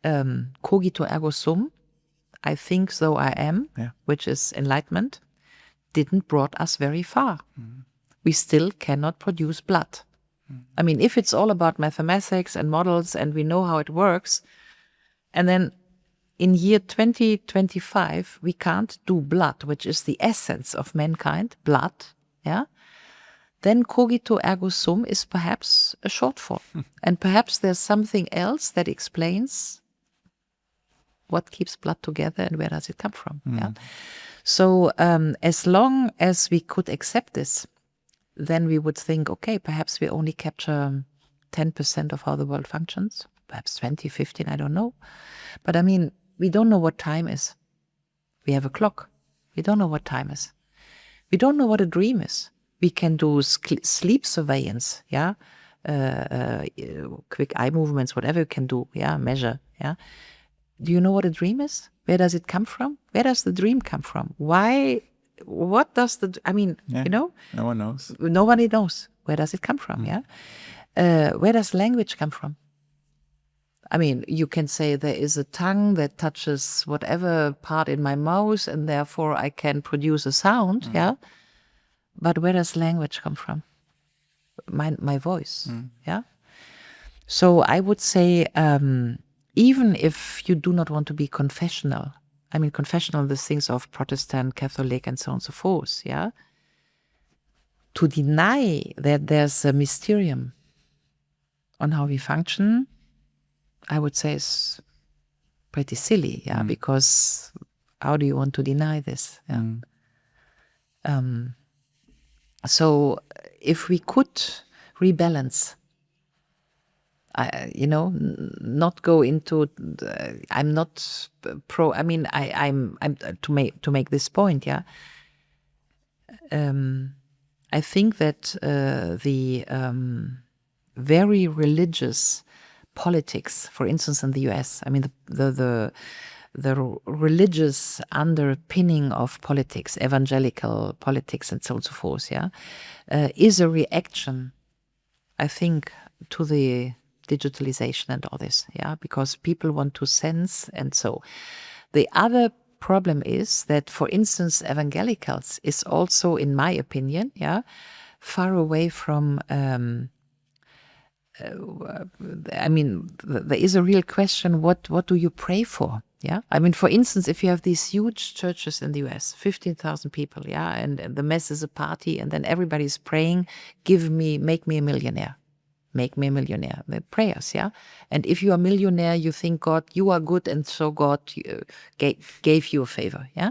cogito ergo sum. I think so I am, which is enlightenment, didn't brought us very far. We still cannot produce blood. I mean, if it's all about mathematics and models and we know how it works, and then in year 2025, we can't do blood, which is the essence of mankind, blood, yeah, then cogito ergo sum is perhaps a shortfall. And perhaps there's something else that explains what keeps blood together and where does it come from. Yeah. So as long as we could accept this, then we would think, okay, perhaps we only capture 10% of how the world functions, perhaps 20, 15, I don't know. But I mean, we don't know what time is. We have a clock. We don't know what time is. We don't know what a dream is. We can do sleep surveillance, yeah, quick eye movements, whatever you can do, yeah, measure, yeah. Do you know what a dream is? Where does it come from? Where does the dream come from? Why? What does you know? No one knows. Nobody knows. Where does it come from? Yeah. Where does language come from? I mean, you can say there is a tongue that touches whatever part in my mouth and therefore I can produce a sound. Yeah. But where does language come from? My voice. Yeah. So I would say, even if you do not want to be confessional, I mean, confessional, the things of Protestant, Catholic, and so on and so forth, yeah? To deny that there's a mysterium on how we function, I would say is pretty silly, yeah? Because how do you want to deny this? Yeah? So if we could rebalance, you know, not go into. I'm not pro. I mean, I'm to make this point. Yeah. I think that the very religious politics, for instance, in the U.S. I mean, the religious underpinning of politics, evangelical politics, and so on and so forth. Yeah, is a reaction, I think, to the digitalization and all this, yeah, because people want to sense. And so the other problem is that, for instance, evangelicals is also, in my opinion, yeah, far away from, I mean, there is a real question, what do you pray for? Yeah, I mean, for instance, if you have these huge churches in the US, 15,000 people, yeah, and the mass is a party, and then everybody's praying, make me a millionaire. Make me a millionaire. The prayers, yeah? And if you are a millionaire, you think, God, you are good, and so God gave you a favor, yeah?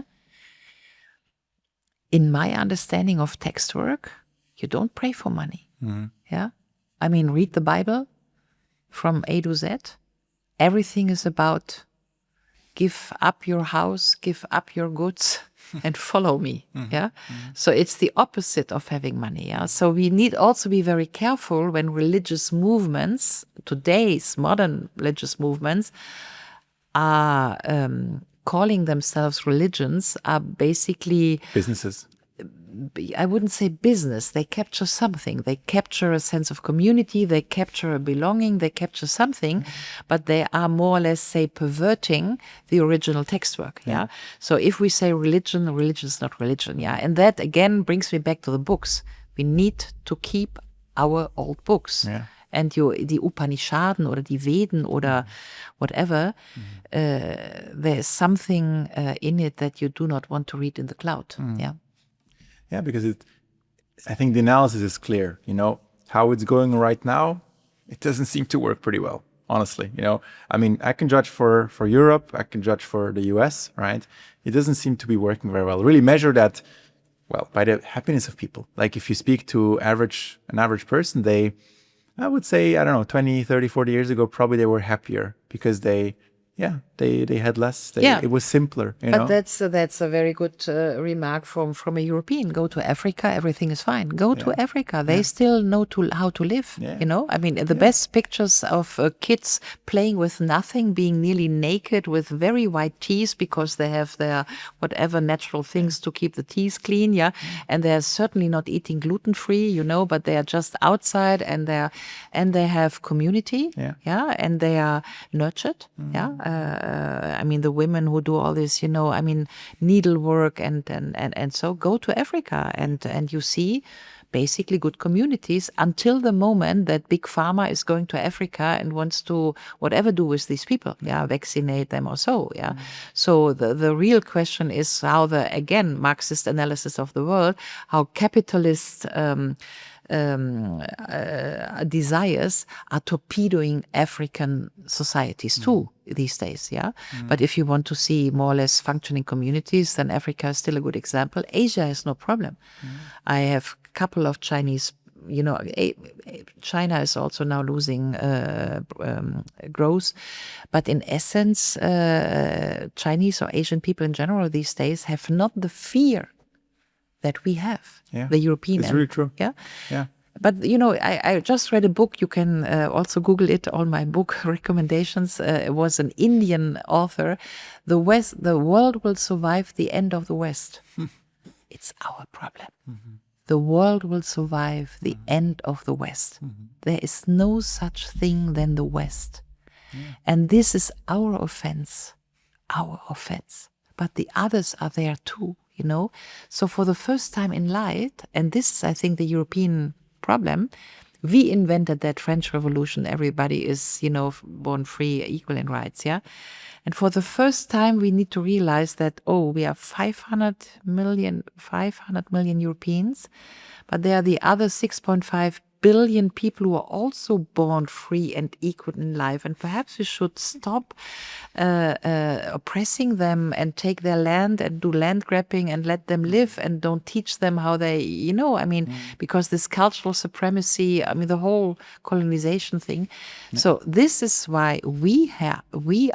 In my understanding of text work, you don't pray for money, yeah? I mean, read the Bible from A to Z. Everything is about give up your house, give up your goods, and follow me. Yeah. So it's the opposite of having money. Yeah. So we need also be very careful when religious movements, today's modern religious movements, are calling themselves religions, are basically businesses. I wouldn't say business. They capture something. They capture a sense of community. They capture a belonging. They capture something, but they are more or less, say, perverting the original text work. Yeah. So if we say religion is not religion. Yeah. And that again brings me back to the books. We need to keep our old books. Yeah. And die Upanishaden oder die Veden oder whatever, there's something in it that you do not want to read in the cloud. Yeah. Yeah, because I think the analysis is clear. You know, how it's going right now, it doesn't seem to work pretty well, honestly. You know, I mean, I can judge for Europe, I can judge for the US, right? It doesn't seem to be working very well. Really measure that, well, by the happiness of people. Like if you speak to an average person, I would say, I don't know, 20, 30, 40 years ago, probably they were happier because they they had less. Yeah. It was simpler, you But know. that's a very good remark from a European. Go to Africa, everything is fine. Go to Africa, they still know how to live. You know, I mean, the best pictures of kids playing with nothing, being nearly naked with very white teeth because they have their whatever natural things to keep the teeth clean. Yeah, and they're certainly not eating gluten free. You know, but they are just outside and they have community. Yeah, and they are nurtured. Yeah, I mean, the women who do all this, you know, I mean, needlework and so go to Africa and you see basically good communities until the moment that big pharma is going to Africa and wants to whatever do with these people, vaccinate them or so, So the real question is how again, Marxist analysis of the world, how capitalist desires are torpedoing African societies too these days, But if you want to see more or less functioning communities, then Africa is still a good example. Asia has no problem. I have a couple of Chinese, you know, China is also now losing growth. But in essence, Chinese or Asian people in general these days have not the fear that we have, the European. It's really true. Yeah. But, you know, I just read a book. You can also Google it, all my book recommendations. It was an Indian author. The world will survive the end of the West. It's our problem. The world will survive the end of the West. There is no such thing than the West. And this is our offense. But the others are there too, you know. So for the first time in life, and this is, I think, the European problem, we invented that French Revolution. Everybody is, you know, born free, equal in rights, And for the first time, we need to realize that, we are 500 million Europeans, but there are the other 6.5 billion people who are also born free and equal in life. And perhaps we should stop oppressing them and take their land and do land grabbing and let them live and don't teach them how they, you know, I mean, because this cultural supremacy, I mean, the whole colonization thing. So this is why we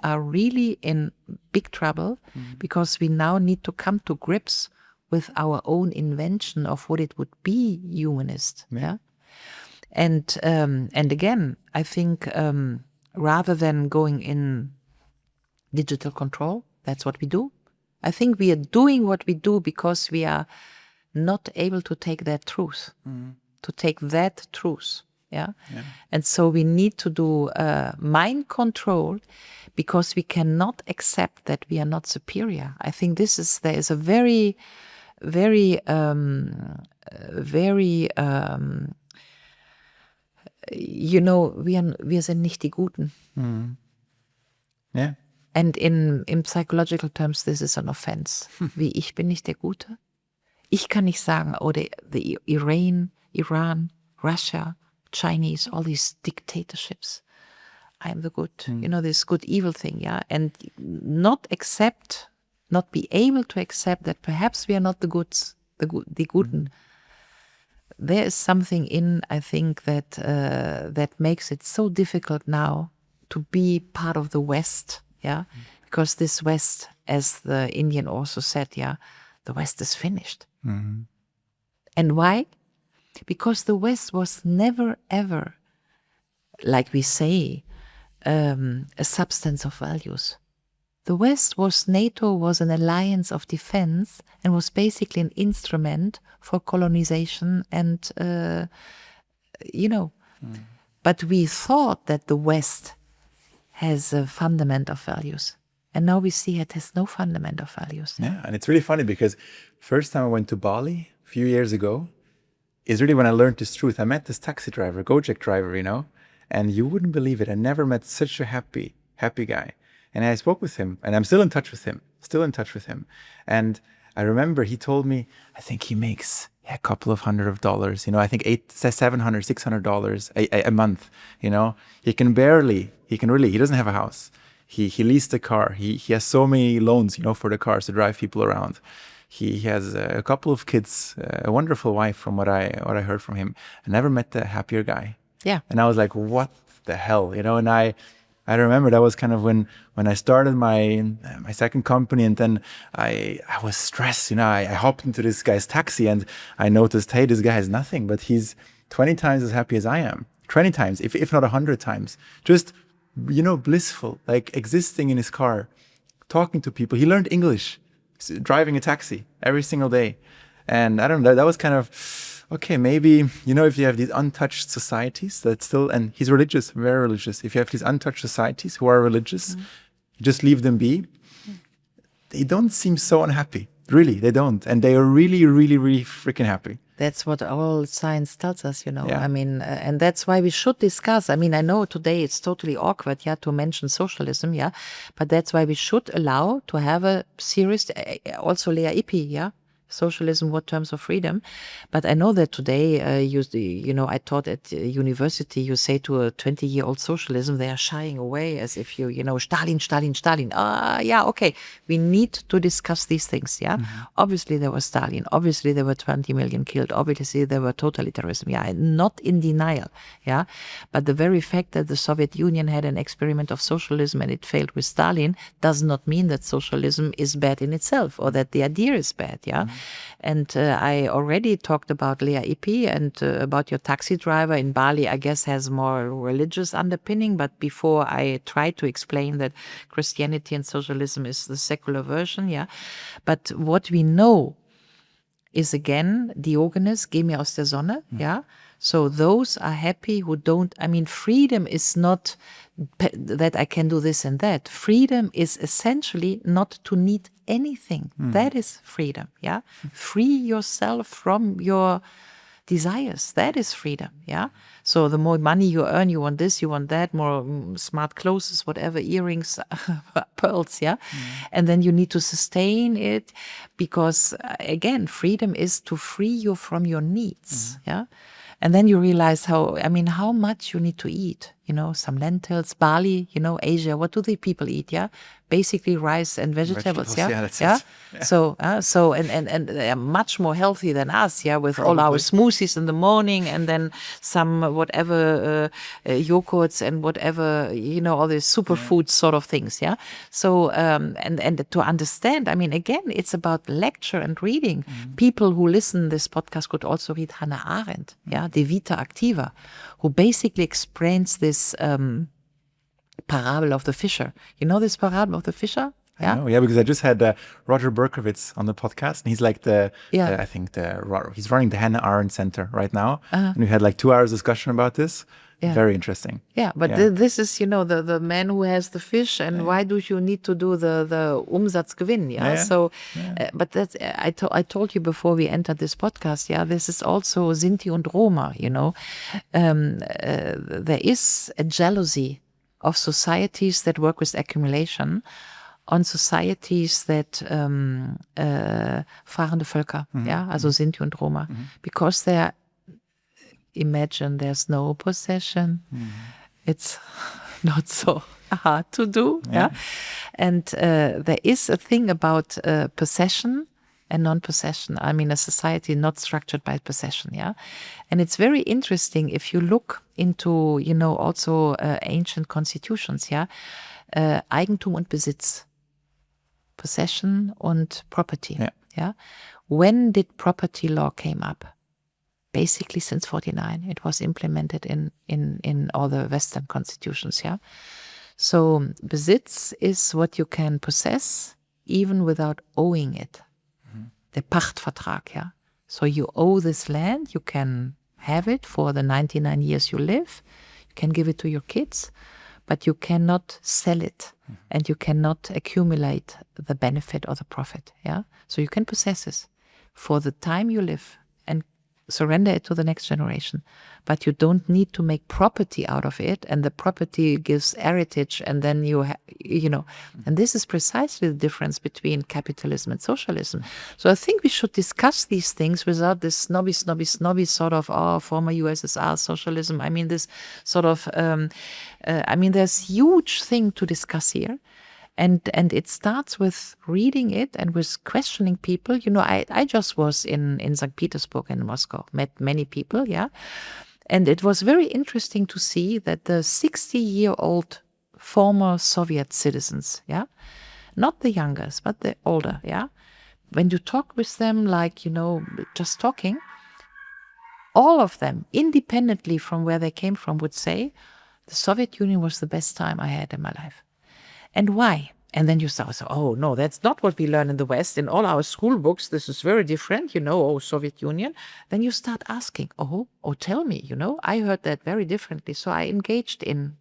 are really in big trouble because we now need to come to grips with our own invention of what it would be humanist. And again, I think rather than going in digital control, that's what we do. I think we are doing what we do because we are not able to take that truth, And so we need to do mind control because we cannot accept that we are not superior. I think there is a very, very, you know, wir sind nicht die Guten. And in psychological terms, this is an offense. Wie, ich bin nicht der Gute? Ich kann nicht sagen, the Iran, Russia, Chinese, all these dictatorships. I am the good, you know, this good-evil thing, And not be able to accept that perhaps we are not the goods, the Guten. There is something I think, that makes it so difficult now to be part of the West, because this West, as the Indian also said, the West is finished. And why? Because the West was never, ever, like we say, a substance of values. The West NATO was an alliance of defense and was basically an instrument for colonization and, you know. But we thought that the West has a fundament of values. And now we see it has no fundament of values. Yeah, and it's really funny because first time I went to Bali a few years ago is really when I learned this truth. I met this taxi driver, Gojek driver, you know, and you wouldn't believe it. I never met such a happy guy. And I spoke with him, and I'm still in touch with him. And I remember he told me, I think he makes a couple of $100, you know, I think $700, $600 a month, you know. He doesn't have a house. He leased a car. He has so many loans, you know, for the cars to drive people around. He has a couple of kids, a wonderful wife from what I heard from him. I never met a happier guy. Yeah. And I was like, what the hell, you know, and I remember that was kind of when I started my second company, and then I was stressed. I hopped into this guy's taxi, and I noticed, hey, this guy has nothing, but he's 20 times as happy as I am. 20 times, if not 100 times. Just, blissful, like existing in his car, talking to people. He learned English, driving a taxi every single day. And I don't know, that was kind of, okay, maybe, if you have these untouched societies that still, and he's religious, very religious. If you have these untouched societies who are religious, just leave them be. They don't seem so unhappy. Really, they don't. And they are really, really, really freaking happy. That's what all science tells us, Yeah. I mean, and that's why we should discuss. I mean, I know today it's totally awkward, to mention socialism, but that's why we should allow to have a serious, also Lea Ipi, socialism, what terms of freedom. But I know that today, I taught at university, you say to a 20-year-old socialism, they are shying away as if Stalin, Stalin, Stalin. Okay. We need to discuss these things, Obviously there was Stalin. Obviously there were 20 million killed. Obviously there were totalitarianism, not in denial, But the very fact that the Soviet Union had an experiment of socialism and it failed with Stalin does not mean that socialism is bad in itself or that the idea is bad, And I already talked about Lea Ipi and about your taxi driver in Bali, I guess has more religious underpinning. But before I tried to explain that Christianity and socialism is the secular version, But what we know is again, Diogenes, geh mir aus der Sonne, So those are happy who don't, I mean, freedom is not that I can do this and that. Freedom is essentially not to need anything. That is freedom, Free yourself from your desires. That is freedom, So the more money you earn, you want this, you want that, more smart clothes, whatever, earrings, pearls, And then you need to sustain it because, again, freedom is to free you from your needs, And then you realize how much you need to eat, some lentils, barley, Asia, what do the people eat, Basically rice and vegetables, that's it. So and they are much more healthy than us, with all our smoothies in the morning and then some whatever yogurts and whatever, all these superfood sort of things, So and to understand, I mean, again, it's about lecture and reading. People who listen this podcast could also read Hannah Arendt, De Vita Activa, who basically explains this parable of the fisher. You know this parable of the fisher? I know, because I just had Roger Berkowitz on the podcast, and he's like he's running the Hannah Arendt Center right now, and we had like 2 hours discussion about this. Very interesting. But this is, the man who has the fish, and why do you need to do the Umsatzgewinn? So, but that's I told you before we entered this podcast. This is also Sinti und Roma. There is a jealousy of societies that work with accumulation on societies that fahrende Völker, also Sinti und Roma, because they're imagine there's no possession. It's not so hard to do. And there is a thing about possession and non-possession. I mean, a society not structured by possession. And it's very interesting if you look into, also ancient constitutions. Eigentum und Besitz, possession und property. When did property law came up? Basically since 49, it was implemented in all the Western constitutions, So Besitz is what you can possess even without owing it. The Pachtvertrag, So you owe this land, you can have it for the 99 years you live, you can give it to your kids, but you cannot sell it and you cannot accumulate the benefit or the profit, So you can possess it for the time you live and surrender it to the next generation, but you don't need to make property out of it, and the property gives heritage, and then and this is precisely the difference between capitalism and socialism. So I think we should discuss these things without this snobby sort of former USSR socialism. I mean, this sort of there's huge thing to discuss here. And it starts with reading it and with questioning people. I just was in St. Petersburg and Moscow, met many people, And it was very interesting to see that the 60-year-old former Soviet citizens, yeah? Not the youngest, but the older, yeah? When you talk with them, like, just talking, all of them, independently from where they came from, would say, the Soviet Union was the best time I had in my life. And why? And then you start, oh, no, that's not what we learn in the West. In all our school books, this is very different, Soviet Union. Then you start asking, tell me, I heard that very differently. So I engaged in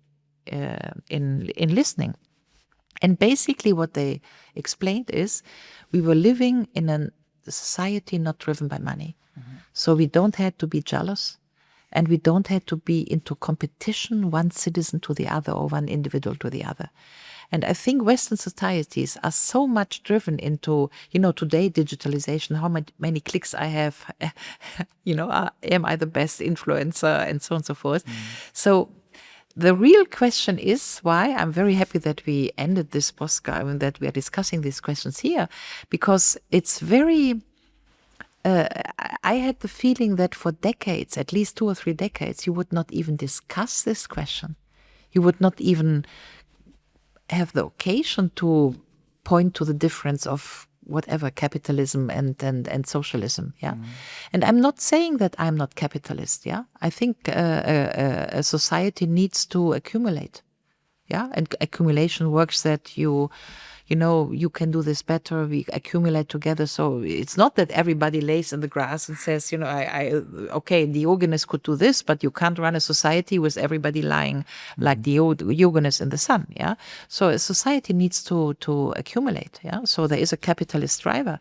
listening. And basically what they explained is we were living in a society not driven by money. Mm-hmm. So we don't have to be jealous. And we don't have to be into competition, one citizen to the other or one individual to the other. And I think Western societies are so much driven into, today digitalization, how many clicks I have, am I the best influencer and so on and so forth. So the real question is why I'm very happy that we ended this podcast and that we are discussing these questions here, because it's very... I had the feeling that for decades, at least 2 or 3 decades, you would not even discuss this question. You would not even have the occasion to point to the difference of whatever capitalism and socialism. Yeah, and I'm not saying that I'm not capitalist. Yeah, I think a society needs to accumulate. Yeah, and accumulation works that you can do this better. We accumulate together. So it's not that everybody lays in the grass and says, okay, Diogenes could do this, but you can't run a society with everybody lying like Diogenes in the sun. Yeah. So a society needs to accumulate. Yeah. So there is a capitalist driver,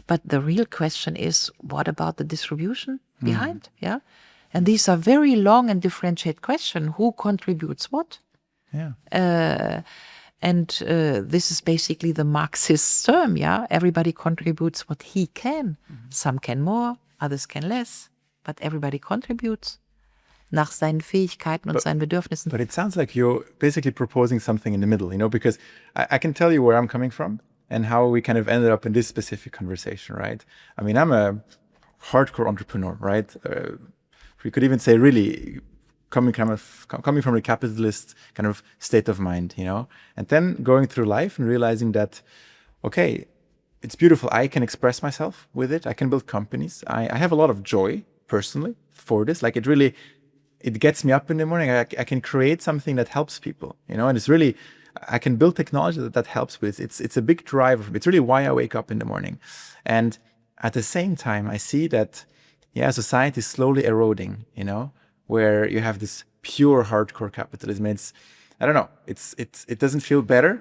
but the real question is, what about the distribution behind? Yeah. And these are very long and differentiated questions. Who contributes what? Yeah. And this is basically the Marxist term, yeah? Everybody contributes what he can. Some can more, others can less, but everybody contributes nach seinen Fähigkeiten und seinen Bedürfnissen. But it sounds like you're basically proposing something in the middle, because I can tell you where I'm coming from and how we kind of ended up in this specific conversation, right? I mean, I'm a hardcore entrepreneur, right? We could even say really... coming from a capitalist kind of state of mind, and then going through life and realizing that, okay, it's beautiful. I can express myself with it. I can build companies. I have a lot of joy personally for this. Like it gets me up in the morning. I can create something that helps people, and it's really, I can build technology that helps with. It's a big driver. It's really why I wake up in the morning. And at the same time, I see that, society is slowly eroding, where you have this pure hardcore capitalism. I don't know, it doesn't feel better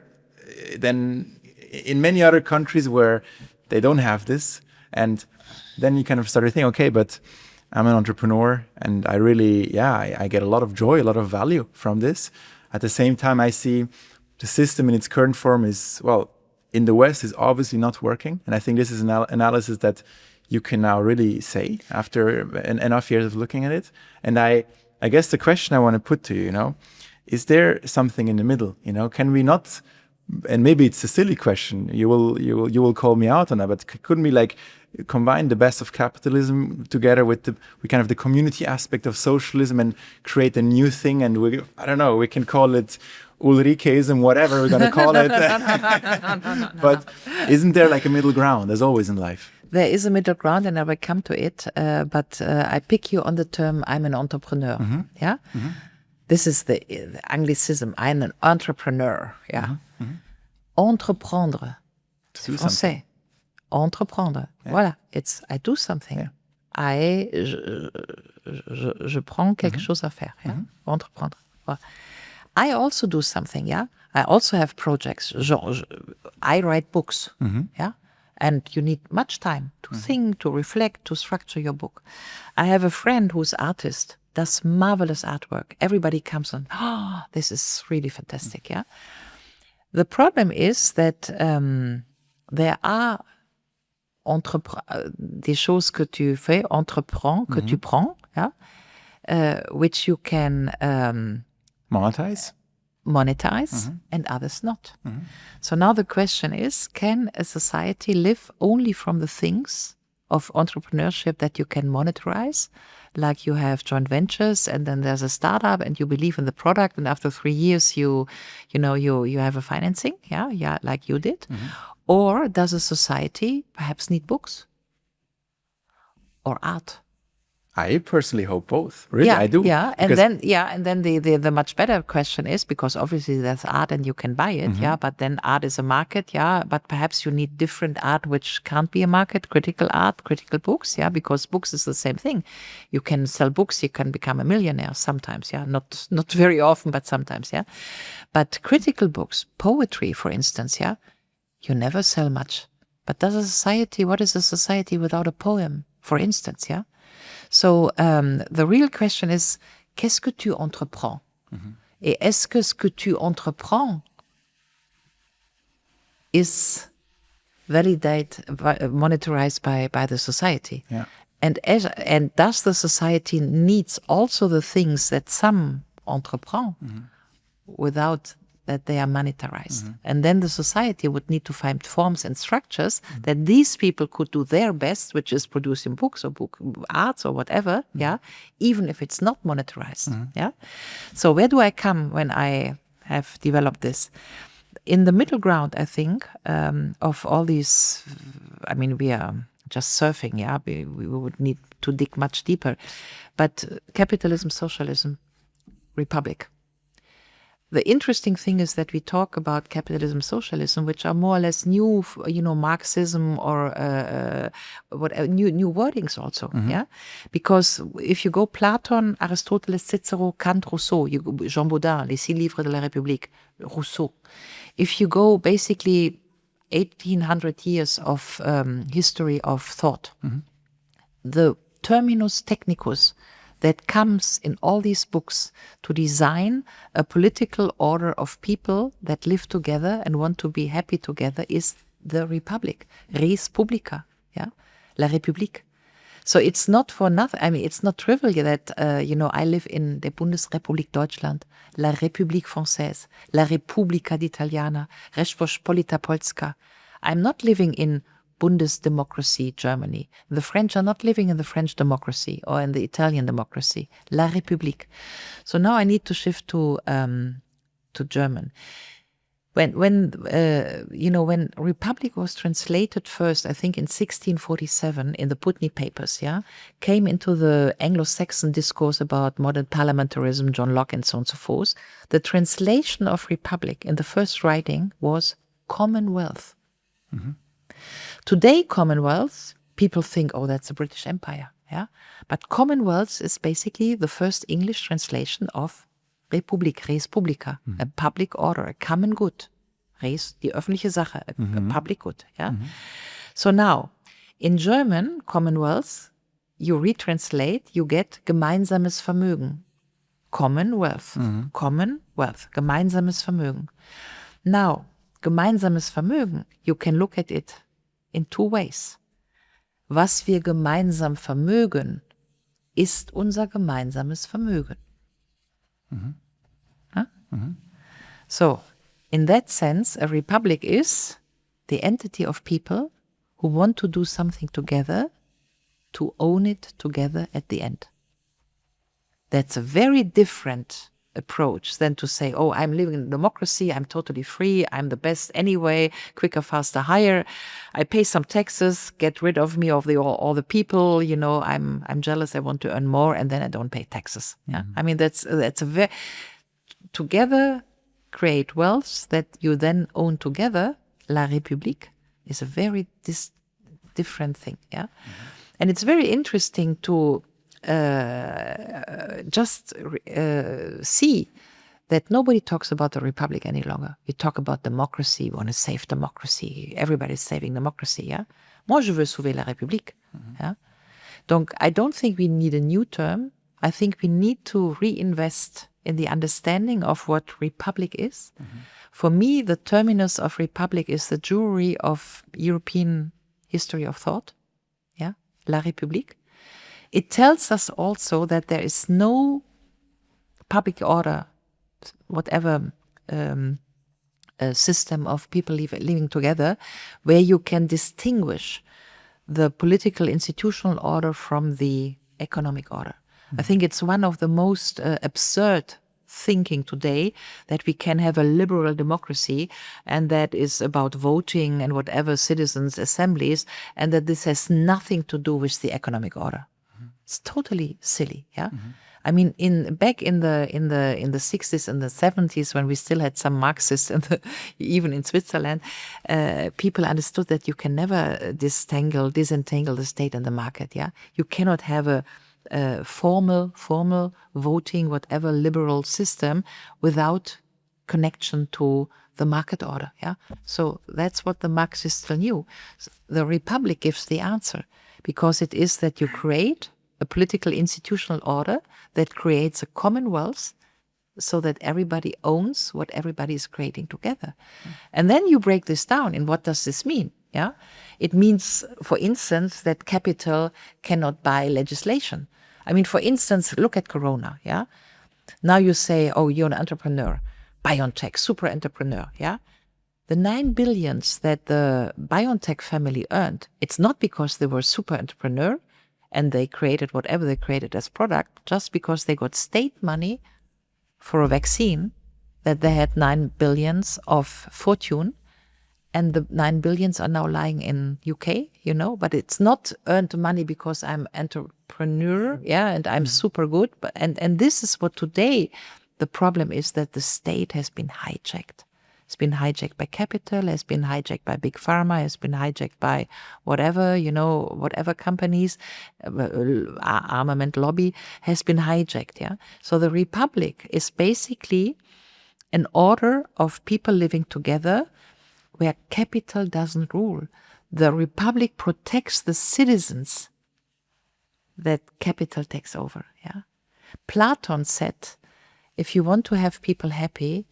than in many other countries where they don't have this. And then you kind of start to think, okay, but I'm an entrepreneur and I really, I get a lot of joy, a lot of value from this. At the same time, I see the system in its current form is, in the West is obviously not working. And I think this is an analysis that you can now really say after enough years of looking at it. And I guess the question I want to put to you, is there something in the middle? Can we not? And maybe it's a silly question. You will call me out on that. But couldn't we combine the best of capitalism together with the community aspect of socialism and create a new thing? And we can call it Ulrikeism, whatever we're going to call it. But isn't there a middle ground, as always in life? There is a middle ground, and I will come to it. But I pick you on the term, I'm an entrepreneur. Mm-hmm. Yeah? Mm-hmm. This is the Anglicism. I'm an entrepreneur. Yeah? Mm-hmm. Entreprendre. C'est français. Entreprendre. Yeah. Voilà. It's, I do something. Yeah. Je prends quelque chose à faire. Yeah? Entreprendre. Voilà. I also do something. Yeah? I also have projects. I write books. Yeah? And you need much time to think, to reflect, to structure your book. I have a friend who's artist, does marvelous artwork. Everybody comes on, this is really fantastic, yeah? The problem is that there are des choses que tu fais, entreprends, que tu prends, yeah? Which you can... monetize and others not. So now the question is, can a society live only from the things of entrepreneurship that you can monetize. Like you have joint ventures, and then there's a startup, and you believe in the product, and after 3 years you have a financing, like you did. Or does a society perhaps need books or art? I personally hope both. Really, I do. Yeah, and then the much better question is, because obviously there's art and you can buy it, but then art is a market, but perhaps you need different art which can't be a market, critical art, critical books, because books is the same thing. You can sell books, you can become a millionaire sometimes, not very often, but sometimes, But critical books, poetry, for instance, you never sell much. But what is a society without a poem, for instance, So the real question is, qu'est-ce que tu entreprends? Et est-ce que ce que tu entreprends is monetized by the society? Yeah. And does the society needs also the things that some entreprend without that they are monetized? And then the society would need to find forms and structures that these people could do their best, which is producing books or arts or whatever, even if it's not monetized. So where do I come when I have developed this? In the middle ground, I think, of all these, we are just surfing, we would need to dig much deeper. But capitalism, socialism, republic. The interesting thing is that we talk about capitalism, socialism, which are more or less new, Marxism or new wordings also, Because if you go Platon, Aristoteles, Cicero, Kant, Rousseau, Jean Baudin, Les 6 livres de la République, Rousseau. If you go basically 1800 years of history of thought, the terminus technicus that comes in all these books to design a political order of people that live together and want to be happy together is the republic, res publica, la république. So it's not for nothing. It's not trivial that, I live in the Bundesrepublik Deutschland, la République Française, la Repubblica d'Italiana, Rzeczpospolita Polska. I'm not living in Bundesdemocracy, Germany. The French are not living in the French democracy or in the Italian democracy. La République. So now I need to shift to German. When Republic was translated first, I think in 1647 in the Putney Papers, came into the Anglo-Saxon discourse about modern parliamentarism, John Locke, and so on and so forth. The translation of Republic in the first writing was commonwealth. Today, commonwealth, people think, oh, that's the British Empire, But commonwealth is basically the first English translation of Republik, res publica, a public order, a common good. Res, die öffentliche Sache, a public good, So now, in German, commonwealth, you retranslate, you get gemeinsames Vermögen. Commonwealth, commonwealth, gemeinsames Vermögen. Now, gemeinsames Vermögen, you can look at it in 2 ways. Was wir gemeinsam vermögen, ist unser gemeinsames Vermögen. So, in that sense, a republic is the entity of people who want to do something together, to own it together at the end. That's a very different approach than to say, oh, I'm living in democracy, I'm totally free, I'm the best anyway, quicker, faster, higher. I pay some taxes, get rid of me, of all the people, I'm jealous, I want to earn more, and then I don't pay taxes. That's a very, together create wealth that you then own together. La République is a very different thing. And it's very interesting to see that nobody talks about the republic any longer. We talk about democracy, we want to save democracy. Everybody's saving democracy, Moi, je veux sauver la République. Donc, I don't think we need a new term. I think we need to reinvest in the understanding of what republic is. For me, the terminus of republic is the jewelry of European history of thought. La République. It tells us also that there is no public order, whatever system of people living together, where you can distinguish the political institutional order from the economic order. I think it's one of the most absurd thinking today that we can have a liberal democracy and that is about voting and whatever citizens' assemblies, and that this has nothing to do with the economic order. It's totally silly, yeah. I mean, back in the 60s and the 70s, when we still had some Marxists, even in Switzerland, people understood that you can never disentangle the state and the market. Yeah, you cannot have a formal voting, whatever liberal system, without connection to the market order. Yeah, so that's what the Marxists still knew. The Republic gives the answer, because it is that you create a political institutional order that creates a commonwealth so that everybody owns what everybody is creating together. And then you break this down. And what does this mean? Yeah, it means, for instance, that capital cannot buy legislation. I mean, for instance, look at Corona. Yeah, now you say, oh, you're an entrepreneur, BioNTech, super entrepreneur. Yeah, the 9 billions that the BioNTech family earned, it's not because they were super entrepreneur and they created whatever they created as product, just because they got state money for a vaccine, that they had 9 billions of fortune, and the 9 billions are now lying in UK, you know, but it's not earned money because I'm entrepreneur, yeah, and I'm super good. But and this is what today the problem is, that the state has been hijacked. It's been hijacked by capital, has been hijacked by big pharma, has been hijacked by whatever, you know, whatever companies, armament lobby has been hijacked, yeah. So the Republic is basically an order of people living together where capital doesn't rule. The Republic protects the citizens that capital takes over, yeah. Platon said, if you want to have people happy,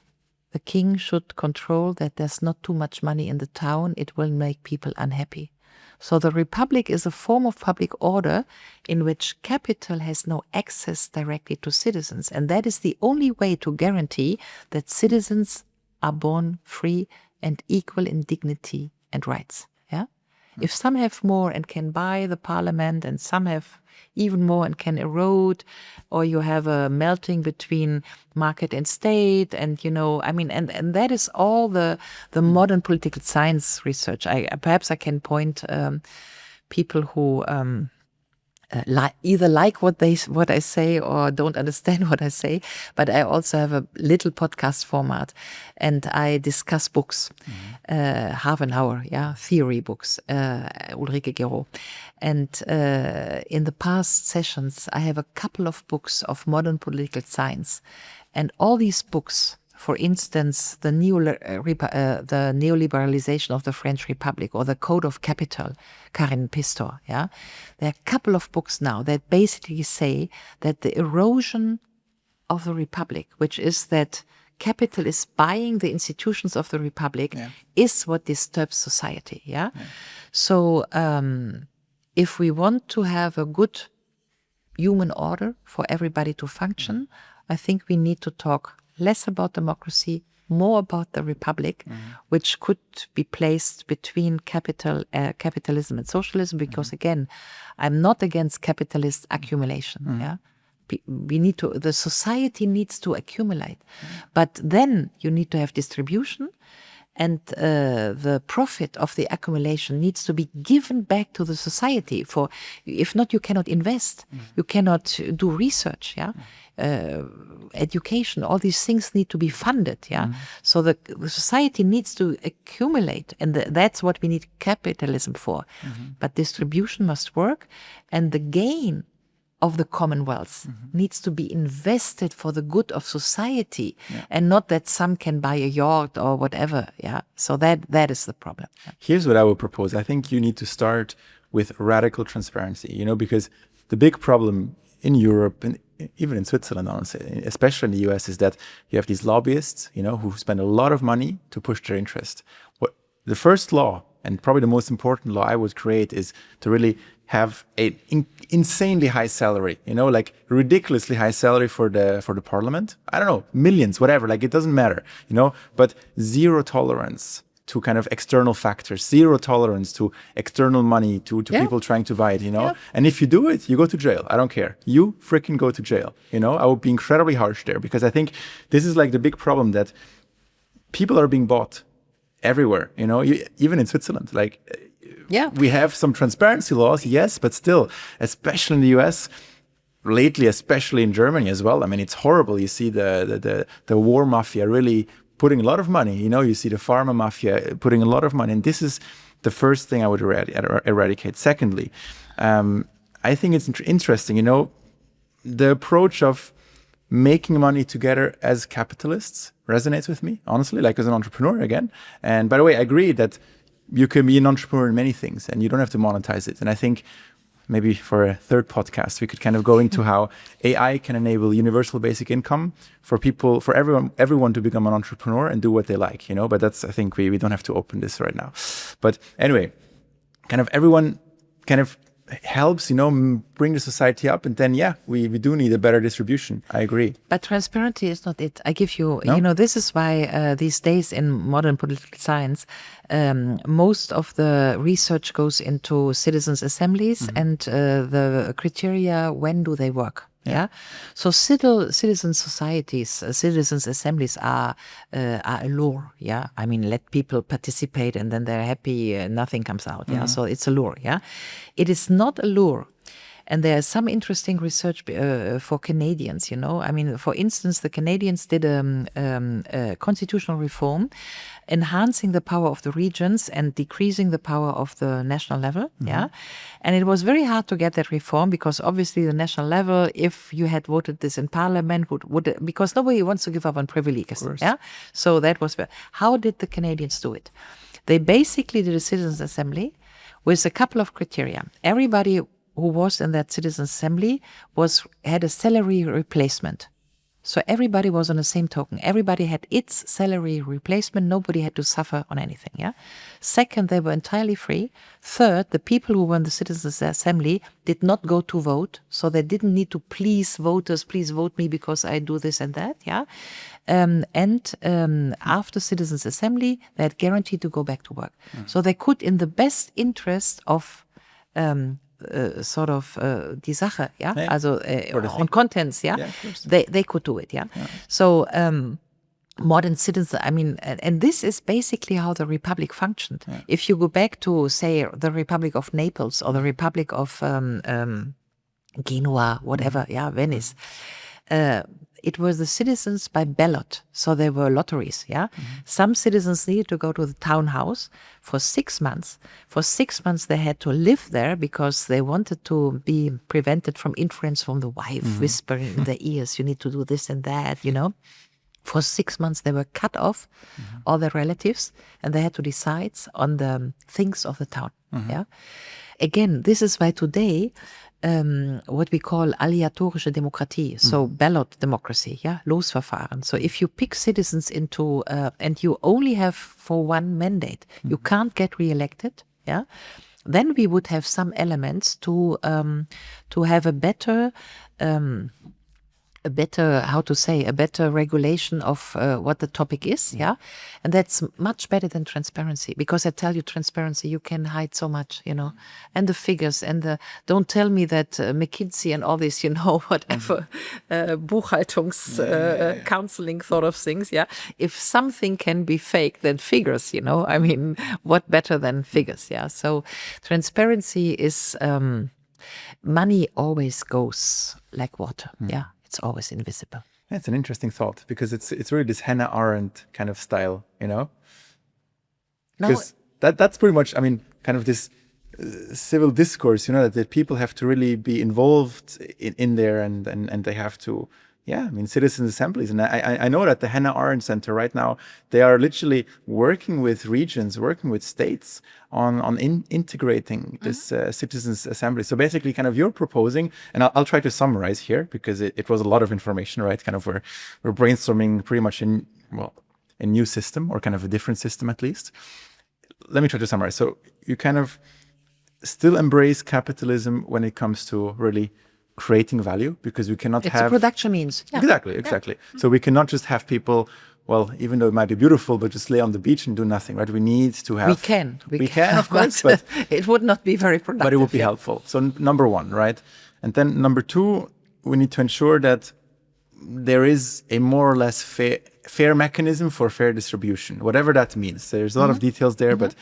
the king should control that there's not too much money in the town. It will make people unhappy. So the Republic is a form of public order in which capital has no access directly to citizens. And that is the only way to guarantee that citizens are born free and equal in dignity and rights. Yeah? If some have more and can buy the parliament, and some have even more and can erode, or you have a melting between market and state, and, you know, I mean, and that is all the modern political science research. Perhaps I can point people who either like what I say or don't understand what I say, but I also have a little podcast format, and I discuss books, half an hour, yeah, theory books, Ulrike Guérot. And in the past sessions, I have a couple of books of modern political science, and all these books, for instance, the neoliberalization of the French Republic, or the Code of Capital, Karin Pistor, yeah? There are a couple of books now that basically say that the erosion of the Republic, which is that capital is buying the institutions of the Republic, is what disturbs society, yeah? So if we want to have a good human order for everybody to function, I think we need to talk less about democracy, more about the Republic, which could be placed between capitalism and socialism, because again, I'm not against capitalist accumulation. Yeah, the society needs to accumulate, but then you need to have distribution, and the profit of the accumulation needs to be given back to the society. For if not, you cannot invest, you cannot do research. Yeah. Education, all these things need to be funded. Yeah, so the society needs to accumulate, and that's what we need capitalism for. But distribution must work, and the gain of the commonwealth needs to be invested for the good of society, and not that some can buy a yacht or whatever. Yeah, so that is the problem. Yeah. Here's what I would propose. I think you need to start with radical transparency. You know, because the big problem in Europe and even in Switzerland, honestly, especially in the US, is that you have these lobbyists, you know, who spend a lot of money to push their interest. What the first law, and probably the most important law I would create, is to really have an insanely high salary, you know, like ridiculously high salary for the parliament. I don't know, millions, whatever, like it doesn't matter, you know, but zero tolerance to kind of external factors, zero tolerance to external money, to people trying to buy it, you know? Yeah. And if you do it, you go to jail. I don't care. You freaking go to jail, you know? I would be incredibly harsh there, because I think this is like the big problem, that people are being bought everywhere, you know, even in Switzerland. Like, we have some transparency laws, yes, but still, especially in the US, lately, especially in Germany as well. I mean, it's horrible. You see the war mafia really putting a lot of money. You know, you see the pharma mafia putting a lot of money. And this is the first thing I would eradicate. Secondly, I think it's interesting, you know, the approach of making money together as capitalists resonates with me, honestly, like as an entrepreneur again. And by the way, I agree that you can be an entrepreneur in many things and you don't have to monetize it. And I think maybe for a third podcast, we could kind of go into how AI can enable universal basic income for people, for everyone to become an entrepreneur and do what they like, you know, but that's, I think we don't have to open this right now. But anyway, kind of everyone kind of helps, you know, bring the society up. And then, we do need a better distribution. I agree. But transparency is not it. I give you, No? you know, this is why these days in modern political science, most of the research goes into citizens' assemblies and the criteria, when do they work? Yeah. So citizen societies, citizens' assemblies are a lure. Yeah. I mean, let people participate and then they're happy, nothing comes out. Yeah. So it's a lure. Yeah. It is not a lure. And there's some interesting research for Canadians, you know. I mean, for instance, the Canadians did a constitutional reform, enhancing the power of the regions and decreasing the power of the national level. Yeah. And it was very hard to get that reform, because obviously the national level, if you had voted this in parliament, would because nobody wants to give up on privileges. Yeah. So that was how did the Canadians do it? They basically did a citizens' assembly with a couple of criteria. Everybody who was in that citizens' assembly had a salary replacement. So everybody was on the same token. Everybody had its salary replacement. Nobody had to suffer on anything. Yeah. Second, they were entirely free. Third, the people who were in the citizens' assembly did not go to vote, so they didn't need to please voters. Please vote me because I do this and that. Yeah. After citizens' assembly, they had guaranteed to go back to work. So they could, in the best interest of die Sache, also on contents, they could do it, So modern citizens, I mean, and this is basically how the Republic functioned. If you go back to, say, the Republic of Naples or the Republic of Genoa, whatever, Venice, it was the citizens by ballot. So there were lotteries, Some citizens needed to go to the town house for 6 months. For 6 months, they had to live there because they wanted to be prevented from influence from the wife, whispering in their ears, you need to do this and that, you know. For 6 months, they were cut off, all their relatives, and they had to decide on the things of the town, Again, this is why today, what we call aleatorische Demokratie, so ballot democracy, Losverfahren. So if you pick citizens into, and you only have for one mandate, you can't get reelected, then we would have some elements to have a better regulation of what the topic is, and that's much better than transparency, because I tell you, transparency, you can hide so much, you know, and the figures and don't tell me that McKinsey and all this, you know, whatever Buchhaltungs counseling sort of things, if something can be fake, then figures, you know, I mean, what better than figures, so transparency is money always goes like water, It's always invisible. It's an interesting thought, because it's really this Hannah Arendt kind of style, you know? Because that's pretty much, I mean, kind of this civil discourse, you know, that people have to really be involved in there and they have to, I mean, citizens' assemblies. And I know that the Hannah Arendt Center right now, they are literally working with regions, working with states on integrating this citizens' assembly. So basically, kind of you're proposing, and I'll try to summarize here, because it was a lot of information, right? Kind of we're brainstorming pretty much a new system, or kind of a different system at least. Let me try to summarize. So you kind of still embrace capitalism when it comes to really creating value, because we cannot have... It's a production means. Exactly. So we cannot just have people well, even though it might be beautiful, but just lay on the beach and do nothing, right? We need to have... We can, of course, but... it would not be very productive. But it would be helpful. So number one, right? And then number two, we need to ensure that there is a more or less fair mechanism for fair distribution, whatever that means. There's a lot of details there, but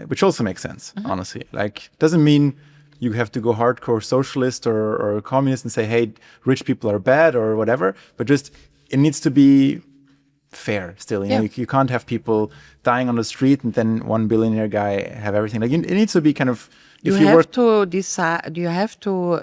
which also makes sense, honestly. Like, doesn't mean you have to go hardcore socialist or communist and say, hey, rich people are bad or whatever, but just it needs to be fair still. You know, you can't have people dying on the street and then one billionaire guy have everything. Like, it needs to be kind of... You have to decide. You have to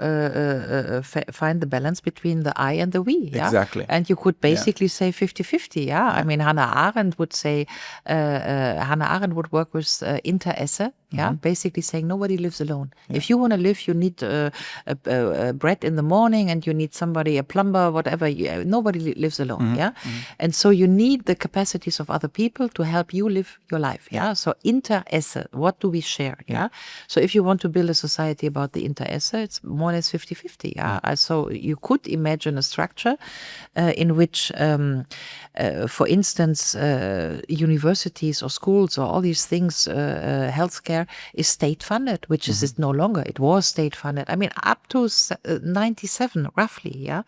find the balance between the I and the we. Yeah? Exactly. And you could basically say 50-50. Yeah. I mean, Hannah Arendt would say. Hannah Arendt would work with Interesse. Yeah, basically saying nobody lives alone. If you want to live, you need bread in the morning, and you need somebody, a plumber, whatever. Nobody lives alone. Yeah, and so you need the capacities of other people to help you live your life. Yeah, so Interesse. What do we share? Yeah, so if you want to build a society about the Interesse, it's more or less 50-50. Yeah, so you could imagine a structure in which, for instance, universities or schools or all these things, healthcare is state funded, which is it no longer. It was state funded. I mean, up to 97, roughly. Yeah,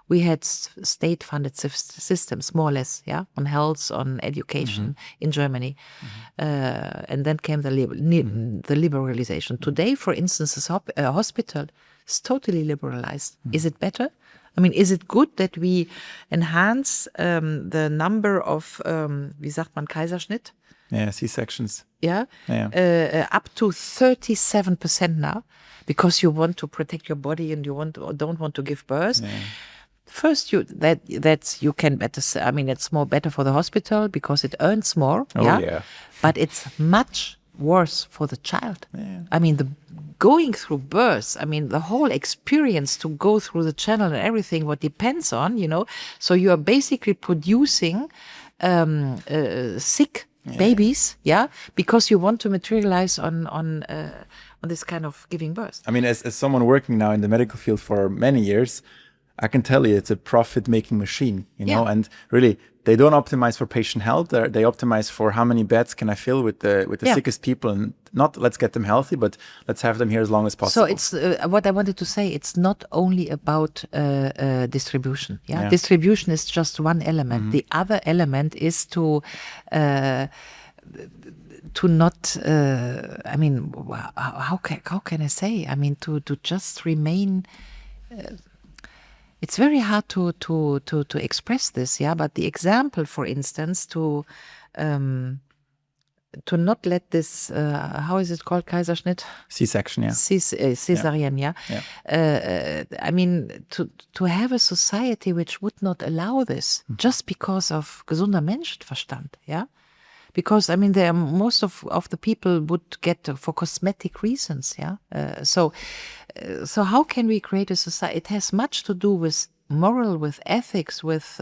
we had state funded systems, more or less. Yeah, on health, on education in Germany, and then came the liberalization. Today, for instance, a hospital is totally liberalized. Is it better? I mean, is it good that we enhance the number of, wie sagt man, Kaiserschnitt? Yeah, C-sections. Yeah, up to 37% now, because you want to protect your body and you don't want to give birth. Yeah. First, you can better. I mean, it's more better for the hospital because it earns more. But it's much worse for the child. Yeah. I mean, going through birth. I mean, the whole experience to go through the channel and everything. What depends on, So you are basically producing sick babies, because you want to materialize on this kind of giving birth. I mean, as someone working now in the medical field for many years, I can tell you it's a profit-making machine, know, and really they don't optimize for patient health. They optimize for how many beds can I fill with the sickest people, and not let's get them healthy, but let's have them here as long as possible. So it's what I wanted to say. It's not only about distribution. Distribution is just one element. The other element is to not. I mean, how can I say? I mean, to just remain. It's very hard to express this, but the example, for instance, to not let this, how is it called, Kaiserschnitt? C-section, Caesarean, I mean, to have a society which would not allow this just because of gesunder Menschenverstand, Because, I mean, most of the people would get for cosmetic reasons, So how can we create a society? It has much to do with moral, with ethics, with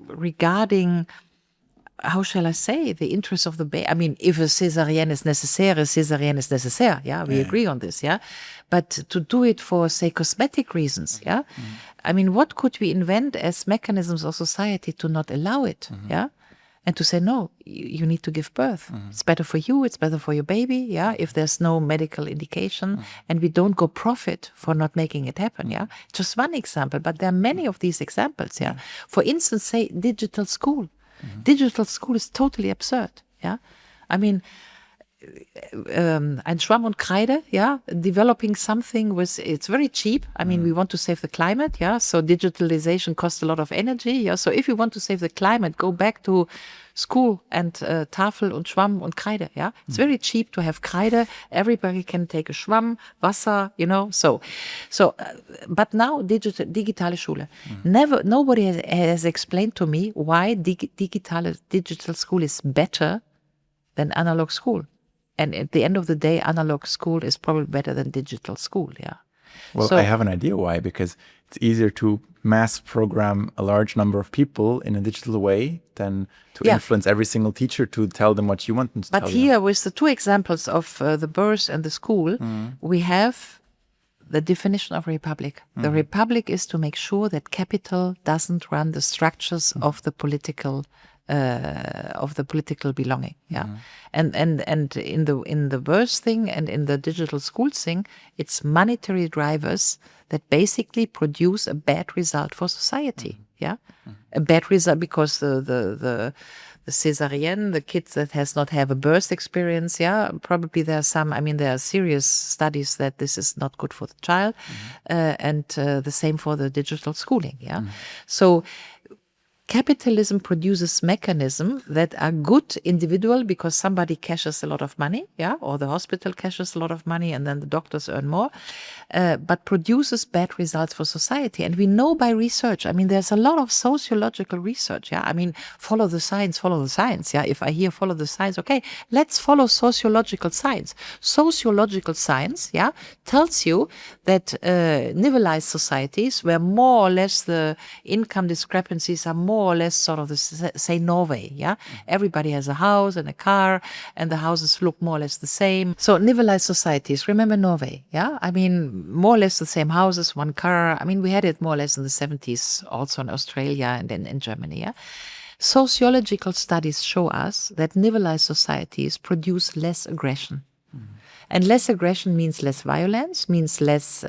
regarding, how shall I say, the interests of the baby. I mean, if a césarienne is nécessaire, we agree on this, But to do it for, say, cosmetic reasons, I mean, what could we invent as mechanisms of society to not allow it, And to say, no, you need to give birth. It's better for you. It's better for your baby. If there's no medical indication, and we don't go profit for not making it happen. Just one example, but there are many of these examples. For instance, say digital school. Digital school is totally absurd. I mean, ein Schwamm und Kreide, developing something it's very cheap. I mean, we want to save the climate, so digitalization costs a lot of energy, so if you want to save the climate, go back to school and Tafel und Schwamm und Kreide, It's very cheap to have Kreide. Everybody can take a Schwamm, Wasser, so but now digitale Schule. Nobody has explained to me why digital school is better than analog school. And at the end of the day, analog school is probably better than digital school, Well, I have an idea why, because it's easier to mass program a large number of people in a digital way than to influence every single teacher to tell them what you want them to tell them. But here, with the two examples of the birth and the school, we have the definition of republic. The republic is to make sure that capital doesn't run the structures of the political belonging. Yeah, and in the birth thing and in the digital school thing, it's monetary drivers that basically produce a bad result for society. Yeah, a bad result because the Caesarean, the kids that has not have a birth experience, yeah, probably there are serious studies that this is not good for the child, and the same for the digital schooling, yeah. So capitalism produces mechanisms that are good individual because somebody cashes a lot of money, yeah, or the hospital cashes a lot of money and then the doctors earn more, but produces bad results for society. And we know by research, there's a lot of sociological research, yeah. Follow the science, yeah. If I hear follow the science, okay, let's follow sociological science. Sociological science, yeah, tells you that nivelized societies where more or less the income discrepancies are more or less sort of say Norway, yeah? Everybody has a house and a car and the houses look more or less the same. So nivelized societies, remember Norway, yeah? More or less the same houses, one car. We had it more or less in the 70s also in Australia and in Germany, yeah? Sociological studies show us that nivelized societies produce less aggression. And less aggression means less violence, means less, wie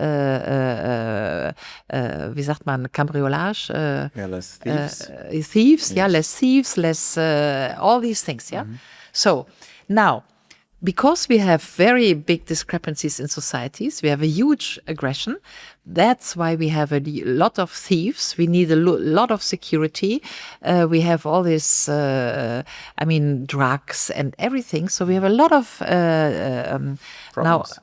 sagt man, Cambriolage? Less thieves. Thieves, yes. Yeah, less thieves, less, all these things, yeah? So, now, because we have very big discrepancies in societies, we have a huge aggression. That's why we have a lot of thieves. We need a lot of security. We have all this, drugs and everything. So we have a lot of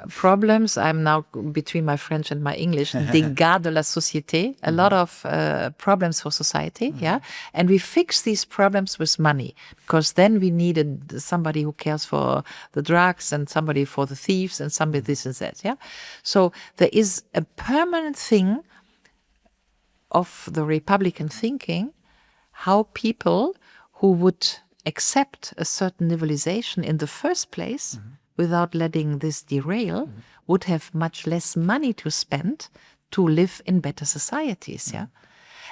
problems. I'm now between my French and my English. Dégâts de la société. A lot of problems for society. Yeah, and we fix these problems with money because then we needed somebody who cares for the drugs and somebody for the thieves and somebody this and that. Yeah, so there is a permanent thing of the Republican thinking, how people who would accept a certain nivelization in the first place without letting this derail would have much less money to spend to live in better societies. Yeah.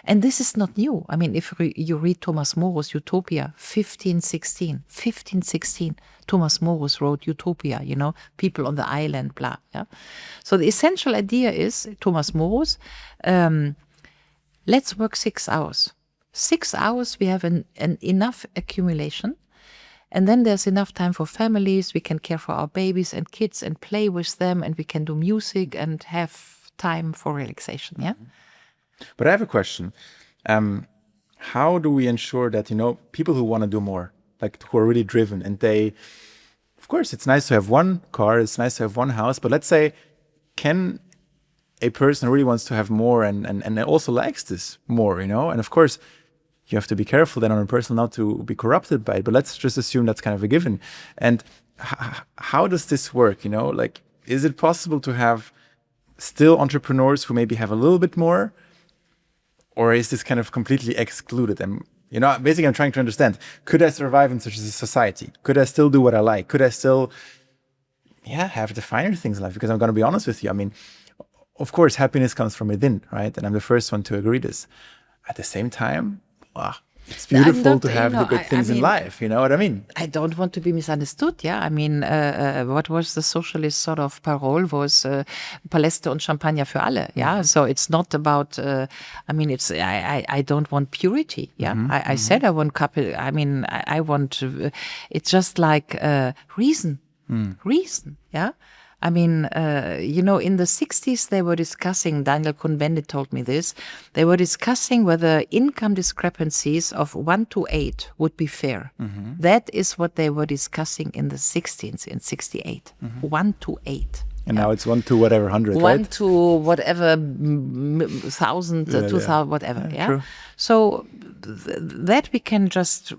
And this is not new. If you read Thomas More's Utopia, 1516, Thomas More wrote Utopia, people on the island, blah. Yeah. So the essential idea is, Thomas More's, let's work 6 hours. 6 hours, we have an enough accumulation. And then there's enough time for families. We can care for our babies and kids and play with them. And we can do music and have time for relaxation. Yeah. But I have a question. How do we ensure that, people who want to do more, like who are really driven and of course, it's nice to have one car, it's nice to have one house, but let's say, can a person who really wants to have more and also likes this more, And of course, you have to be careful then on a person not to be corrupted by it, but let's just assume that's kind of a given. And how does this work, is it possible to have still entrepreneurs who maybe have a little bit more? Or is this kind of completely excluded? And, basically I'm trying to understand, could I survive in such a society? Could I still do what I like? Could I still, have the finer things in life? Because I'm going to be honest with you. Of course, happiness comes from within, right? And I'm the first one to agree this. At the same time, it's beautiful to have the good things in life. You know what I mean? I don't want to be misunderstood. Yeah, what was the socialist sort of parole was Paläste und Champagner für alle. Yeah, so it's not about. It's I don't want purity. Yeah, I said I want couple. I want. It's just like reason. Reason. Yeah. In the 60s, they were discussing, Daniel Cohn-Bendit told me this, they were discussing whether income discrepancies of 1 to 8 would be fair. That is what they were discussing in the 60s, in 68. 1 to 8. And now it's 1 to whatever 100, 1 to whatever 1,000, 2,000, whatever. Yeah. True. So that we can just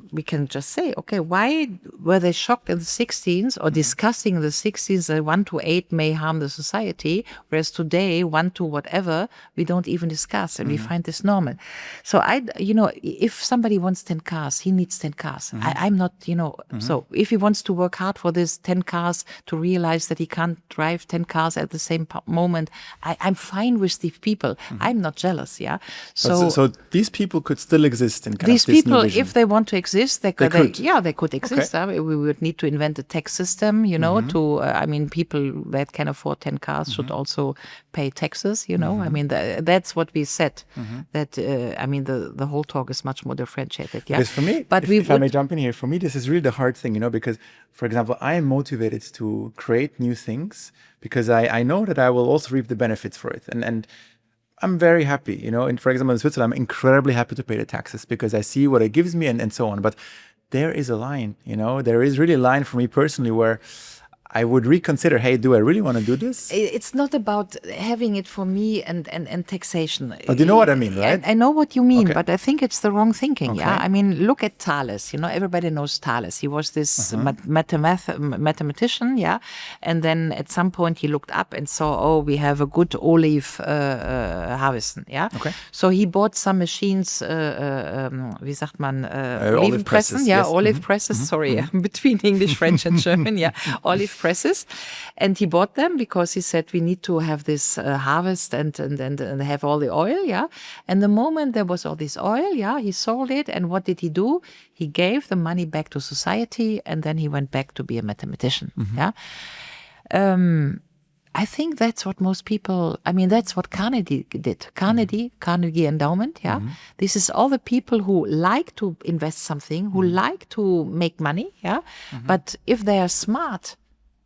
say, okay, why were they shocked in the 16th or discussing in the 16th that 1 to 8 may harm the society, whereas today 1 to whatever we don't even discuss and we find this normal. So if somebody wants 10 cars, he needs 10 cars. I'm not, so if he wants to work hard for this 10 cars to realize that he can't drive 10 cars at the same moment, I'm fine with these people. I'm not jealous, yeah. So these people could still exist in kind these of this people, new vision. if they want to exist, they could exist. Okay. We would need to invent a tax system, to, people that can afford 10 cars should also pay taxes, I mean, that's what we said, that, the whole talk is much more differentiated. Yeah. Because for me, if I may jump in here, for me, this is really the hard thing, because, for example, I am motivated to create new things because I know that I will also reap the benefits for it. And I'm very happy, and for example, in Switzerland, I'm incredibly happy to pay the taxes because I see what it gives me and so on. But there is a line, there is really a line for me personally where I would reconsider, hey, do I really want to do this? It's not about having it for me and taxation. But you know what I mean, right? I know what you mean, Okay. but I think it's the wrong thinking, Okay. yeah? I mean, look at Thales, everybody knows Thales. He was this mathematician, yeah? And then at some point he looked up and saw, we have a good olive harvesting, yeah? Okay. So he bought some machines, wie sagt man, olive presses, yeah, yes. olive presses, sorry, between English, French and German, yeah, olive presses, and he bought them because he said we need to have this harvest and have all the oil, yeah. And the moment there was all this oil, yeah, he sold it, and what did he do? He gave the money back to society, and then he went back to be a mathematician, yeah. I think that's what most people, that's what Carnegie did. Carnegie Endowment, yeah. This is all the people who like to invest something, who like to make money, yeah. But if they are smart,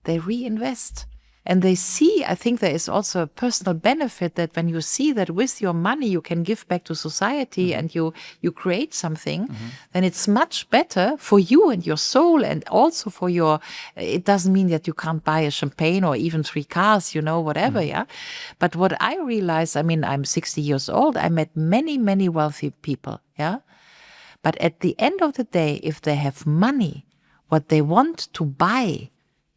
they reinvest. And they see, I think there is also a personal benefit that when you see that with your money you can give back to society and you create something, then it's much better for you and your soul, and also for your, it doesn't mean that you can't buy a champagne or even 3 cars, whatever, yeah. But what I realized, I'm 60 years old, I met many, many wealthy people, yeah. But at the end of the day, if they have money, what they want to buy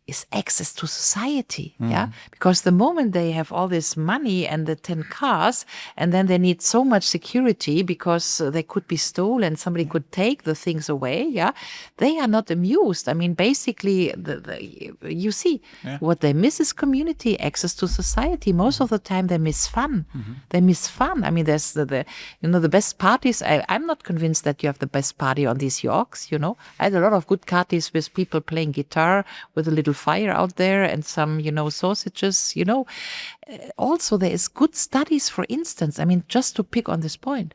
is access to society, yeah? Because the moment they have all this money and the 10 cars, and then they need so much security because they could be stolen, somebody could take the things away, yeah? They are not amused. Basically, you see, what they miss is community, access to society. Most of the time, they miss fun. They miss fun. There's the best parties. I'm not convinced that you have the best party on these Yorks, I had a lot of good parties with people playing guitar with a little fire out there and some, sausages, Also, there is good studies, for instance, just to pick on this point,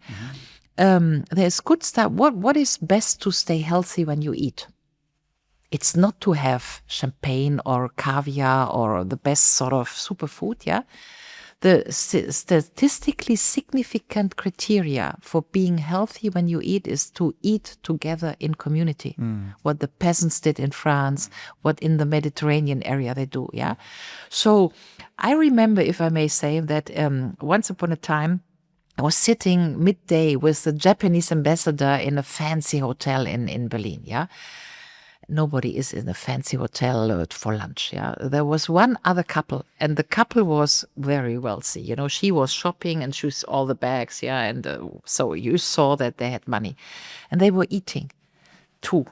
there's good stuff. What is best to stay healthy when you eat? It's not to have champagne or caviar or the best sort of superfood, yeah? The statistically significant criteria for being healthy when you eat is to eat together in community. What the peasants did in France, what in the Mediterranean area they do, yeah? So I remember, if I may say, that once upon a time, I was sitting midday with the Japanese ambassador in a fancy hotel in Berlin, yeah? Nobody is in a fancy hotel for lunch, yeah. There was one other couple, and the couple was very wealthy. She was shopping and she was all the bags, yeah. And so you saw that they had money. And they were eating, too.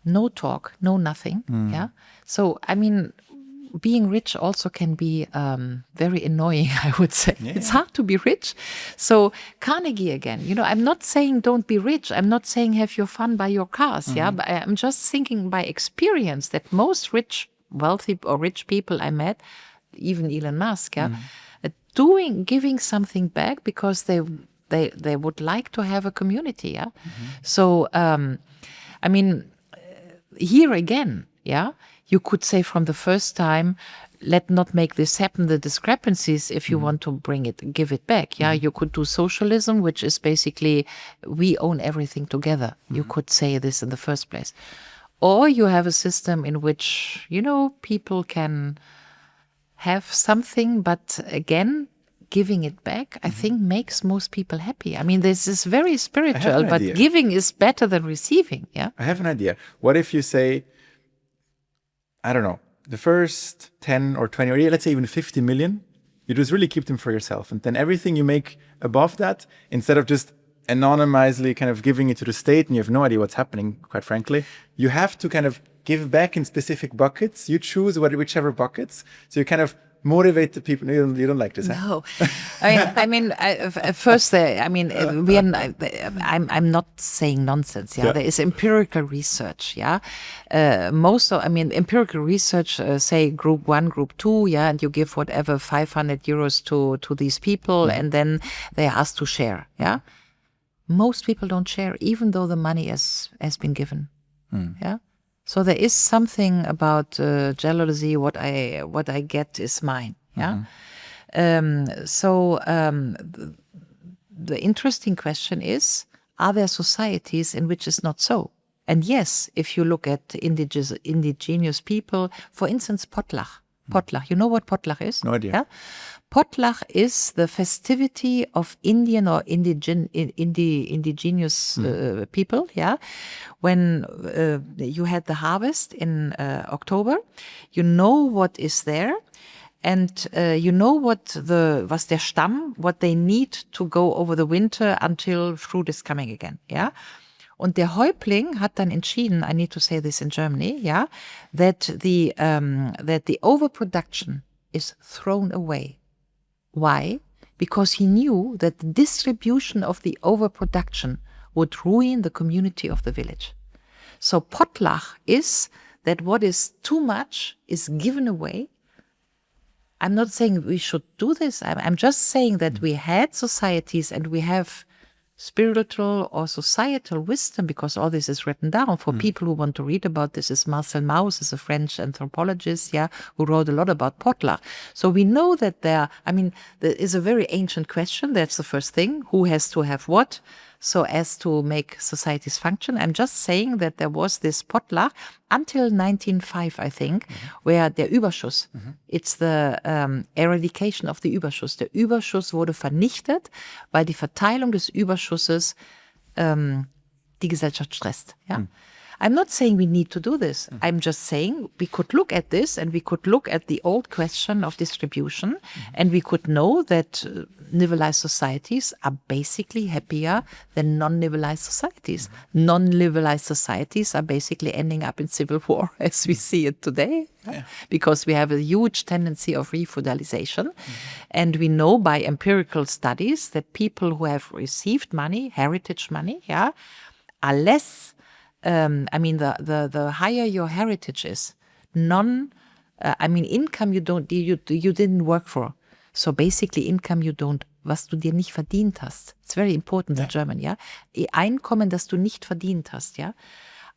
No talk, no nothing, yeah. So, being rich also can be very annoying, I would say. Yeah. It's hard to be rich. So Carnegie again, I'm not saying don't be rich. I'm not saying have your fun, buy your cars, yeah. But I'm just thinking by experience that most rich, wealthy or rich people I met, even Elon Musk, yeah, giving something back because they would like to have a community, yeah. So here again, yeah. You could say from the first time, let not make this happen, the discrepancies, if you want to give it back. Yeah, you could do socialism, which is basically we own everything together. You could say this in the first place. Or you have a system in which, people can have something, but again, giving it back, I think makes most people happy. I mean, this is very spiritual, an but idea. giving is better than receiving. Yeah. I have an idea. What if you say, I don't know, the first 10 or 20, or let's say even 50 million, you just really keep them for yourself. And then everything you make above that, instead of just anonymously kind of giving it to the state and you have no idea what's happening, quite frankly, you have to kind of give back in specific buckets. You choose whichever buckets. So you kind of motivate the people. You don't like this, huh? No, first, I'm not saying nonsense. Yeah, there is empirical research. Yeah, empirical research say group 1, group 2. Yeah, and you give whatever 500 euros to these people, and then they are asked to share. Yeah, most people don't share, even though the money has been given. Yeah. So there is something about jealousy. What I get is mine. Yeah. The interesting question is: are there societies in which it's not so? And yes, if you look at indigenous people, for instance, potluck. Potluck. You know what potluck is? No idea. Yeah? Potluck is the festivity of Indian or indigenous people. Yeah, when you had the harvest in October, you know what is there, and you know was der Stamm, what they need to go over the winter until fruit is coming again. Yeah. Und der Häuptling hat dann entschieden, I need to say this in Germany, yeah, that the overproduction is thrown away. Why? Because he knew that the distribution of the overproduction would ruin the community of the village. So potluck is that what is too much is given away. I'm not saying we should do this. I'm just saying that we had societies and we have spiritual or societal wisdom, because all this is written down for people who want to read about this. Is Marcel Mauss, is a French anthropologist, who wrote a lot about potluck. So we know that there is a very ancient question. That's the first thing. Who has to have what so as to make societies function? I'm just saying that there was this potluck until 1905, I think, where der Überschuss, it's the eradication of the Überschuss. Der Überschuss wurde vernichtet, weil die Verteilung des Überschusses die Gesellschaft stresst. Ja? I'm not saying we need to do this. I'm just saying we could look at this and we could look at the old question of distribution, and we could know that nivelized societies are basically happier than non-nivelized societies. Non-nivelized societies are basically ending up in civil war as we see it today, because we have a huge tendency of refeudalization. And we know by empirical studies that people who have received money, heritage money, are less the higher your heritage is, income you didn't work for. So basically income was du dir nicht verdient hast. It's very important in German, Einkommen, das du nicht verdient hast,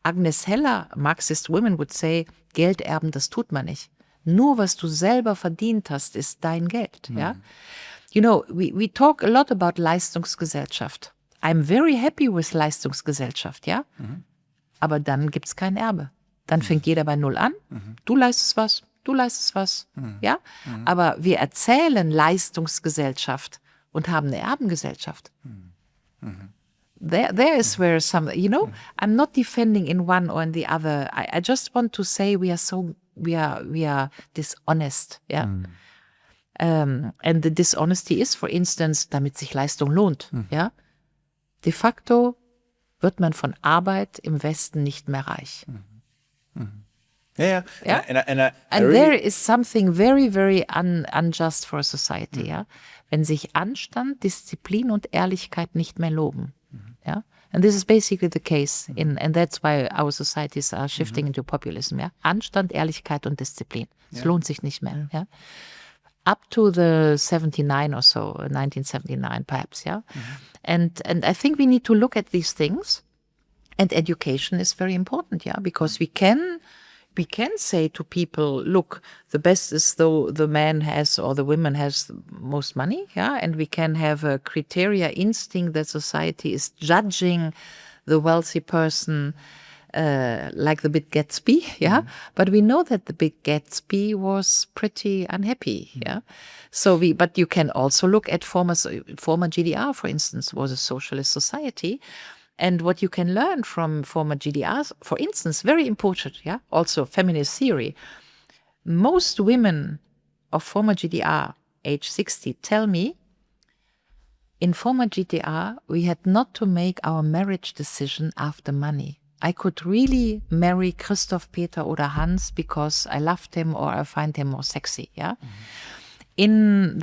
Agnes Heller, Marxist women, would say, Geld erben, das tut man nicht. Nur was du selber verdient hast, ist dein Geld, You know, we talk a lot about Leistungsgesellschaft. I'm very happy with Leistungsgesellschaft, Aber dann gibt's kein Erbe. Dann fängt jeder bei Null an. Du leistest was. Aber wir erzählen Leistungsgesellschaft und haben eine Erbengesellschaft. There is where some, I'm not defending in one or in the other. I just want to say we are dishonest, and the dishonesty is, for instance, damit sich Leistung lohnt, De facto wird man von Arbeit im Westen nicht mehr reich. And really, there is something very, very unjust for society, wenn sich Anstand, Disziplin und Ehrlichkeit nicht mehr loben. And this is basically the case, and that's why our societies are shifting into populism. Anstand, Ehrlichkeit und Disziplin. Es lohnt sich nicht mehr. Up to the 79 or so, 1979 perhaps, And I think we need to look at these things, and education is very important, because we can say to people, look, the best is though the man has or the woman has the most money, and we can have a criteria instinct that society is judging the wealthy person like the Big Gatsby, yeah. But we know that the Big Gatsby was pretty unhappy, yeah. So but you can also look at former GDR, for instance, was a socialist society. And what you can learn from former GDRs, for instance, very important, yeah, also feminist theory. Most women of former GDR, age 60, tell me, in former GDR, we had not to make our marriage decision after money. I could really marry Christoph, Peter or Hans because I loved him or I find him more sexy, yeah? In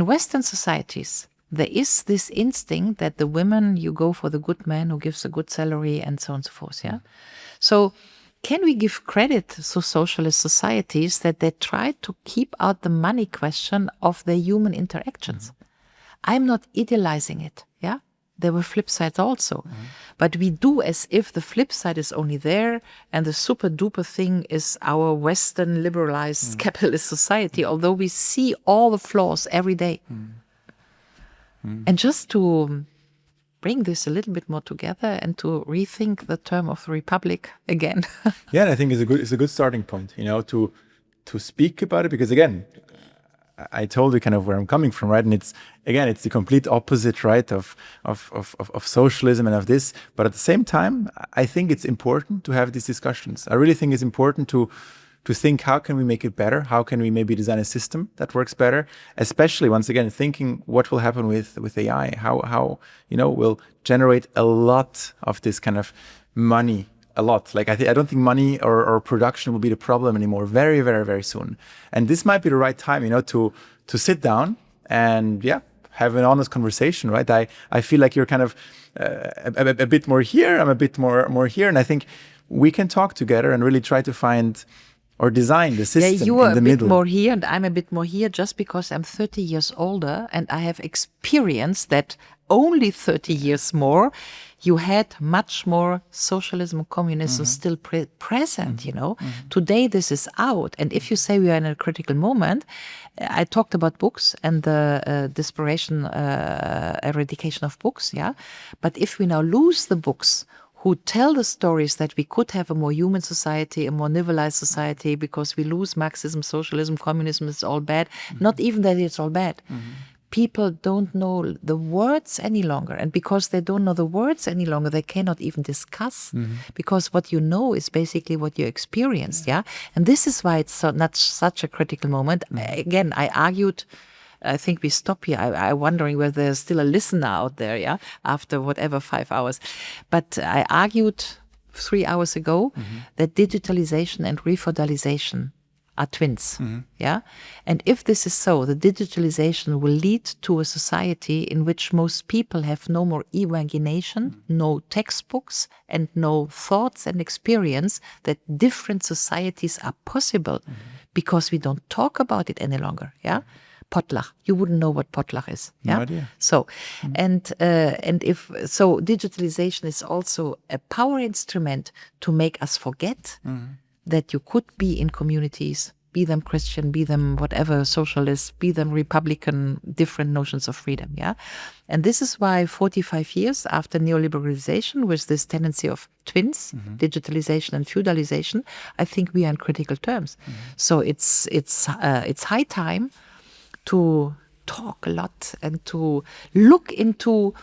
Western societies, there is this instinct that the women, you go for the good man who gives a good salary and so on and so forth, yeah? So can we give credit to socialist societies that they try to keep out the money question of their human interactions? I'm not idealizing it, yeah? There were flip sides also. But we do as if the flip side is only there and the super duper thing is our Western liberalized capitalist society, although we see all the flaws every day. And just to bring this a little bit more together and to rethink the term of the republic again. Yeah, and I think it's a good starting point, to speak about it, because again, I told you kind of where I'm coming from, right? And it's the complete opposite, right, of socialism and of this. But at the same time, I think it's important to have these discussions. I really think it's important to think, how can we make it better? How can we maybe design a system that works better? Especially, once again, thinking what will happen with AI, how will generate a lot of this kind of money. A lot. Like I don't think money or production will be the problem anymore very, very, very soon. And this might be the right time, to sit down and have an honest conversation, right? I feel like you're kind of a bit more here. I'm a bit more here, and I think we can talk together and really try to find or design the system in the middle. You are a bit more here and I'm a bit more here just because I'm 30 years older and I have experienced that only 30 years more, you had much more socialism, communism still present, Today this is out. And if you say we are in a critical moment, I talked about books and the desperation, eradication of books, yeah. But if we now lose the books who tell the stories that we could have a more human society, a more nivelized society, because we lose Marxism, socialism, communism, it's all bad. Not even that it's all bad. People don't know the words any longer. And because they don't know the words any longer, they cannot even discuss. Because what you know is basically what you experienced, yeah? And this is why it's not such a critical moment. Again, I argued, I think we stop here. I'm wondering whether there's still a listener out there, yeah, after whatever 5 hours. But I argued 3 hours ago that digitalization and refeudalization are twins, yeah? And if this is so, the digitalization will lead to a society in which most people have no more imagination, no textbooks, and no thoughts and experience that different societies are possible because we don't talk about it any longer, yeah? Potluck. You wouldn't know what potluck is. Yeah. No idea. So, and if so, digitalization is also a power instrument to make us forget that you could be in communities, be them Christian, be them whatever, socialist, be them Republican, different notions of freedom. Yeah. And this is why 45 years after neoliberalization, with this tendency of twins, digitalization and feudalization, I think we are in critical terms. So it's high time to talk a lot and to look into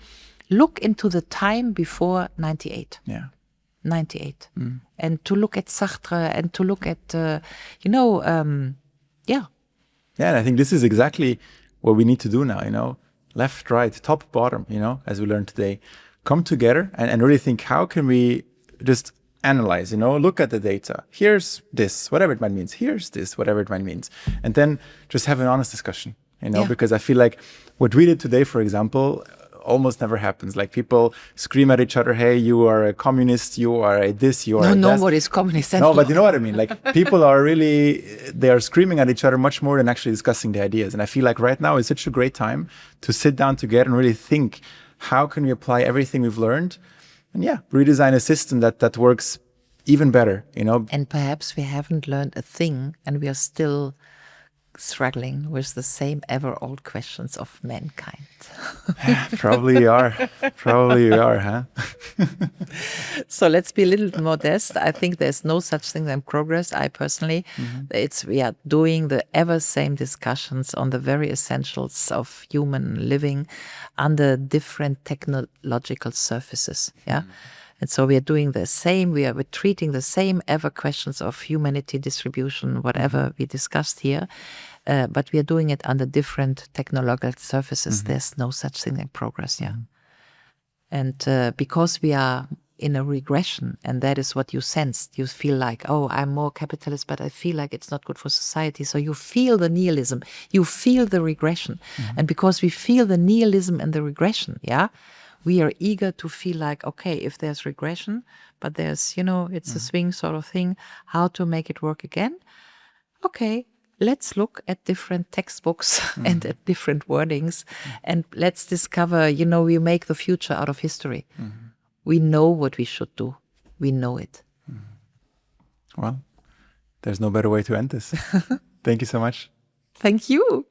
the time before 98. Yeah. 98. And to look at Sartre and to look at, yeah. Yeah, and I think this is exactly what we need to do now, left, right, top, bottom, as we learned today. Come together and really think, how can we just analyze, look at the data. Here's this, whatever it might mean. Here's this, whatever it might mean. And then just have an honest discussion, because I feel like what we did today, for example, almost never happens. Like people scream at each other, hey, you are a communist, you are a this, you are a that. No, nobody's communist. No, but you know what I mean? Like people they are screaming at each other much more than actually discussing the ideas. And I feel like right now is such a great time to sit down together and really think, how can we apply everything we've learned? And redesign a system that works even better, And perhaps we haven't learned a thing and we are still struggling with the same ever-old questions of mankind. Probably you are. Probably you are, huh? So let's be a little modest. I think there's no such thing as progress. I personally, we are doing the ever same discussions on the very essentials of human living under different technological surfaces. Yeah. And so we are doing the same, we're treating the same ever questions of humanity, distribution, whatever we discussed here, but we are doing it under different technological surfaces. There's no such thing as progress, yeah. And because we are in a regression, and that is what you sensed, you feel like, oh, I'm more capitalist, but I feel like it's not good for society. So you feel the nihilism, you feel the regression. And because we feel the nihilism and the regression, yeah, we are eager to feel like, okay, if there's regression, but there's, it's a swing sort of thing, how to make it work again? Okay, let's look at different textbooks and at different wordings, and let's discover, we make the future out of history. We know what we should do. We know it. Well, there's no better way to end this. Thank you so much. Thank you.